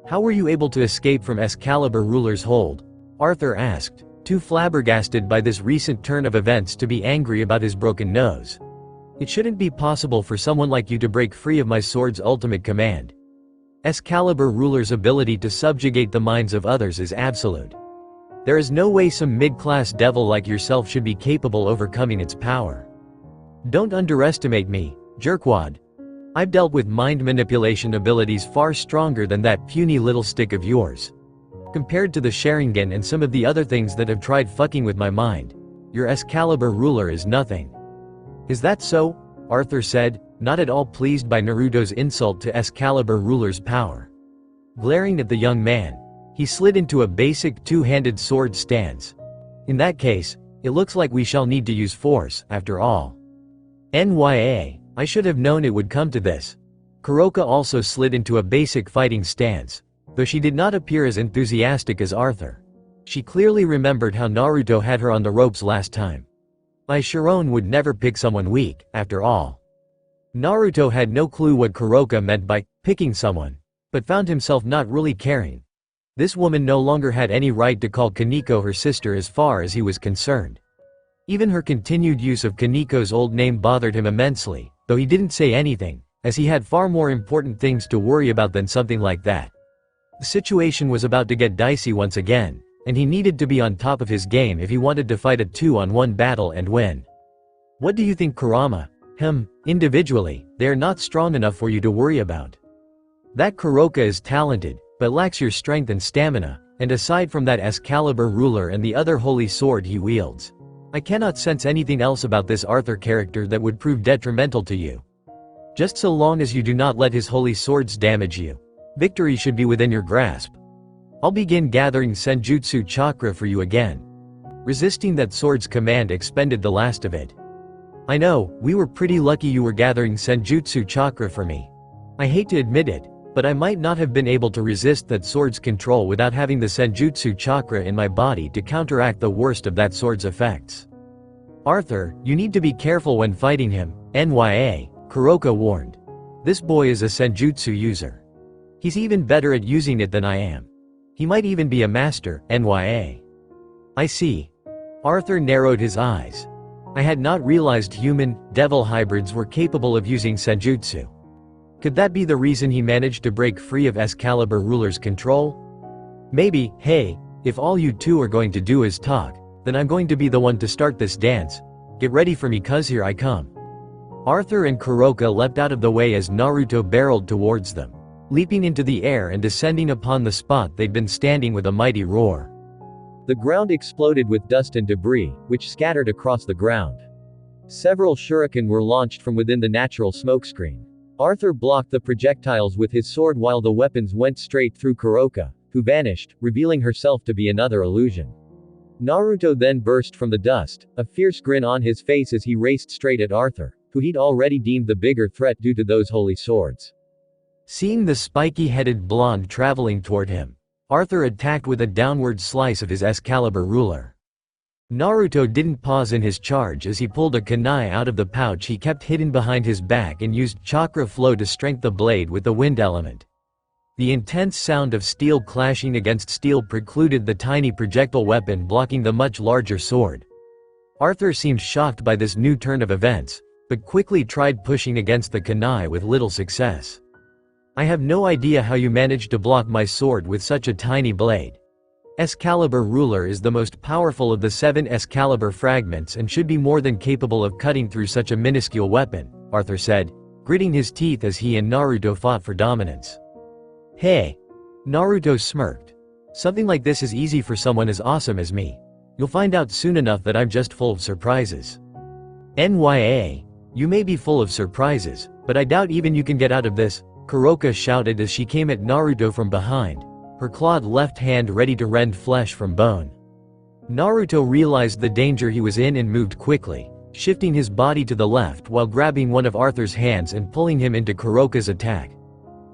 "How were you able to escape from Excalibur ruler's hold?" Arthur asked, too flabbergasted by this recent turn of events to be angry about his broken nose. "It shouldn't be possible for someone like you to break free of my sword's ultimate command. Excalibur ruler's ability to subjugate the minds of others is absolute. There is no way some mid-class devil like yourself should be capable of overcoming its power. Don't underestimate me, jerkwad. I've dealt with mind manipulation abilities far stronger than that puny little stick of yours. Compared to the Sharingan and some of the other things that have tried fucking with my mind, your Excalibur ruler is nothing." "Is that so?" Arthur said, not at all pleased by Naruto's insult to Excalibur ruler's power. Glaring at the young man, he slid into a basic two-handed sword stance. "In that case, it looks like we shall need to use force, after all. I should have known it would come to this." Kuroka also slid into a basic fighting stance, though she did not appear as enthusiastic as Arthur. She clearly remembered how Naruto had her on the ropes last time. Sharon would never pick someone weak, after all. Naruto had no clue what Kuroka meant by picking someone, but found himself not really caring. This woman no longer had any right to call Kaneko her sister as far as he was concerned. Even her continued use of Kaneko's old name bothered him immensely, though he didn't say anything, as he had far more important things to worry about than something like that. The situation was about to get dicey once again, and he needed to be on top of his game if he wanted to fight a 2-on-1 battle and win. "What do you think, Kurama? Individually, they are not strong enough for you to worry about. That Kuroka is talented, but lacks your strength and stamina, and aside from that Excalibur ruler and the other holy sword he wields, I cannot sense anything else about this Arthur character that would prove detrimental to you. Just so long as you do not let his holy swords damage you, victory should be within your grasp. I'll begin gathering Senjutsu chakra for you again." Resisting that sword's command expended the last of it. "I know, we were pretty lucky you were gathering Senjutsu chakra for me. I hate to admit it, but I might not have been able to resist that sword's control without having the Senjutsu chakra in my body to counteract the worst of that sword's effects. Arthur, you need to be careful when fighting him, Kuroka warned. This boy is a Senjutsu user. He's even better at using it than I am. He might even be a master, NYA. I see. Arthur narrowed his eyes. I had not realized human-devil hybrids were capable of using Senjutsu. Could that be the reason he managed to break free of Excalibur ruler's control? Maybe. Hey, if all you two are going to do is talk, then I'm going to be the one to start this dance. Get ready for me, cuz here I come. Arthur and Kuroka leapt out of the way as Naruto barreled towards them, leaping into the air and descending upon the spot they'd been standing with a mighty roar. The ground exploded with dust and debris, which scattered across the ground. Several shuriken were launched from within the natural smokescreen. Arthur blocked the projectiles with his sword while the weapons went straight through Kuroka, who vanished, revealing herself to be another illusion. Naruto then burst from the dust, a fierce grin on his face as he raced straight at Arthur, who he'd already deemed the bigger threat due to those holy swords. Seeing the spiky-headed blonde traveling toward him, Arthur attacked with a downward slice of his Excalibur ruler. Naruto didn't pause in his charge as he pulled a kunai out of the pouch he kept hidden behind his back and used chakra flow to strengthen the blade with the wind element. The intense sound of steel clashing against steel precluded the tiny projectile weapon blocking the much larger sword. Arthur seemed shocked by this new turn of events, but quickly tried pushing against the kunai with little success. I have no idea how you managed to block my sword with such a tiny blade. Excalibur ruler is the most powerful of the 7 Excalibur fragments and should be more than capable of cutting through such a minuscule weapon, Arthur said, gritting his teeth as he and Naruto fought for dominance. Hey! Naruto smirked. Something like this is easy for someone as awesome as me. You'll find out soon enough that I'm just full of surprises. NYA. You may be full of surprises, but I doubt even you can get out of this, Kuroka shouted as she came at Naruto from behind, her clawed left hand ready to rend flesh from bone. Naruto realized the danger he was in and moved quickly, shifting his body to the left while grabbing one of Arthur's hands and pulling him into Kuroka's attack.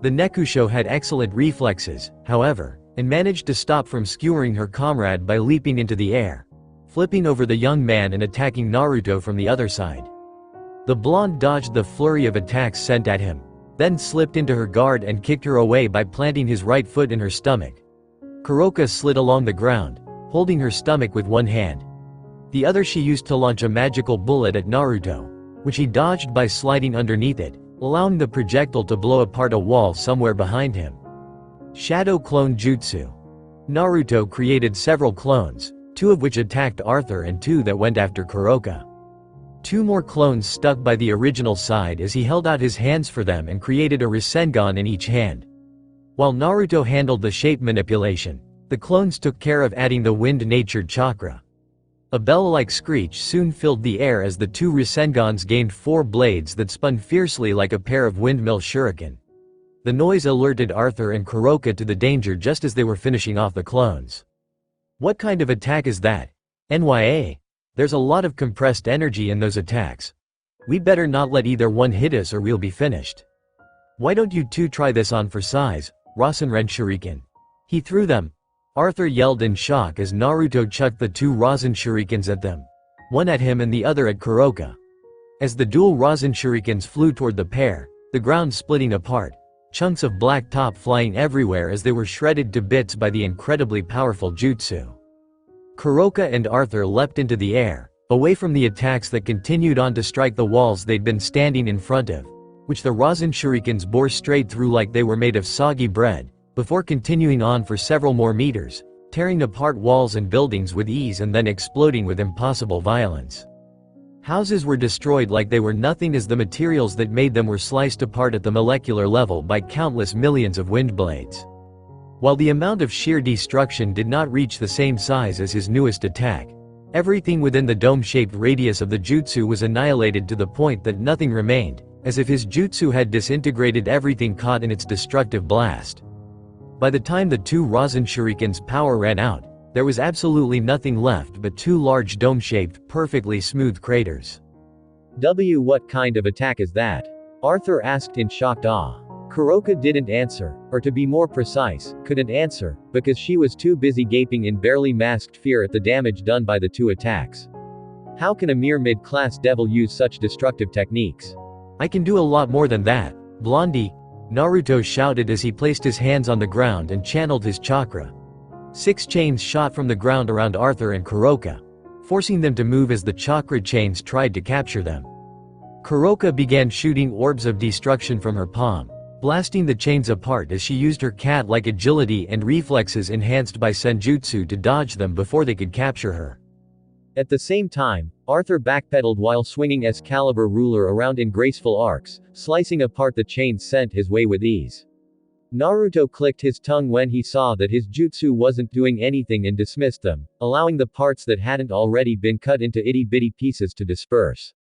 The Nekusho had excellent reflexes, however, and managed to stop from skewering her comrade by leaping into the air, flipping over the young man and attacking Naruto from the other side. The blonde dodged the flurry of attacks sent at him, then slipped into her guard and kicked her away by planting his right foot in her stomach. Kuroka slid along the ground, holding her stomach with one hand. The other she used to launch a magical bullet at Naruto, which he dodged by sliding underneath it, allowing the projectile to blow apart a wall somewhere behind him. Shadow Clone Jutsu. Naruto created several clones, 2 of which attacked Arthur and 2 that went after Kuroka. 2 more clones stuck by the original side as he held out his hands for them and created a Rasengan in each hand. While Naruto handled the shape manipulation, the clones took care of adding the wind-natured chakra. A bell-like screech soon filled the air as the 2 Rasengans gained 4 blades that spun fiercely like a pair of windmill shuriken. The noise alerted Arthur and Kuroka to the danger just as they were finishing off the clones. What kind of attack is that? NYA. There's a lot of compressed energy in those attacks. We'd better not let either one hit us or we'll be finished. Why don't you two try this on for size, Rasengan Shuriken? He threw them. Arthur yelled in shock as Naruto chucked the 2 Rasen Shurikens at them. One at him and the other at Kuroka. As the dual Rasen Shurikens flew toward the pair, the ground splitting apart, chunks of black top flying everywhere as they were shredded to bits by the incredibly powerful jutsu. Kuroka and Arthur leapt into the air, away from the attacks that continued on to strike the walls they'd been standing in front of, which the Rasen Shurikens bore straight through like they were made of soggy bread, before continuing on for several more meters, tearing apart walls and buildings with ease and then exploding with impossible violence. Houses were destroyed like they were nothing as the materials that made them were sliced apart at the molecular level by countless millions of wind blades. While the amount of sheer destruction did not reach the same size as his newest attack, everything within the dome-shaped radius of the jutsu was annihilated to the point that nothing remained, as if his jutsu had disintegrated everything caught in its destructive blast. By the time the 2 Rasen Shuriken's power ran out, there was absolutely nothing left but 2 large dome-shaped, perfectly smooth craters. What kind of attack is that? Arthur asked in shocked awe. Kuroka didn't answer, or to be more precise, couldn't answer, because she was too busy gaping in barely masked fear at the damage done by the 2 attacks. How can a mere mid-class devil use such destructive techniques? I can do a lot more than that, Blondie. Naruto shouted as he placed his hands on the ground and channeled his chakra. 6 chains shot from the ground around Arthur and Kuroka, forcing them to move as the chakra chains tried to capture them. Kuroka began shooting orbs of destruction from her palm, blasting the chains apart as she used her cat-like agility and reflexes enhanced by Senjutsu to dodge them before they could capture her. At the same time, Arthur backpedaled while swinging Excalibur ruler around in graceful arcs, slicing apart the chains sent his way with ease. Naruto clicked his tongue when he saw that his jutsu wasn't doing anything and dismissed them, allowing the parts that hadn't already been cut into itty-bitty pieces to disperse.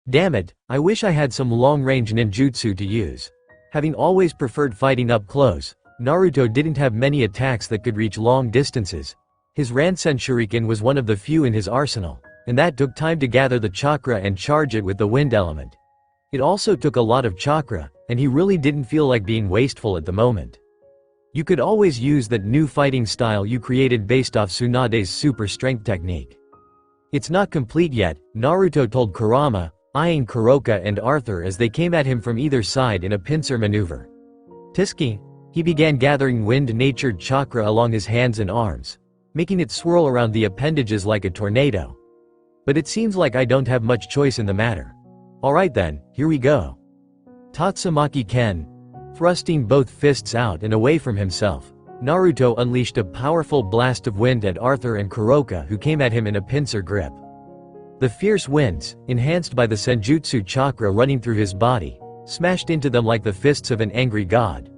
Damn it, I wish I had some long-range ninjutsu to use. Having always preferred fighting up close, Naruto didn't have many attacks that could reach long distances. His Ransen Shuriken was one of the few in his arsenal, and that took time to gather the chakra and charge it with the wind element. It also took a lot of chakra, and he really didn't feel like being wasteful at the moment. You could always use that new fighting style you created based off Tsunade's super strength technique. It's not complete yet, Naruto told Kurama, eyeing Kuroka and Arthur as they came at him from either side in a pincer maneuver. Tisking, he began gathering wind-natured chakra along his hands and arms, making it swirl around the appendages like a tornado. But it seems like I don't have much choice in the matter. Alright then, here we go. Tatsumaki Ken. Thrusting both fists out and away from himself, Naruto unleashed a powerful blast of wind at Arthur and Kuroka, who came at him in a pincer grip. The fierce winds, enhanced by the Senjutsu chakra running through his body, smashed into them like the fists of an angry god.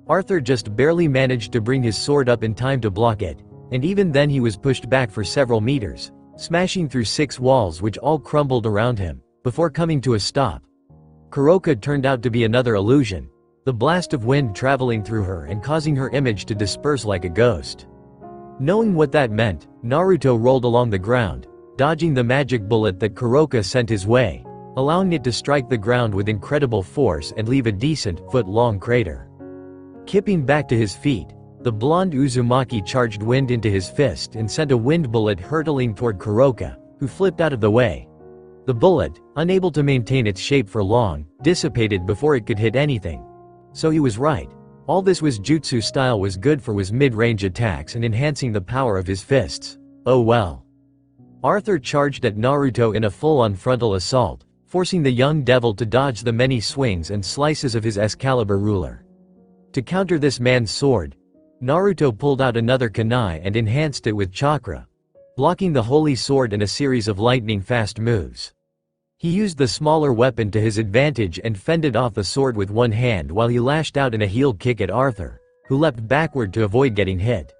Arthur just barely managed to bring his sword up in time to block it, and even then he was pushed back for several meters, smashing through 6 walls which all crumbled around him, before coming to a stop. Kuroka turned out to be another illusion, the blast of wind traveling through her and causing her image to disperse like a ghost. Knowing what that meant, Naruto rolled along the ground, dodging the magic bullet that Kuroka sent his way, allowing it to strike the ground with incredible force and leave a decent, foot-long crater. Kipping back to his feet, the blonde Uzumaki charged wind into his fist and sent a wind bullet hurtling toward Kuroka, who flipped out of the way. The bullet, unable to maintain its shape for long, dissipated before it could hit anything. So he was right. All this was jutsu style was good for was mid-range attacks and enhancing the power of his fists. Oh well. Arthur charged at Naruto in a full-on frontal assault, forcing the young devil to dodge the many swings and slices of his Excalibur ruler. To counter this man's sword, Naruto pulled out another kunai and enhanced it with chakra, blocking the holy sword in a series of lightning-fast moves. He used the smaller weapon to his advantage and fended off the sword with one hand while he lashed out in a heel kick at Arthur, who leapt backward to avoid getting hit.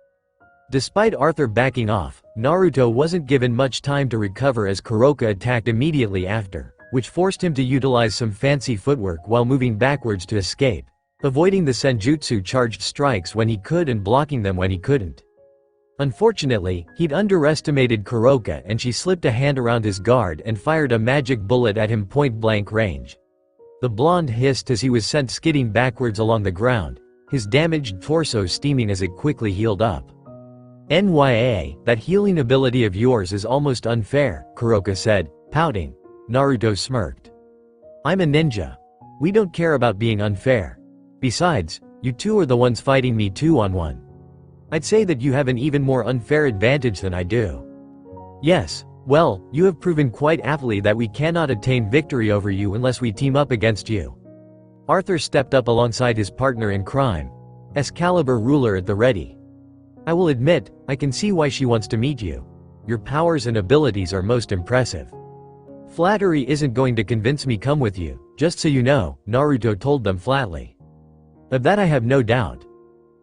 Despite Arthur backing off, Naruto wasn't given much time to recover as Kuroka attacked immediately after, which forced him to utilize some fancy footwork while moving backwards to escape, avoiding the Senjutsu charged strikes when he could and blocking them when he couldn't. Unfortunately, he'd underestimated Kuroka and she slipped a hand around his guard and fired a magic bullet at him point-blank range. The blonde hissed as he was sent skidding backwards along the ground, his damaged torso steaming as it quickly healed up. "NYA, that healing ability of yours is almost unfair," Kuroka said, pouting. Naruto smirked. "I'm a ninja. We don't care about being unfair. Besides, you two are the ones fighting me 2-on-1. I'd say that you have an even more unfair advantage than I do." "Yes, well, you have proven quite aptly that we cannot attain victory over you unless we team up against you." Arthur stepped up alongside his partner in crime, Excalibur ruler at the ready. "I will admit, I can see why she wants to meet you. Your powers and abilities are most impressive. Flattery isn't going to convince me come with you, just so you know," Naruto told them flatly. "Of that I have no doubt."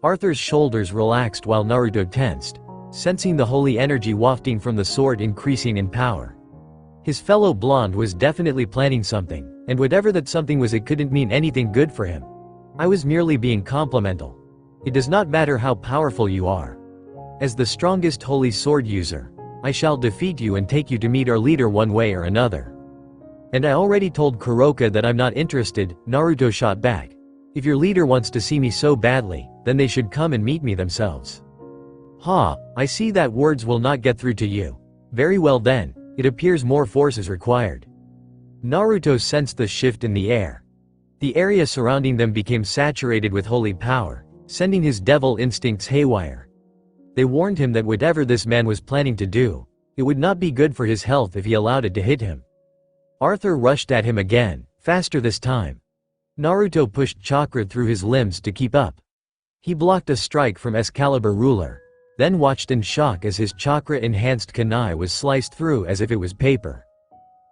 Arthur's shoulders relaxed while Naruto tensed, sensing the holy energy wafting from the sword increasing in power. His fellow blonde was definitely planning something, and whatever that something was, it couldn't mean anything good for him. "I was merely being complimental. It does not matter how powerful you are. As the strongest holy sword user, I shall defeat you and take you to meet our leader one way or another." "And I already told Kuroka that I'm not interested," Naruto shot back. "If your leader wants to see me so badly, then they should come and meet me themselves." "Ha, I see that words will not get through to you. Very well then, it appears more force is required." Naruto sensed the shift in the air. The area surrounding them became saturated with holy power, sending his devil instincts haywire. They warned him that whatever this man was planning to do, it would not be good for his health if he allowed it to hit him. Arthur rushed at him again, faster this time. Naruto pushed chakra through his limbs to keep up. He blocked a strike from Excalibur Ruler, then watched in shock as his chakra-enhanced kunai was sliced through as if it was paper.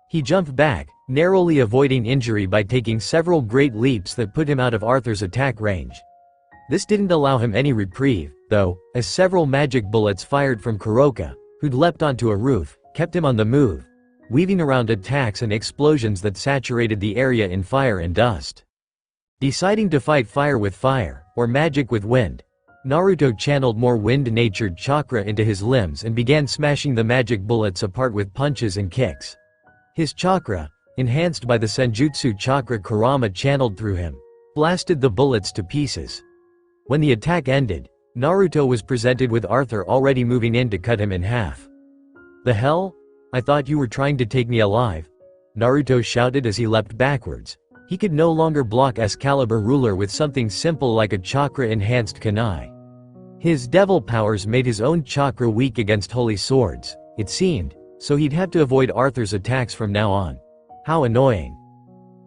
He jumped back, narrowly avoiding injury by taking several great leaps that put him out of Arthur's attack range. This didn't allow him any reprieve, though, as several magic bullets fired from Kuroka, who'd leapt onto a roof, kept him on the move, weaving around attacks and explosions that saturated the area in fire and dust. Deciding to fight fire with fire, or magic with wind, Naruto channeled more wind-natured chakra into his limbs and began smashing the magic bullets apart with punches and kicks. His chakra, enhanced by the Senjutsu chakra Kurama channeled through him, blasted the bullets to pieces. When the attack ended, Naruto was presented with Arthur already moving in to cut him in half. "The hell? I thought you were trying to take me alive," Naruto shouted as he leapt backwards. He could no longer block Excalibur Ruler with something simple like a chakra-enhanced kunai. His devil powers made his own chakra weak against holy swords, it seemed, so he'd have to avoid Arthur's attacks from now on. How annoying.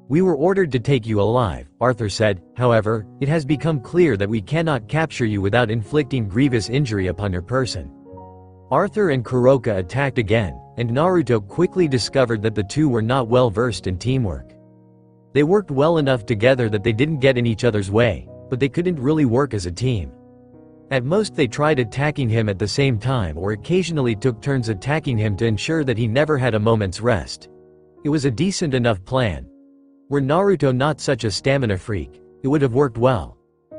"We were ordered to take you alive," Arthur said. "However, it has become clear that we cannot capture you without inflicting grievous injury upon your person." Arthur and Kuroka attacked again, and Naruto quickly discovered that the two were not well versed in teamwork. They worked well enough together that they didn't get in each other's way, but they couldn't really work as a team. At most they tried attacking him at the same time or occasionally took turns attacking him to ensure that he never had a moment's rest. It was a decent enough plan. Were Naruto not such a stamina freak, it would have worked well.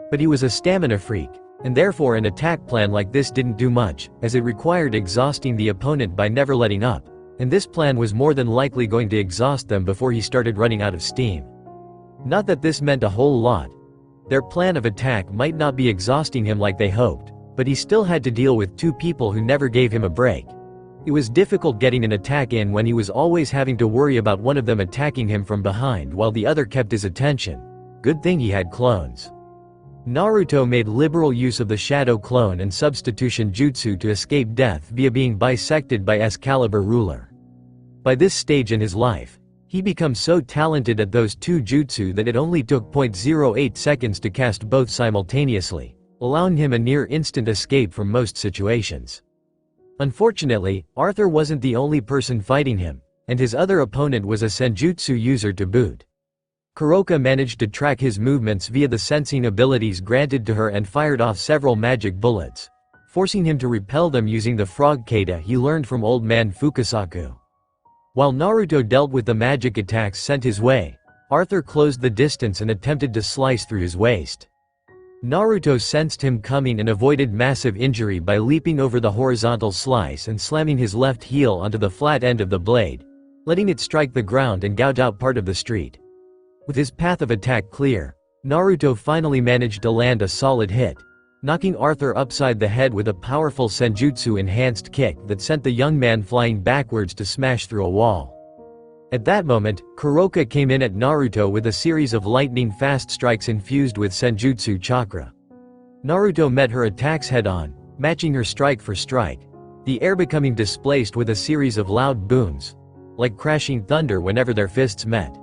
But he was a stamina freak, and therefore an attack plan like this didn't do much, as it required exhausting the opponent by never letting up, and this plan was more than likely going to exhaust them before he started running out of steam. Not that this meant a whole lot. Their plan of attack might not be exhausting him like they hoped, but he still had to deal with two people who never gave him a break. It was difficult getting an attack in when he was always having to worry about one of them attacking him from behind while the other kept his attention. Good thing he had clones. Naruto made liberal use of the shadow clone and substitution jutsu to escape death via being bisected by Excalibur Ruler. By this stage in his life, he became so talented at those two jutsu that it only took 0.08 seconds to cast both simultaneously, allowing him a near-instant escape from most situations. Unfortunately, Arthur wasn't the only person fighting him, and his other opponent was a Senjutsu user to boot. Kuroka managed to track his movements via the sensing abilities granted to her and fired off several magic bullets, forcing him to repel them using the frog kata he learned from old man Fukasaku. While Naruto dealt with the magic attacks sent his way, Arthur closed the distance and attempted to slice through his waist. Naruto sensed him coming and avoided massive injury by leaping over the horizontal slice and slamming his left heel onto the flat end of the blade, letting it strike the ground and gouge out part of the street. With his path of attack clear, Naruto finally managed to land a solid hit, knocking Arthur upside the head with a powerful Senjutsu-enhanced kick that sent the young man flying backwards to smash through a wall. At that moment, Kuroka came in at Naruto with a series of lightning-fast strikes infused with Senjutsu chakra. Naruto met her attacks head-on, matching her strike for strike, the air becoming displaced with a series of loud booms, like crashing thunder whenever their fists met.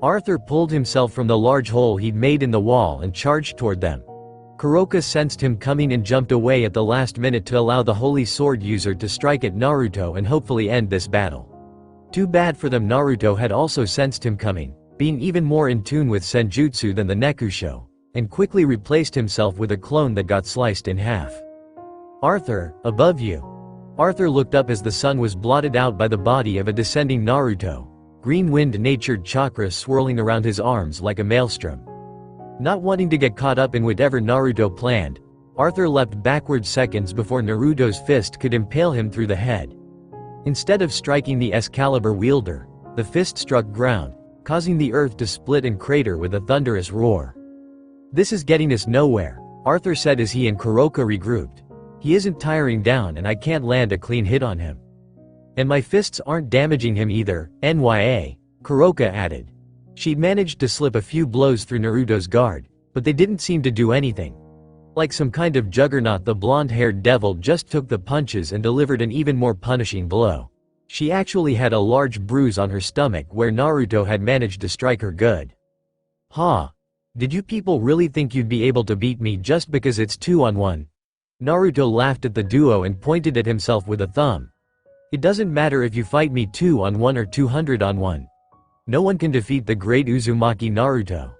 Arthur pulled himself from the large hole he'd made in the wall and charged toward them. Kuroka sensed him coming and jumped away at the last minute to allow the holy sword user to strike at Naruto and hopefully end this battle. Too bad for them, Naruto had also sensed him coming, being even more in tune with Senjutsu than the Nekusho, and quickly replaced himself with a clone that got sliced in half. "Arthur, above you." Arthur looked up as the sun was blotted out by the body of a descending Naruto, green wind-natured chakra swirling around his arms like a maelstrom. Not wanting to get caught up in whatever Naruto planned, Arthur leapt backward seconds before Naruto's fist could impale him through the head. Instead of striking the Excalibur wielder, the fist struck ground, causing the earth to split and crater with a thunderous roar. "This is getting us nowhere," Arthur said as he and Kuroka regrouped. "He isn't tiring down and I can't land a clean hit on him. And my fists aren't damaging him either, NYA, Kuroka added. She'd managed to slip a few blows through Naruto's guard, but they didn't seem to do anything. Like some kind of juggernaut, the blonde-haired devil just took the punches and delivered an even more punishing blow. She actually had a large bruise on her stomach where Naruto had managed to strike her good. "Ha! Did you people really think you'd be able to beat me just because it's 2-on-1? Naruto laughed at the duo and pointed at himself with a thumb. "It doesn't matter if you fight me 2-on-1 or 200-on-1. No one can defeat the great Uzumaki Naruto."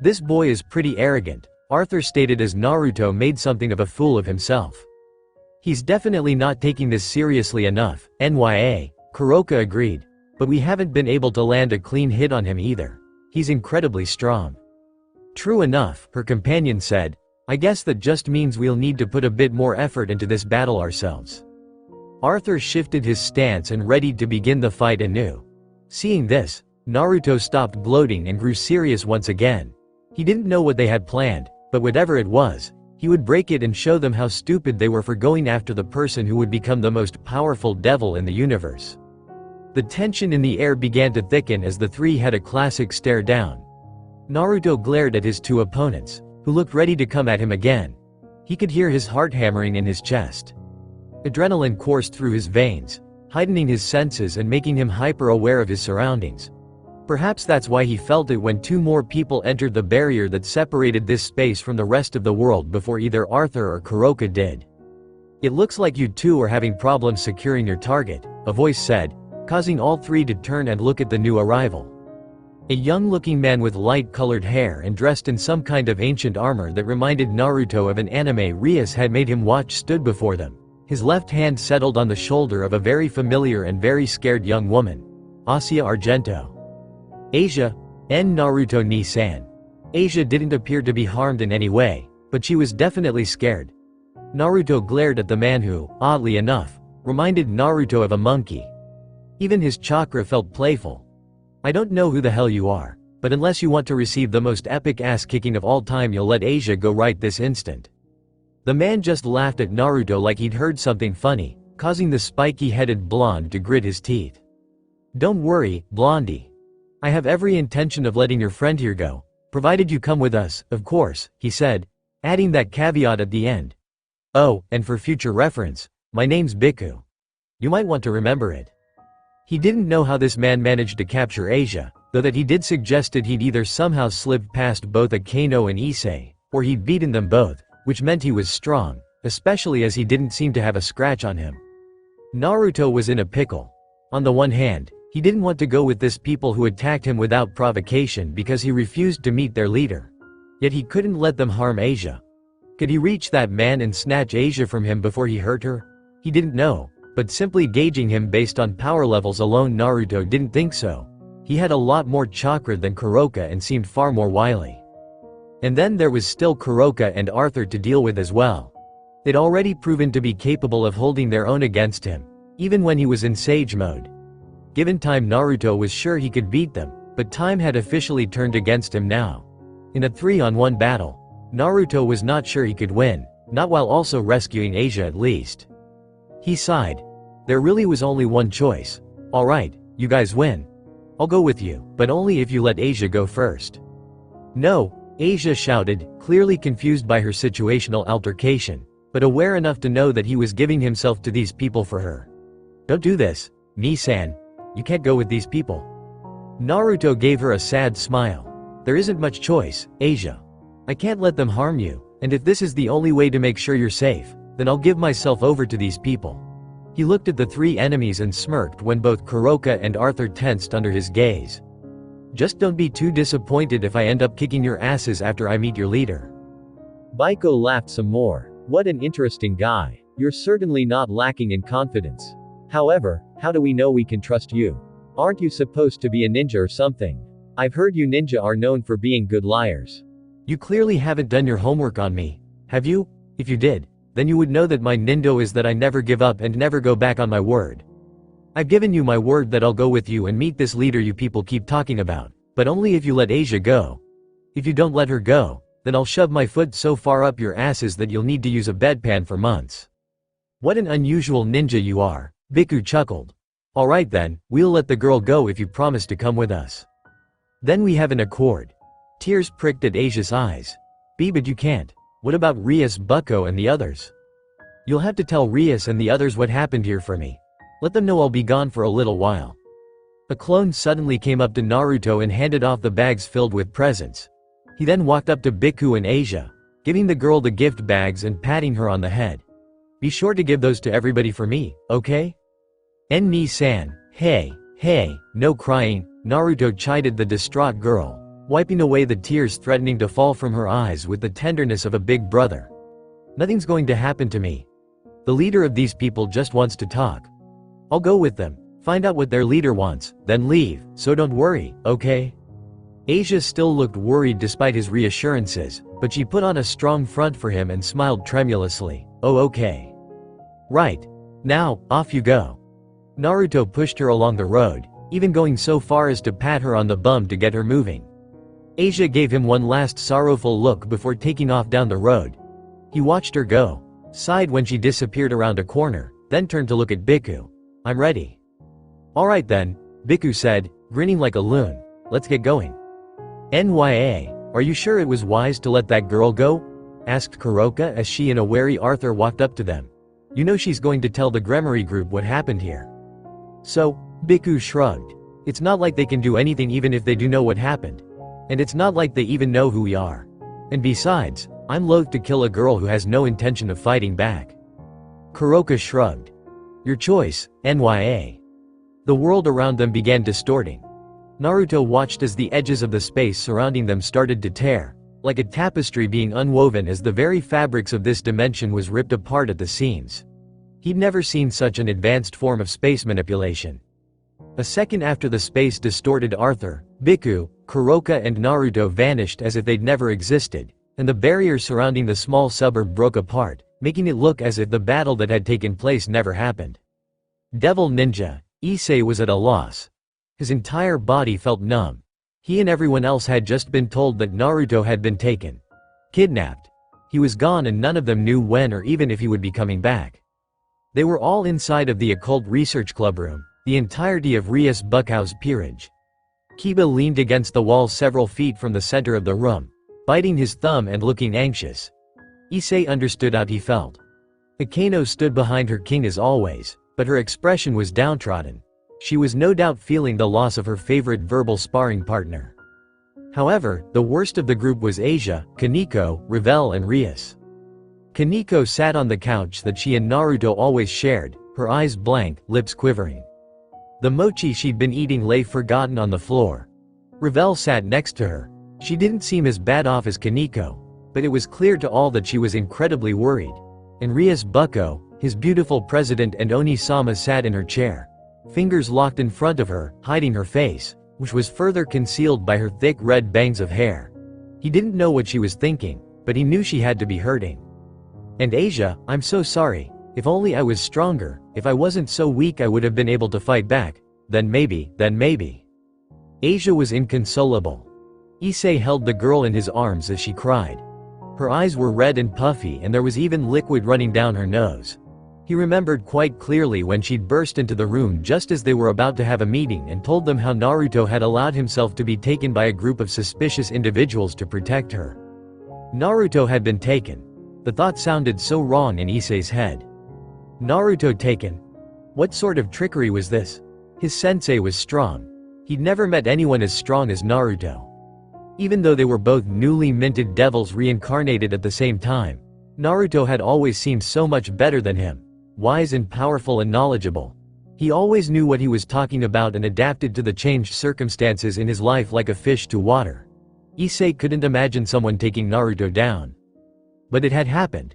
"This boy is pretty arrogant," Arthur stated as Naruto made something of a fool of himself. "He's definitely not taking this seriously enough, NYA, Kuroka agreed. "But we haven't been able to land a clean hit on him either. He's incredibly strong." "True enough," her companion said. "I guess that just means we'll need to put a bit more effort into this battle ourselves." Arthur shifted his stance and readied to begin the fight anew. Seeing this, Naruto stopped gloating and grew serious once again. He didn't know what they had planned, but whatever it was, he would break it and show them how stupid they were for going after the person who would become the most powerful devil in the universe. The tension in the air began to thicken as the three had a classic stare down. Naruto glared at his two opponents, who looked ready to come at him again. He could hear his heart hammering in his chest. Adrenaline coursed through his veins, heightening his senses and making him hyper-aware of his surroundings. Perhaps that's why he felt it when two more people entered the barrier that separated this space from the rest of the world before either Arthur or Kuroka did. "It looks like you two are having problems securing your target," a voice said, causing all three to turn and look at the new arrival. A young-looking man with light-colored hair and dressed in some kind of ancient armor that reminded Naruto of an anime Rias had made him watch stood before them. His left hand settled on the shoulder of a very familiar and very scared young woman. Asia Argento. "Asia, N Naruto ni-san." Asia didn't appear to be harmed in any way, but she was definitely scared. Naruto glared at the man who, oddly enough, reminded Naruto of a monkey. Even his chakra felt playful. "I don't know who the hell you are, but unless you want to receive the most epic ass-kicking of all time, you'll let Asia go right this instant." The man just laughed at Naruto like he'd heard something funny, causing the spiky-headed blonde to grit his teeth. "Don't worry, Blondie. I have every intention of letting your friend here go, provided you come with us, of course," he said, adding that caveat at the end. "Oh, and for future reference, my name's Biku. You might want to remember it." He didn't know how this man managed to capture Asia, though that he did suggested he'd either somehow slipped past both Akano and Isay, or he'd beaten them both, which meant he was strong, especially as he didn't seem to have a scratch on him. Naruto was in a pickle. On the one hand, he didn't want to go with this people who attacked him without provocation because he refused to meet their leader. Yet he couldn't let them harm Asia. Could he reach that man and snatch Asia from him before he hurt her? He didn't know, but simply gauging him based on power levels alone, Naruto didn't think so. He had a lot more chakra than Kuroka and seemed far more wily. And then there was still Kuroka and Arthur to deal with as well. They'd already proven to be capable of holding their own against him, even when he was in Sage mode. Given time, Naruto was sure he could beat them, but time had officially turned against him now. In a 3-on-1 battle, Naruto was not sure he could win, not while also rescuing Asia at least. He sighed. There really was only one choice. "Alright, you guys win. I'll go with you, but only if you let Asia go first." "No," Asia shouted, clearly confused by her situational altercation, but aware enough to know that he was giving himself to these people for her. "Don't do this, Ni-san. You can't go with these people." Naruto gave her a sad smile. "There isn't much choice, Asia. I can't let them harm you, and if this is the only way to make sure you're safe, then I'll give myself over to these people." He looked at the three enemies and smirked when both Kuroka and Arthur tensed under his gaze. "Just don't be too disappointed if I end up kicking your asses after I meet your leader." Baiko laughed some more. "What an interesting guy. You're certainly not lacking in confidence. However, how do we know we can trust you? Aren't you supposed to be a ninja or something? I've heard you ninja are known for being good liars. You clearly haven't done your homework on me, have you? If you did, then you would know that my nindo is that I never give up and never go back on my word. I've given you my word that I'll go with you and meet this leader you people keep talking about, but only if you let Asia go. If you don't let her go, then I'll shove my foot so far up your asses that you'll need to use a bedpan for months." "What an unusual ninja you are," Biku chuckled. "Alright then, we'll let the girl go if you promise to come with us." Then we have an accord. Tears pricked at Asia's eyes. But you can't. What about Rias, Bucko and the others? You'll have to tell Rias and the others what happened here for me. Let them know I'll be gone for a little while. A clone suddenly came up to Naruto and handed off the bags filled with presents. He then walked up to Biku and Asia, giving the girl the gift bags and patting her on the head. Be sure to give those to everybody for me, okay? Ni-san, hey, no crying, Naruto chided the distraught girl, wiping away the tears threatening to fall from her eyes with the tenderness of a big brother. Nothing's going to happen to me. The leader of these people just wants to talk. I'll go with them, find out what their leader wants, then leave, so don't worry, okay? Asia still looked worried despite his reassurances, but she put on a strong front for him and smiled tremulously. Oh, okay. Right. Now, off you go. Naruto pushed her along the road, even going so far as to pat her on the bum to get her moving. Asia gave him one last sorrowful look before taking off down the road. He watched her go, sighed when she disappeared around a corner, then turned to look at Biku. I'm ready. Alright then, Biku said, grinning like a loon. Let's get going. Nya, are you sure it was wise to let that girl go? Asked Kuroka as she and a wary Arthur walked up to them. You know she's going to tell the Gremory group what happened here. So, Biku shrugged. It's not like they can do anything even if they do know what happened. And it's not like they even know who we are. And besides, I'm loath to kill a girl who has no intention of fighting back. Kuroka shrugged. Your choice, Nya. The world around them began distorting. Naruto watched as the edges of the space surrounding them started to tear, like a tapestry being unwoven as the very fabrics of this dimension was ripped apart at the seams. He'd never seen such an advanced form of space manipulation. A second after the space distorted, Arthur, Biku, Kuroka and Naruto vanished as if they'd never existed, and the barrier surrounding the small suburb broke apart, making it look as if the battle that had taken place never happened. Devil Ninja, Isay was at a loss. His entire body felt numb. He and everyone else had just been told that Naruto had been taken. Kidnapped. He was gone and none of them knew when or even if he would be coming back. They were all inside of the occult research club room, the entirety of Rias Buckow's peerage. Kiba leaned against the wall several feet from the center of the room, biting his thumb and looking anxious. Isay understood how he felt. Akano stood behind her king as always, but her expression was downtrodden. She was no doubt feeling the loss of her favorite verbal sparring partner. However, the worst of the group was Asia, Kaneko, Revel and Rias. Kaneko sat on the couch that she and Naruto always shared, her eyes blank, lips quivering. The mochi she'd been eating lay forgotten on the floor. Revel sat next to her. She didn't seem as bad off as Kaneko, but it was clear to all that she was incredibly worried. And Rias Bucko, his beautiful president and Oni-sama sat in her chair, fingers locked in front of her, hiding her face, which was further concealed by her thick red bangs of hair. He didn't know what she was thinking, but he knew she had to be hurting. And Asia, I'm so sorry. If only I was stronger, if I wasn't so weak I would have been able to fight back. Then maybe. Asia was inconsolable. Isay held the girl in his arms as she cried. Her eyes were red and puffy and there was even liquid running down her nose. He remembered quite clearly when she'd burst into the room just as they were about to have a meeting and told them how Naruto had allowed himself to be taken by a group of suspicious individuals to protect her. Naruto had been taken. The thought sounded so wrong in Isay's head. Naruto taken? What sort of trickery was this? His sensei was strong. He'd never met anyone as strong as Naruto. Even though they were both newly minted devils reincarnated at the same time, Naruto had always seemed so much better than him. Wise and powerful and knowledgeable. He always knew what he was talking about and adapted to the changed circumstances in his life like a fish to water. Isay couldn't imagine someone taking Naruto down. But it had happened.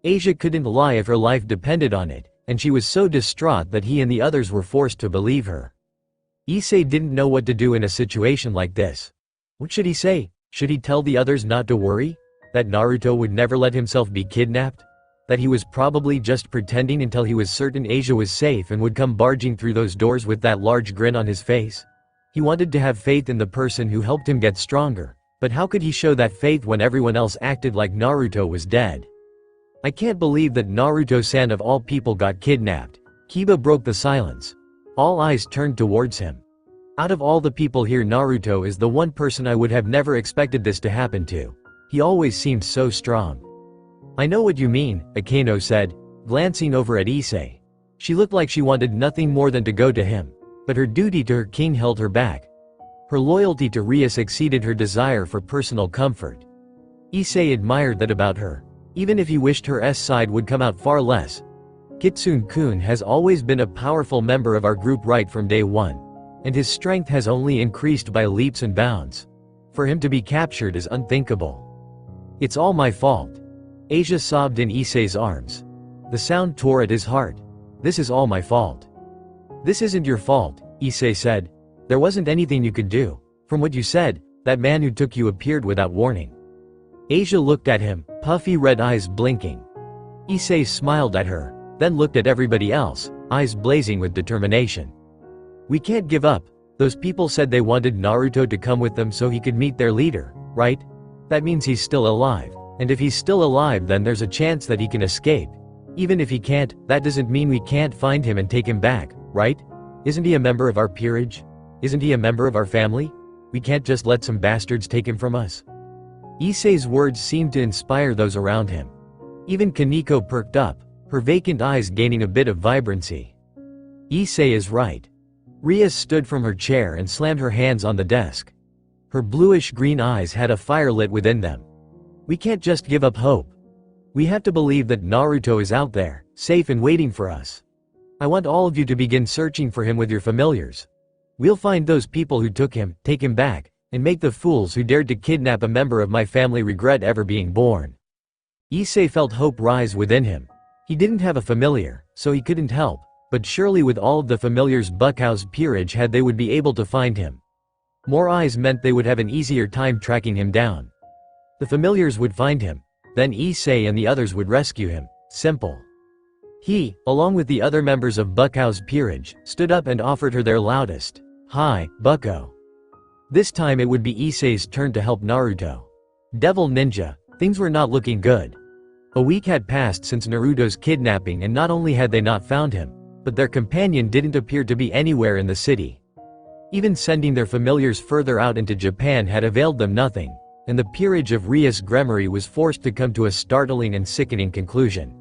Asia couldn't lie if her life depended on it, and she was so distraught that he and the others were forced to believe her. Isay didn't know what to do in a situation like this. What should he say? Should he tell the others not to worry? That Naruto would never let himself be kidnapped? That he was probably just pretending until he was certain Asia was safe and would come barging through those doors with that large grin on his face? He wanted to have faith in the person who helped him get stronger, but how could he show that faith when everyone else acted like Naruto was dead? I can't believe that Naruto-san of all people got kidnapped. Kiba broke the silence. All eyes turned towards him. Out of all the people here, Naruto is the one person I would have never expected this to happen to. He always seemed so strong. I know what you mean, Akeno said, glancing over at Isay. She looked like she wanted nothing more than to go to him. But her duty to her king held her back. Her loyalty to Rias exceeded her desire for personal comfort. Isay admired that about her, even if he wished her side would come out far less. Kitsune-kun has always been a powerful member of our group right from day one, and his strength has only increased by leaps and bounds. For him to be captured is unthinkable. It's all my fault. Asia sobbed in Isay's arms. The sound tore at his heart. This is all my fault. This isn't your fault, Isay said. There wasn't anything you could do. From what you said, that man who took you appeared without warning. Asia looked at him, puffy red eyes blinking. Isay smiled at her, then looked at everybody else, eyes blazing with determination. We can't give up. Those people said they wanted Naruto to come with them so he could meet their leader, right? That means he's still alive. And if he's still alive, then there's a chance that he can escape. Even if he can't, that doesn't mean we can't find him and take him back, right? Isn't he a member of our peerage? Isn't he a member of our family? We can't just let some bastards take him from us. Isay's words seemed to inspire those around him. Even Kaneko perked up, her vacant eyes gaining a bit of vibrancy. Isay is right. Rias stood from her chair and slammed her hands on the desk. Her bluish-green eyes had a fire lit within them. We can't just give up hope. We have to believe that Naruto is out there, safe and waiting for us. I want all of you to begin searching for him with your familiars. We'll find those people who took him, take him back, and make the fools who dared to kidnap a member of my family regret ever being born. Isay felt hope rise within him. He didn't have a familiar, so he couldn't help, but surely with all of the familiars Buckhouse peerage had they would be able to find him. More eyes meant they would have an easier time tracking him down. The familiars would find him, then Isay and the others would rescue him. Simple. He, along with the other members of Buckhouse peerage, stood up and offered her their loudest, "Hi, Bucko." This time it would be Isay's turn to help Naruto. Devil Ninja, things were not looking good. A week had passed since Naruto's kidnapping, and not only had they not found him, but their companion didn't appear to be anywhere in the city. Even sending their familiars further out into Japan had availed them nothing, and the peerage of Rias Gremory was forced to come to a startling and sickening conclusion.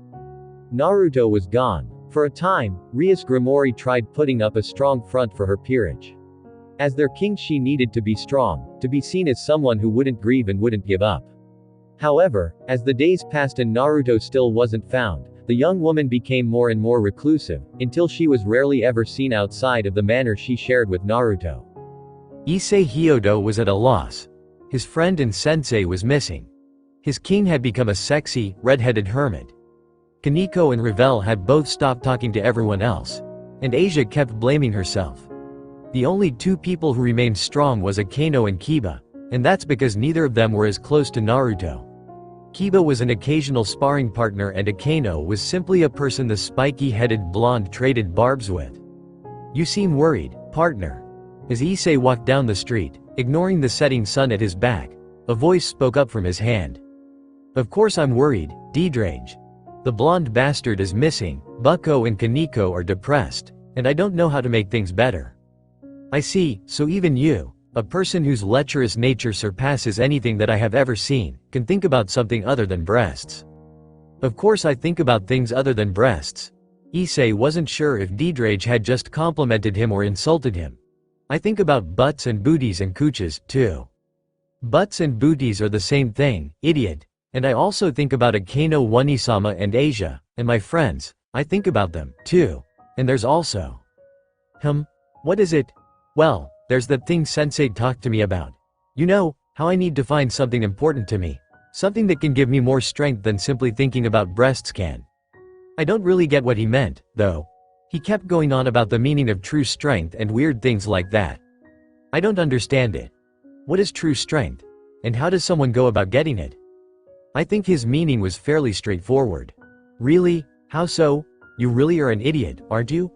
Naruto was gone. For a time, Rias Gremory tried putting up a strong front for her peerage. As their king, she needed to be strong, to be seen as someone who wouldn't grieve and wouldn't give up. However, as the days passed and Naruto still wasn't found, the young woman became more and more reclusive, until she was rarely ever seen outside of the manor she shared with Naruto. Issei Hyodo was at a loss. His friend and sensei was missing. His king had become a sexy, red-headed hermit. Kaneko and Revel had both stopped talking to everyone else. And Asia kept blaming herself. The only two people who remained strong was Akeno and Kiba, and that's because neither of them were as close to Naruto. Kiba was an occasional sparring partner and Akeno was simply a person the spiky-headed blonde traded barbs with. You seem worried, partner. As Isay walked down the street, ignoring the setting sun at his back, a voice spoke up from his hand. Of course I'm worried, Dedrage. The blonde bastard is missing, Bucko and Kaneko are depressed, and I don't know how to make things better. I see, so even you, a person whose lecherous nature surpasses anything that I have ever seen, can think about something other than breasts. Of course I think about things other than breasts. Isay wasn't sure if Dedrage had just complimented him or insulted him. I think about butts and booties and cooches, too. Butts and booties are the same thing, idiot. And I also think about Akeno Onisama and Asia, and my friends, I think about them, too. And there's also… What is it? Well, there's that thing Sensei talked to me about. You know, how I need to find something important to me. Something that can give me more strength than simply thinking about breasts can. I don't really get what he meant, though. He kept going on about the meaning of true strength and weird things like that. I don't understand it. What is true strength? And how does someone go about getting it? I think his meaning was fairly straightforward. Really? How so? You really are an idiot, aren't you?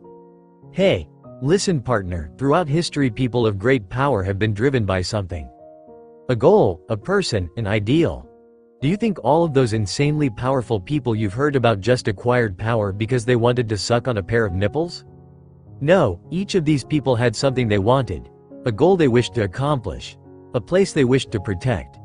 Hey, listen partner, throughout history people of great power have been driven by something. A goal, a person, an ideal. Do you think all of those insanely powerful people you've heard about just acquired power because they wanted to suck on a pair of nipples? No, each of these people had something they wanted. a goal they wished to accomplish, a place they wished to protect.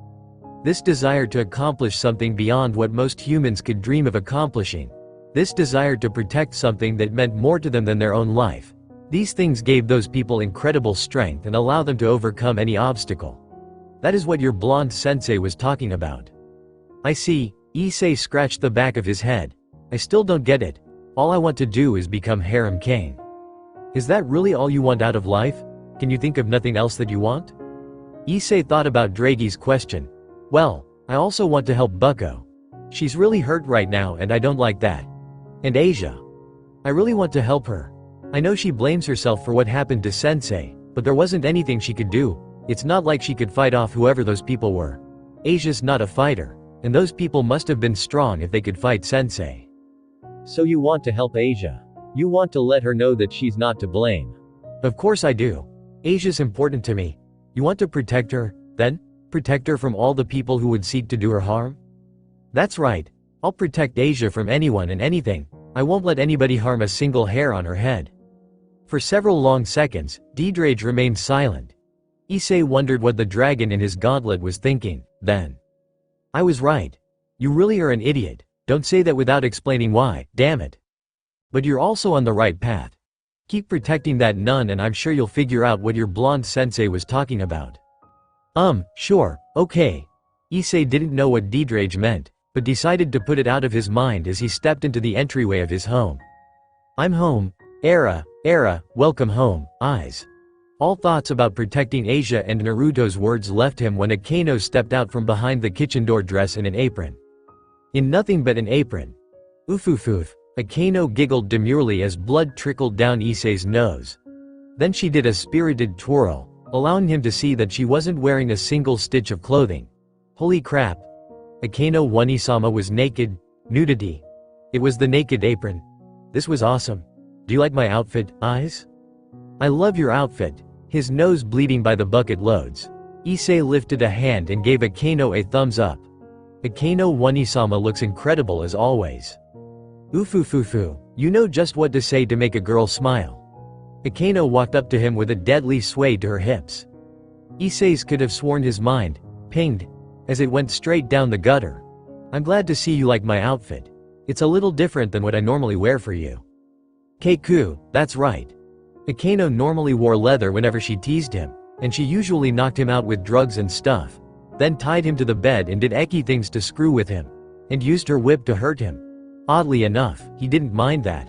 This desire to accomplish something beyond what most humans could dream of accomplishing. This desire to protect something that meant more to them than their own life. These things gave those people incredible strength and allow them to overcome any obstacle. That is what your blonde sensei was talking about. I see, Isay scratched the back of his head. I still don't get it. All I want to do is become harem king. Is that really all you want out of life? Can you think of nothing else that you want? Isay thought about Dragi's question. Well, I also want to help Bucko. She's really hurt right now and I don't like that. And Asia. I really want to help her. I know she blames herself for what happened to Sensei, but there wasn't anything she could do. It's not like she could fight off whoever those people were. Asia's not a fighter, and those people must have been strong if they could fight Sensei. So you want to help Asia. You want to let her know that she's not to blame. Of course I do. Asia's important to me. You want to protect her, then? Protect her from all the people who would seek to do her harm? That's right. I'll protect Asia from anyone and anything. I won't let anybody harm a single hair on her head. For several long seconds, Drage remained silent. Isay wondered what the dragon in his gauntlet was thinking, then. I was right. You really are an idiot. Don't say that without explaining why, damn it. But you're also on the right path. Keep protecting that nun and I'm sure you'll figure out what your blonde sensei was talking about. Sure, okay. Isay didn't know what Drage meant, but decided to put it out of his mind as he stepped into the entryway of his home. I'm home. Era, welcome home, eyes. All thoughts about protecting Asia and Naruto's words left him when Akeno stepped out from behind the kitchen door dressed in an apron. In nothing but an apron. Oof. Akeno giggled demurely as blood trickled down Isay's nose. Then she did a spirited twirl, allowing him to see that she wasn't wearing a single stitch of clothing. Holy crap. Akeno Wanisama was naked, nudity. It was the naked apron. This was awesome. Do you like my outfit, eyes? I love your outfit. His nose bleeding by the bucket loads. Isay lifted a hand and gave Akeno a thumbs up. Akeno Wanisama looks incredible as always. Oofufufu, you know just what to say to make a girl smile. Akeno walked up to him with a deadly sway to her hips. Isay's could have sworn his mind pinged as it went straight down the gutter. I'm glad to see you like my outfit. It's a little different than what I normally wear for you. Keiku, that's right. Akeno normally wore leather whenever she teased him, and she usually knocked him out with drugs and stuff, then tied him to the bed and did eki things to screw with him, and used her whip to hurt him. Oddly enough, he didn't mind that.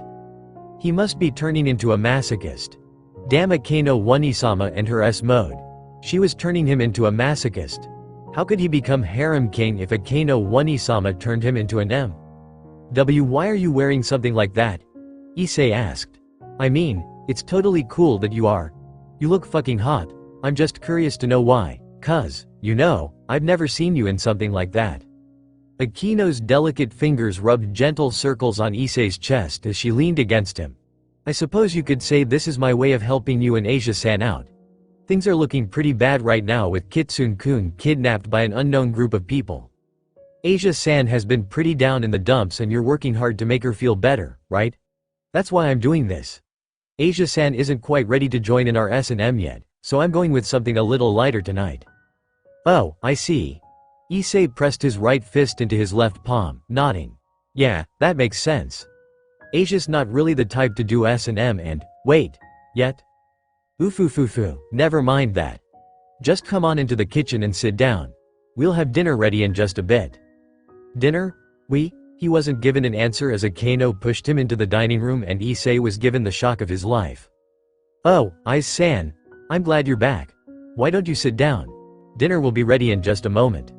He must be turning into a masochist. Damn Akeno Wanisama and her S mode. She was turning him into a masochist. How could he become harem king if Akeno Wanisama turned him into an M? Why are you wearing something like that? Isay asked. I mean, it's totally cool that you are. You look fucking hot. I'm just curious to know why, cuz, you know, I've never seen you in something like that. Akeno's delicate fingers rubbed gentle circles on Isay's chest as she leaned against him. I suppose you could say this is my way of helping you and Asia-san out. Things are looking pretty bad right now with Kitsune-kun kidnapped by an unknown group of people. Asia-san has been pretty down in the dumps and you're working hard to make her feel better, right? That's why I'm doing this. Asia-san isn't quite ready to join in our S&M yet, so I'm going with something a little lighter tonight. Oh, I see. Isay pressed his right fist into his left palm, nodding. Yeah, that makes sense. Asia's not really the type to do S&M and, wait, yet? Oofufufu, never mind that. Just come on into the kitchen and sit down. We'll have dinner ready in just a bit. Dinner? He wasn't given an answer as Akeno pushed him into the dining room and Isay was given the shock of his life. Oh, Isay-san. I'm glad you're back. Why don't you sit down? Dinner will be ready in just a moment.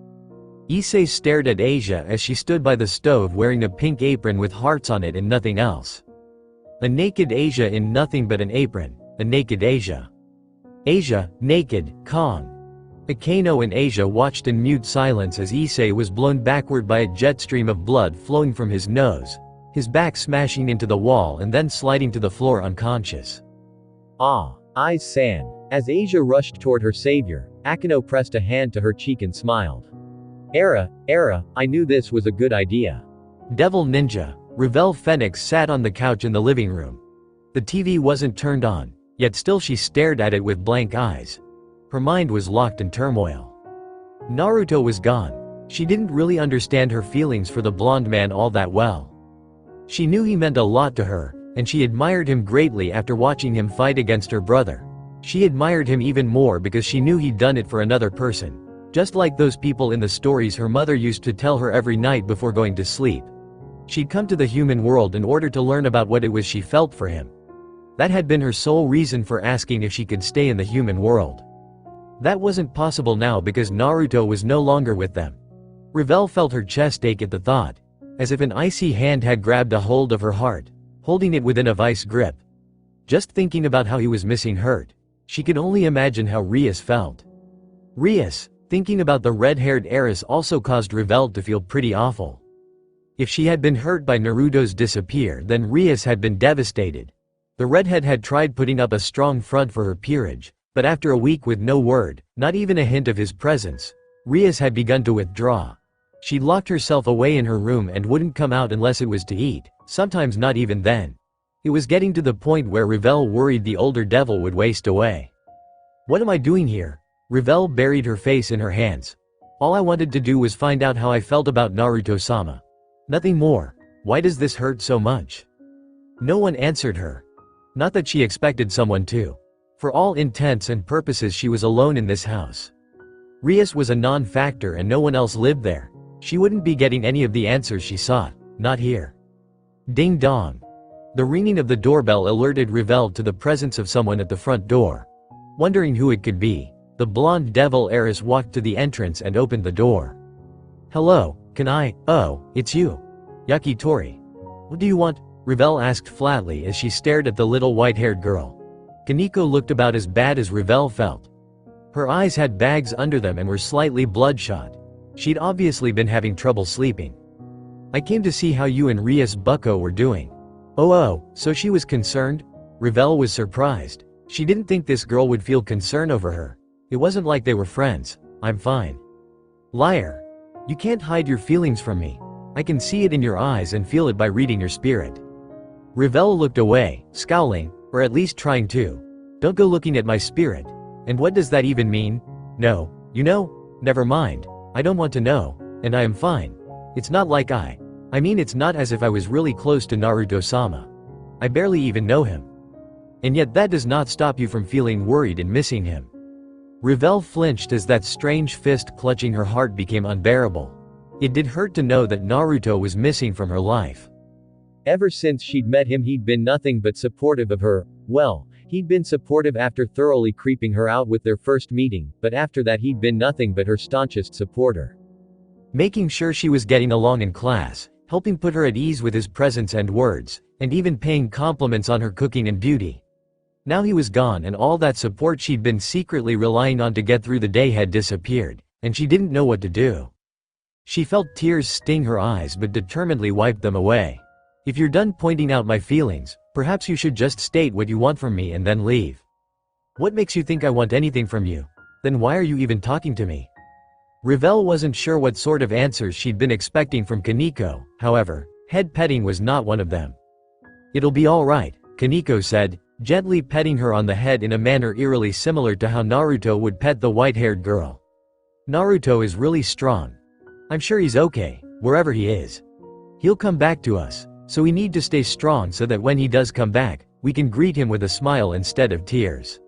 Isay stared at Asia as she stood by the stove wearing a pink apron with hearts on it and nothing else. A naked Asia in nothing but an apron, a naked Asia. Asia, naked, Kong. Akeno and Asia watched in mute silence as Isay was blown backward by a jet stream of blood flowing from his nose, his back smashing into the wall and then sliding to the floor unconscious. Ah, Isay-san. As Asia rushed toward her savior, Akeno pressed a hand to her cheek and smiled. Era, I knew this was a good idea. Devil Ninja, Revel Phoenix sat on the couch in the living room. The TV wasn't turned on, Yet still she stared at it with blank eyes. Her mind was locked in turmoil. Naruto was gone. She didn't really understand her feelings for the blonde man all that well. She knew he meant a lot to her, and she admired him greatly after watching him fight against her brother. She admired him even more because she knew he'd done it for another person. Just like those people in the stories her mother used to tell her every night before going to sleep. She'd come to the human world in order to learn about what it was she felt for him. That had been her sole reason for asking if she could stay in the human world. That wasn't possible now because Naruto was no longer with them. Revel felt her chest ache at the thought, as if an icy hand had grabbed a hold of her heart, holding it within a vice grip. Just thinking about how he was missing hurt. She could only imagine how Rias felt. Rias, thinking about the red-haired heiress also caused Revel to feel pretty awful. If she had been hurt by Naruto's disappear, then Rias had been devastated. The redhead had tried putting up a strong front for her peerage, but after a week with no word, not even a hint of his presence, Rias had begun to withdraw. She'd locked herself away in her room and wouldn't come out unless it was to eat, sometimes not even then. It was getting to the point where Revel worried the older devil would waste away. What am I doing here? Revel buried her face in her hands. All I wanted to do was find out how I felt about Naruto-sama. Nothing more. Why does this hurt so much? No one answered her. Not that she expected someone to. For all intents and purposes she was alone in this house. Rias was a non-factor and no one else lived there. She wouldn't be getting any of the answers she sought, not here. Ding dong. The ringing of the doorbell alerted Revel to the presence of someone at the front door. Wondering who it could be, the blonde devil heiress walked to the entrance and opened the door. Hello, can I? Oh, it's you. Yakitori. What do you want? Revel asked flatly as she stared at the little white-haired girl. Kaneko looked about as bad as Revel felt. Her eyes had bags under them and were slightly bloodshot. She'd obviously been having trouble sleeping. I came to see how you and Rias Bucko were doing. Oh, so she was concerned? Revel was surprised. She didn't think this girl would feel concern over her. It wasn't like they were friends. I'm fine. Liar. You can't hide your feelings from me. I can see it in your eyes and feel it by reading your spirit. Revel looked away, scowling, or at least trying to. Don't go looking at my spirit. And what does that even mean? No, you know? Never mind. I don't want to know, and I am fine. It's not like I mean it's not as if I was really close to Naruto-sama. I barely even know him. And yet that does not stop you from feeling worried and missing him. Revel flinched as that strange fist clutching her heart became unbearable. It did hurt to know that Naruto was missing from her life. Ever since she'd met him he'd been nothing but supportive of her. Well, he'd been supportive after thoroughly creeping her out with their first meeting, but after that he'd been nothing but her staunchest supporter. Making sure she was getting along in class, helping put her at ease with his presence and words, and even paying compliments on her cooking and beauty. Now he was gone and all that support she'd been secretly relying on to get through the day had disappeared, and she didn't know what to do. She felt tears sting her eyes but determinedly wiped them away. If you're done pointing out my feelings, perhaps you should just state what you want from me and then leave. What makes you think I want anything from you? Then why are you even talking to me? Revel wasn't sure what sort of answers she'd been expecting from Kaneko, however, head petting was not one of them. It'll be alright, Kaneko said, gently petting her on the head in a manner eerily similar to how Naruto would pet the white-haired girl. Naruto is really strong. I'm sure he's okay, wherever he is. He'll come back to us. So we need to stay strong so that when he does come back, we can greet him with a smile instead of tears.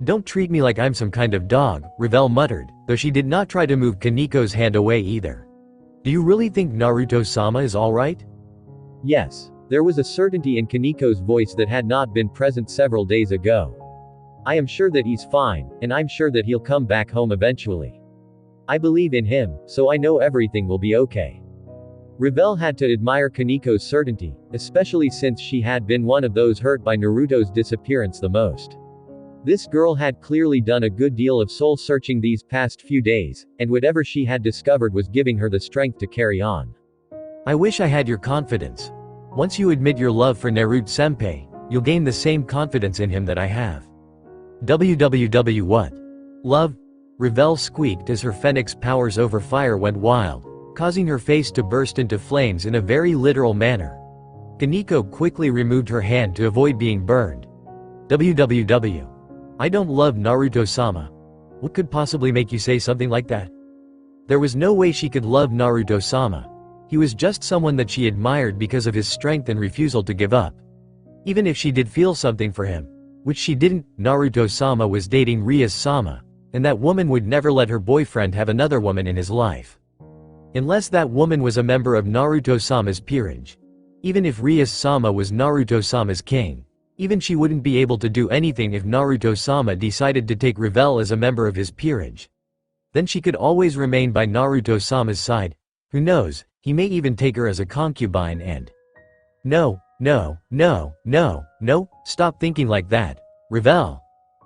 Don't treat me like I'm some kind of dog, Revel muttered, though she did not try to move Kaneko's hand away either. Do you really think Naruto-sama is alright? Yes. There was a certainty in Kaneko's voice that had not been present several days ago. I am sure that he's fine, and I'm sure that he'll come back home eventually. I believe in him, so I know everything will be okay. Revel had to admire Kaneko's certainty, especially since she had been one of those hurt by Naruto's disappearance the most. This girl had clearly done a good deal of soul-searching these past few days, and whatever she had discovered was giving her the strength to carry on. I wish I had your confidence. Once you admit your love for Naruto-senpai, you'll gain the same confidence in him that I have. WWW what? Love? Revel squeaked as her phoenix powers over fire went wild, causing her face to burst into flames in a very literal manner. Kaneko quickly removed her hand to avoid being burned. www. I don't love Naruto-sama. What could possibly make you say something like that? There was no way she could love Naruto-sama. He was just someone that she admired because of his strength and refusal to give up. Even if she did feel something for him, which she didn't, Naruto-sama was dating Rias-sama, and that woman would never let her boyfriend have another woman in his life. Unless that woman was a member of Naruto-sama's peerage. Even if Rias-sama was Naruto-sama's king, even she wouldn't be able to do anything if Naruto-sama decided to take Revel as a member of his peerage. Then she could always remain by Naruto-sama's side. Who knows, he may even take her as a concubine and… No, stop thinking like that, Revel.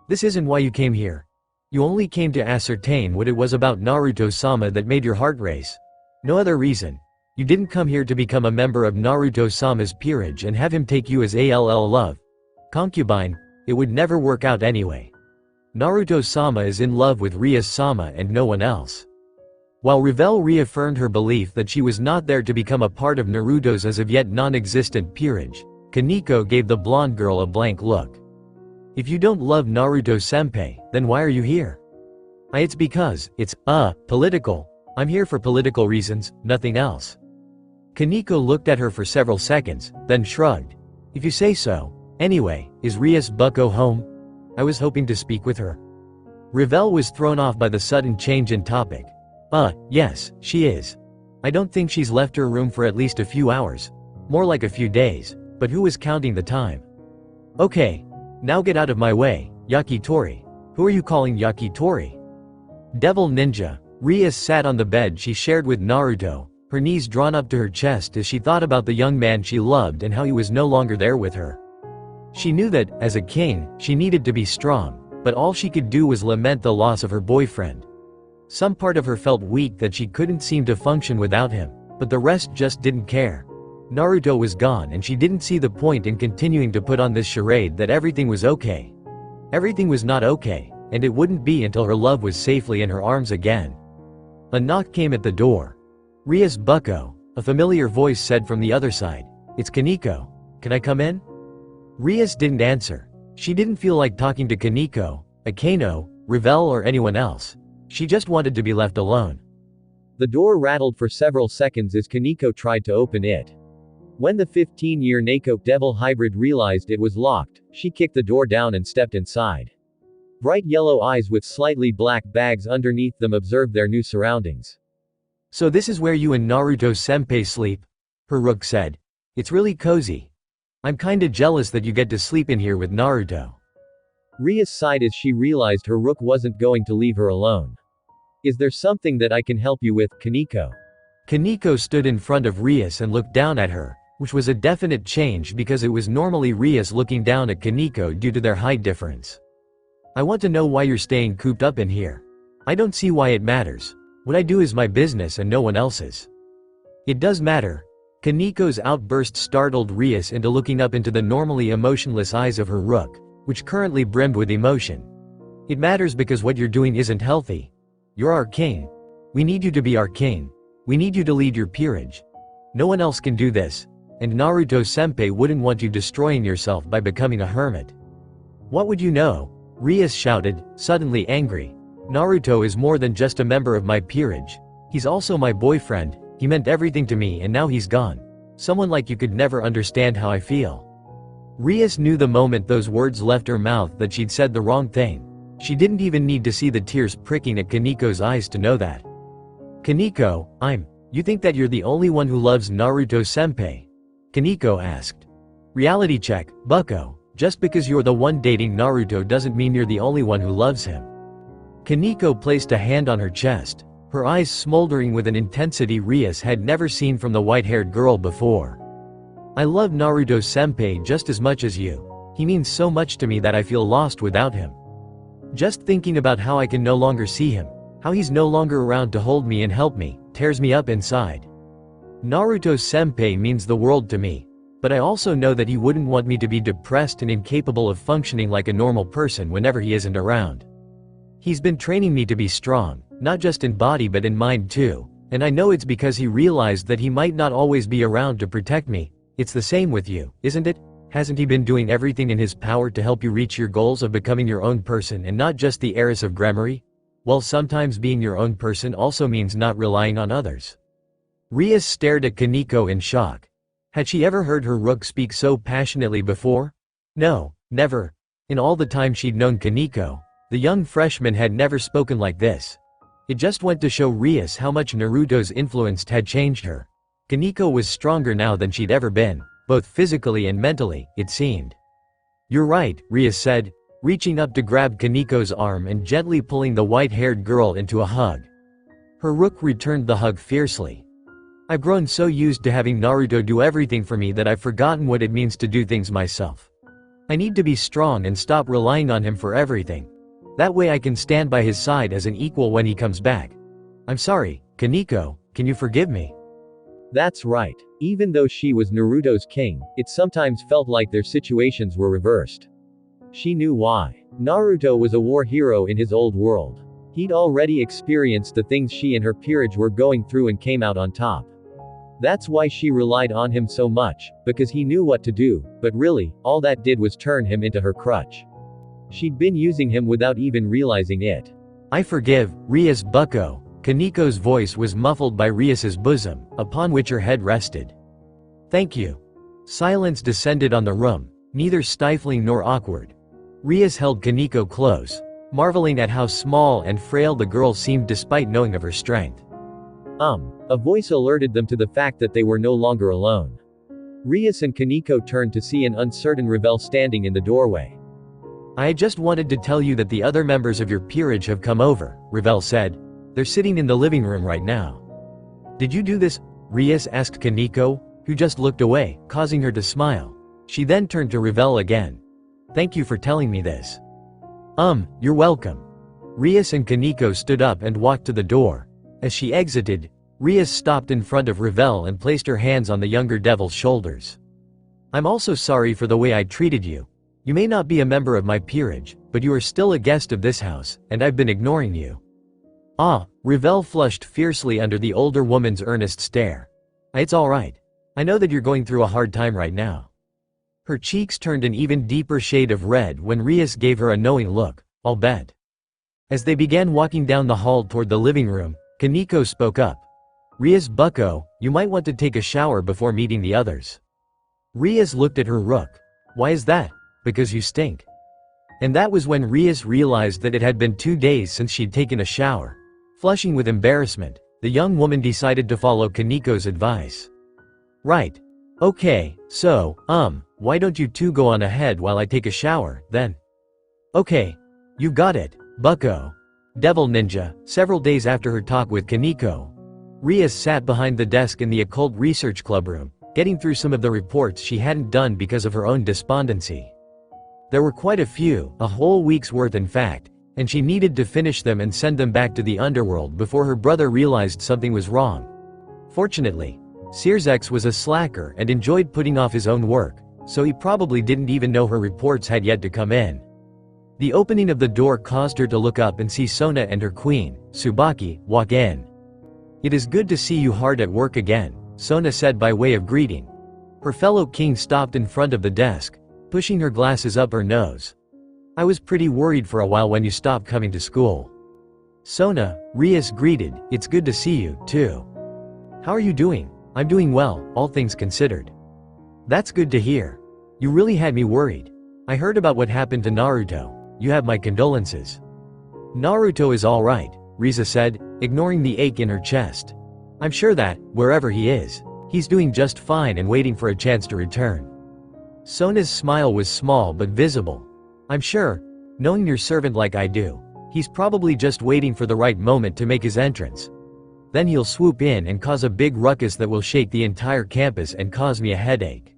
This isn't why you came here. You only came to ascertain what it was about Naruto-sama that made your heart race. No other reason. You didn't come here to become a member of Naruto-sama's peerage and have him take you as love. Concubine, it would never work out anyway. Naruto-sama is in love with Rias-sama and no one else. While Revel reaffirmed her belief that she was not there to become a part of Naruto's as of yet non-existent peerage, Kaneko gave the blonde girl a blank look. If you don't love Naruto-senpai, then why are you here? It's because, it's political. I'm here for political reasons, nothing else. Kaneko looked at her for several seconds, then shrugged. If you say so. Anyway, is Rias Bucko home? I was hoping to speak with her. Revel was thrown off by the sudden change in topic. Yes, she is. I don't think she's left her room for at least a few hours. More like a few days, but who is counting the time? Okay. Now get out of my way, Yakitori. Who are you calling Yakitori? Devil Ninja. Rias sat on the bed she shared with Naruto, her knees drawn up to her chest as she thought about the young man she loved and how he was no longer there with her. She knew that, as a king, she needed to be strong, but all she could do was lament the loss of her boyfriend. Some part of her felt weak that she couldn't seem to function without him, but the rest just didn't care. Naruto was gone and she didn't see the point in continuing to put on this charade that everything was okay. Everything was not okay, and it wouldn't be until her love was safely in her arms again. A knock came at the door. Rias Bucko, a familiar voice said from the other side. It's Kaneko. Can I come in? Rias didn't answer. She didn't feel like talking to Kaneko, Akano, Revel or anyone else. She just wanted to be left alone. The door rattled for several seconds as Kaneko tried to open it. When the 15-year Nako devil hybrid realized it was locked, she kicked the door down and stepped inside. Bright yellow eyes with slightly black bags underneath them observed their new surroundings. So this is where you and Naruto-senpai sleep? Her rook said. It's really cozy. I'm kinda jealous that you get to sleep in here with Naruto. Rias sighed as she realized her rook wasn't going to leave her alone. Is there something that I can help you with, Kaneko? Kaneko stood in front of Rias and looked down at her, which was a definite change because it was normally Rias looking down at Kaneko due to their height difference. I want to know why you're staying cooped up in here. I don't see why it matters. What I do is my business and no one else's. It does matter. Kaneko's outburst startled Rias into looking up into the normally emotionless eyes of her rook, which currently brimmed with emotion. It matters because what you're doing isn't healthy. You're our king. We need you to be our king. We need you to lead your peerage. No one else can do this, and Naruto-senpai wouldn't want you destroying yourself by becoming a hermit. What would you know? Rias shouted, suddenly angry. Naruto is more than just a member of my peerage. He's also my boyfriend, he meant everything to me and now he's gone. Someone like you could never understand how I feel. Rias knew the moment those words left her mouth that she'd said the wrong thing. She didn't even need to see the tears pricking at Kaneko's eyes to know that. Kaneko, you think that you're the only one who loves Naruto-senpai? Kaneko asked. Reality check, bucko. Just because you're the one dating Naruto doesn't mean you're the only one who loves him. Kaneko placed a hand on her chest, her eyes smoldering with an intensity Rias had never seen from the white-haired girl before. I love Naruto-senpai just as much as you. He means so much to me that I feel lost without him. Just thinking about how I can no longer see him, how he's no longer around to hold me and help me, tears me up inside. Naruto-senpai means the world to me. But I also know that he wouldn't want me to be depressed and incapable of functioning like a normal person whenever he isn't around. He's been training me to be strong, not just in body but in mind too, and I know it's because he realized that he might not always be around to protect me. It's the same with you, isn't it? Hasn't he been doing everything in his power to help you reach your goals of becoming your own person and not just the heiress of Gremory? Well, sometimes being your own person also means not relying on others. Rias stared at Kaneko in shock. Had she ever heard her rook speak so passionately before? No, never. In all the time she'd known Kaneko, the young freshman had never spoken like this. It just went to show Rias how much Naruto's influence had changed her. Kaneko was stronger now than she'd ever been, both physically and mentally, it seemed. You're right, Rias said, reaching up to grab Kaneko's arm and gently pulling the white-haired girl into a hug. Her rook returned the hug fiercely. I've grown so used to having Naruto do everything for me that I've forgotten what it means to do things myself. I need to be strong and stop relying on him for everything. That way I can stand by his side as an equal when he comes back. I'm sorry, Kaneko, can you forgive me? That's right. Even though she was Naruto's king, it sometimes felt like their situations were reversed. She knew why. Naruto was a war hero in his old world. He'd already experienced the things she and her peerage were going through and came out on top. That's why she relied on him so much, because he knew what to do, but really, all that did was turn him into her crutch. She'd been using him without even realizing it. I forgive, Rias bucko. Kaneko's voice was muffled by Rias's bosom, upon which her head rested. Thank you. Silence descended on the room, neither stifling nor awkward. Rias held Kaneko close, marveling at how small and frail the girl seemed despite knowing of her strength. A voice alerted them to the fact that they were no longer alone. Rias and Kaneko turned to see an uncertain Revel standing in the doorway. I just wanted to tell you that the other members of your peerage have come over, Revel said. They're sitting in the living room right now. Did you do this? Rias asked Kaneko, who just looked away, causing her to smile. She then turned to Revel again. Thank you for telling me this. You're welcome. Rias and Kaneko stood up and walked to the door. As she exited, Rias stopped in front of Revel and placed her hands on the younger devil's shoulders. I'm also sorry for the way I treated you. You may not be a member of my peerage, but you are still a guest of this house, and I've been ignoring you. Revel flushed fiercely under the older woman's earnest stare. It's alright. I know that you're going through a hard time right now. Her cheeks turned an even deeper shade of red when Rias gave her a knowing look, I'll bet. As they began walking down the hall toward the living room, Kaneko spoke up. Rias bucko, you might want to take a shower before meeting the others. Rias looked at her rook. Why is that? Because you stink. And that was when Rias realized that it had been 2 days since she'd taken a shower. Flushing with embarrassment, the young woman decided to follow Kaneko's advice. Right. Okay, so, why don't you two go on ahead while I take a shower, then? Okay. You got it, bucko. Devil Ninja. Several days after her talk with Kaneko, Rias sat behind the desk in the occult research club room, getting through some of the reports she hadn't done because of her own despondency. There were quite a few, a whole week's worth in fact, and she needed to finish them and send them back to the underworld before her brother realized something was wrong. Fortunately, Sirzex was a slacker and enjoyed putting off his own work, so he probably didn't even know her reports had yet to come in. The opening of the door caused her to look up and see Sona and her queen, Tsubaki, walk in. It is good to see you hard at work again, Sona said by way of greeting. Her fellow king stopped in front of the desk, pushing her glasses up her nose. I was pretty worried for a while when you stopped coming to school. Sona, Rias greeted, it's good to see you, too. How are you doing? I'm doing well, all things considered. That's good to hear. You really had me worried. I heard about what happened to Naruto. You have my condolences. Naruto is alright, Riza said, ignoring the ache in her chest. I'm sure that, wherever he is, he's doing just fine and waiting for a chance to return. Sona's smile was small but visible. I'm sure, knowing your servant like I do, he's probably just waiting for the right moment to make his entrance. Then he'll swoop in and cause a big ruckus that will shake the entire campus and cause me a headache.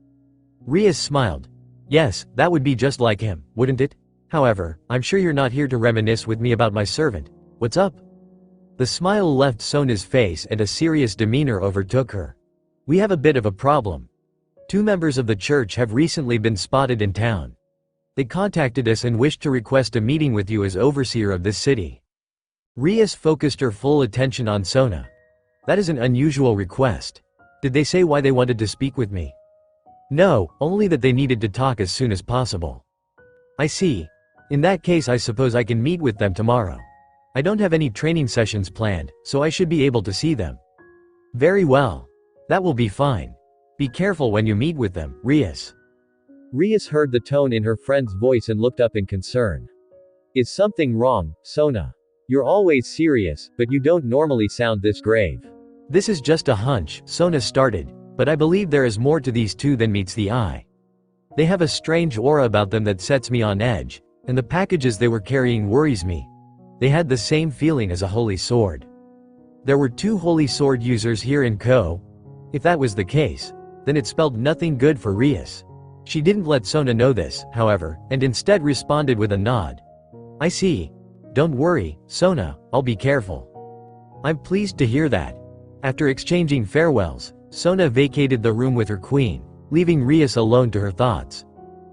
Rias smiled. Yes, that would be just like him, wouldn't it? However, I'm sure you're not here to reminisce with me about my servant. What's up? The smile left Sona's face and a serious demeanor overtook her. We have a bit of a problem. 2 members of the church have recently been spotted in town. They contacted us and wished to request a meeting with you as overseer of this city. Rias focused her full attention on Sona. That is an unusual request. Did they say why they wanted to speak with me? No, only that they needed to talk as soon as possible. I see. In that case I suppose I can meet with them tomorrow. I don't have any training sessions planned, so I should be able to see them. Very well. That will be fine. Be careful when you meet with them, Rias. Rias heard the tone in her friend's voice and looked up in concern. Is something wrong, Sona? You're always serious, but you don't normally sound this grave. This is just a hunch, Sona started, but I believe there is more to these two than meets the eye. They have a strange aura about them that sets me on edge, and the packages they were carrying worries me. They had the same feeling as a holy sword. There were 2 holy sword users here in Ko. If that was the case, then it spelled nothing good for Rias. She didn't let Sona know this, however, and instead responded with a nod. I see. Don't worry, Sona, I'll be careful. I'm pleased to hear that. After exchanging farewells, Sona vacated the room with her queen, leaving Rias alone to her thoughts.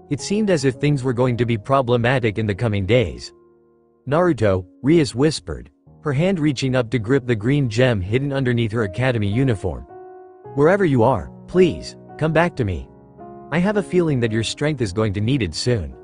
It seemed as if things were going to be problematic in the coming days. Naruto, Rias whispered, her hand reaching up to grip the green gem hidden underneath her academy uniform. Wherever you are, please, come back to me. I have a feeling that your strength is going to need it soon.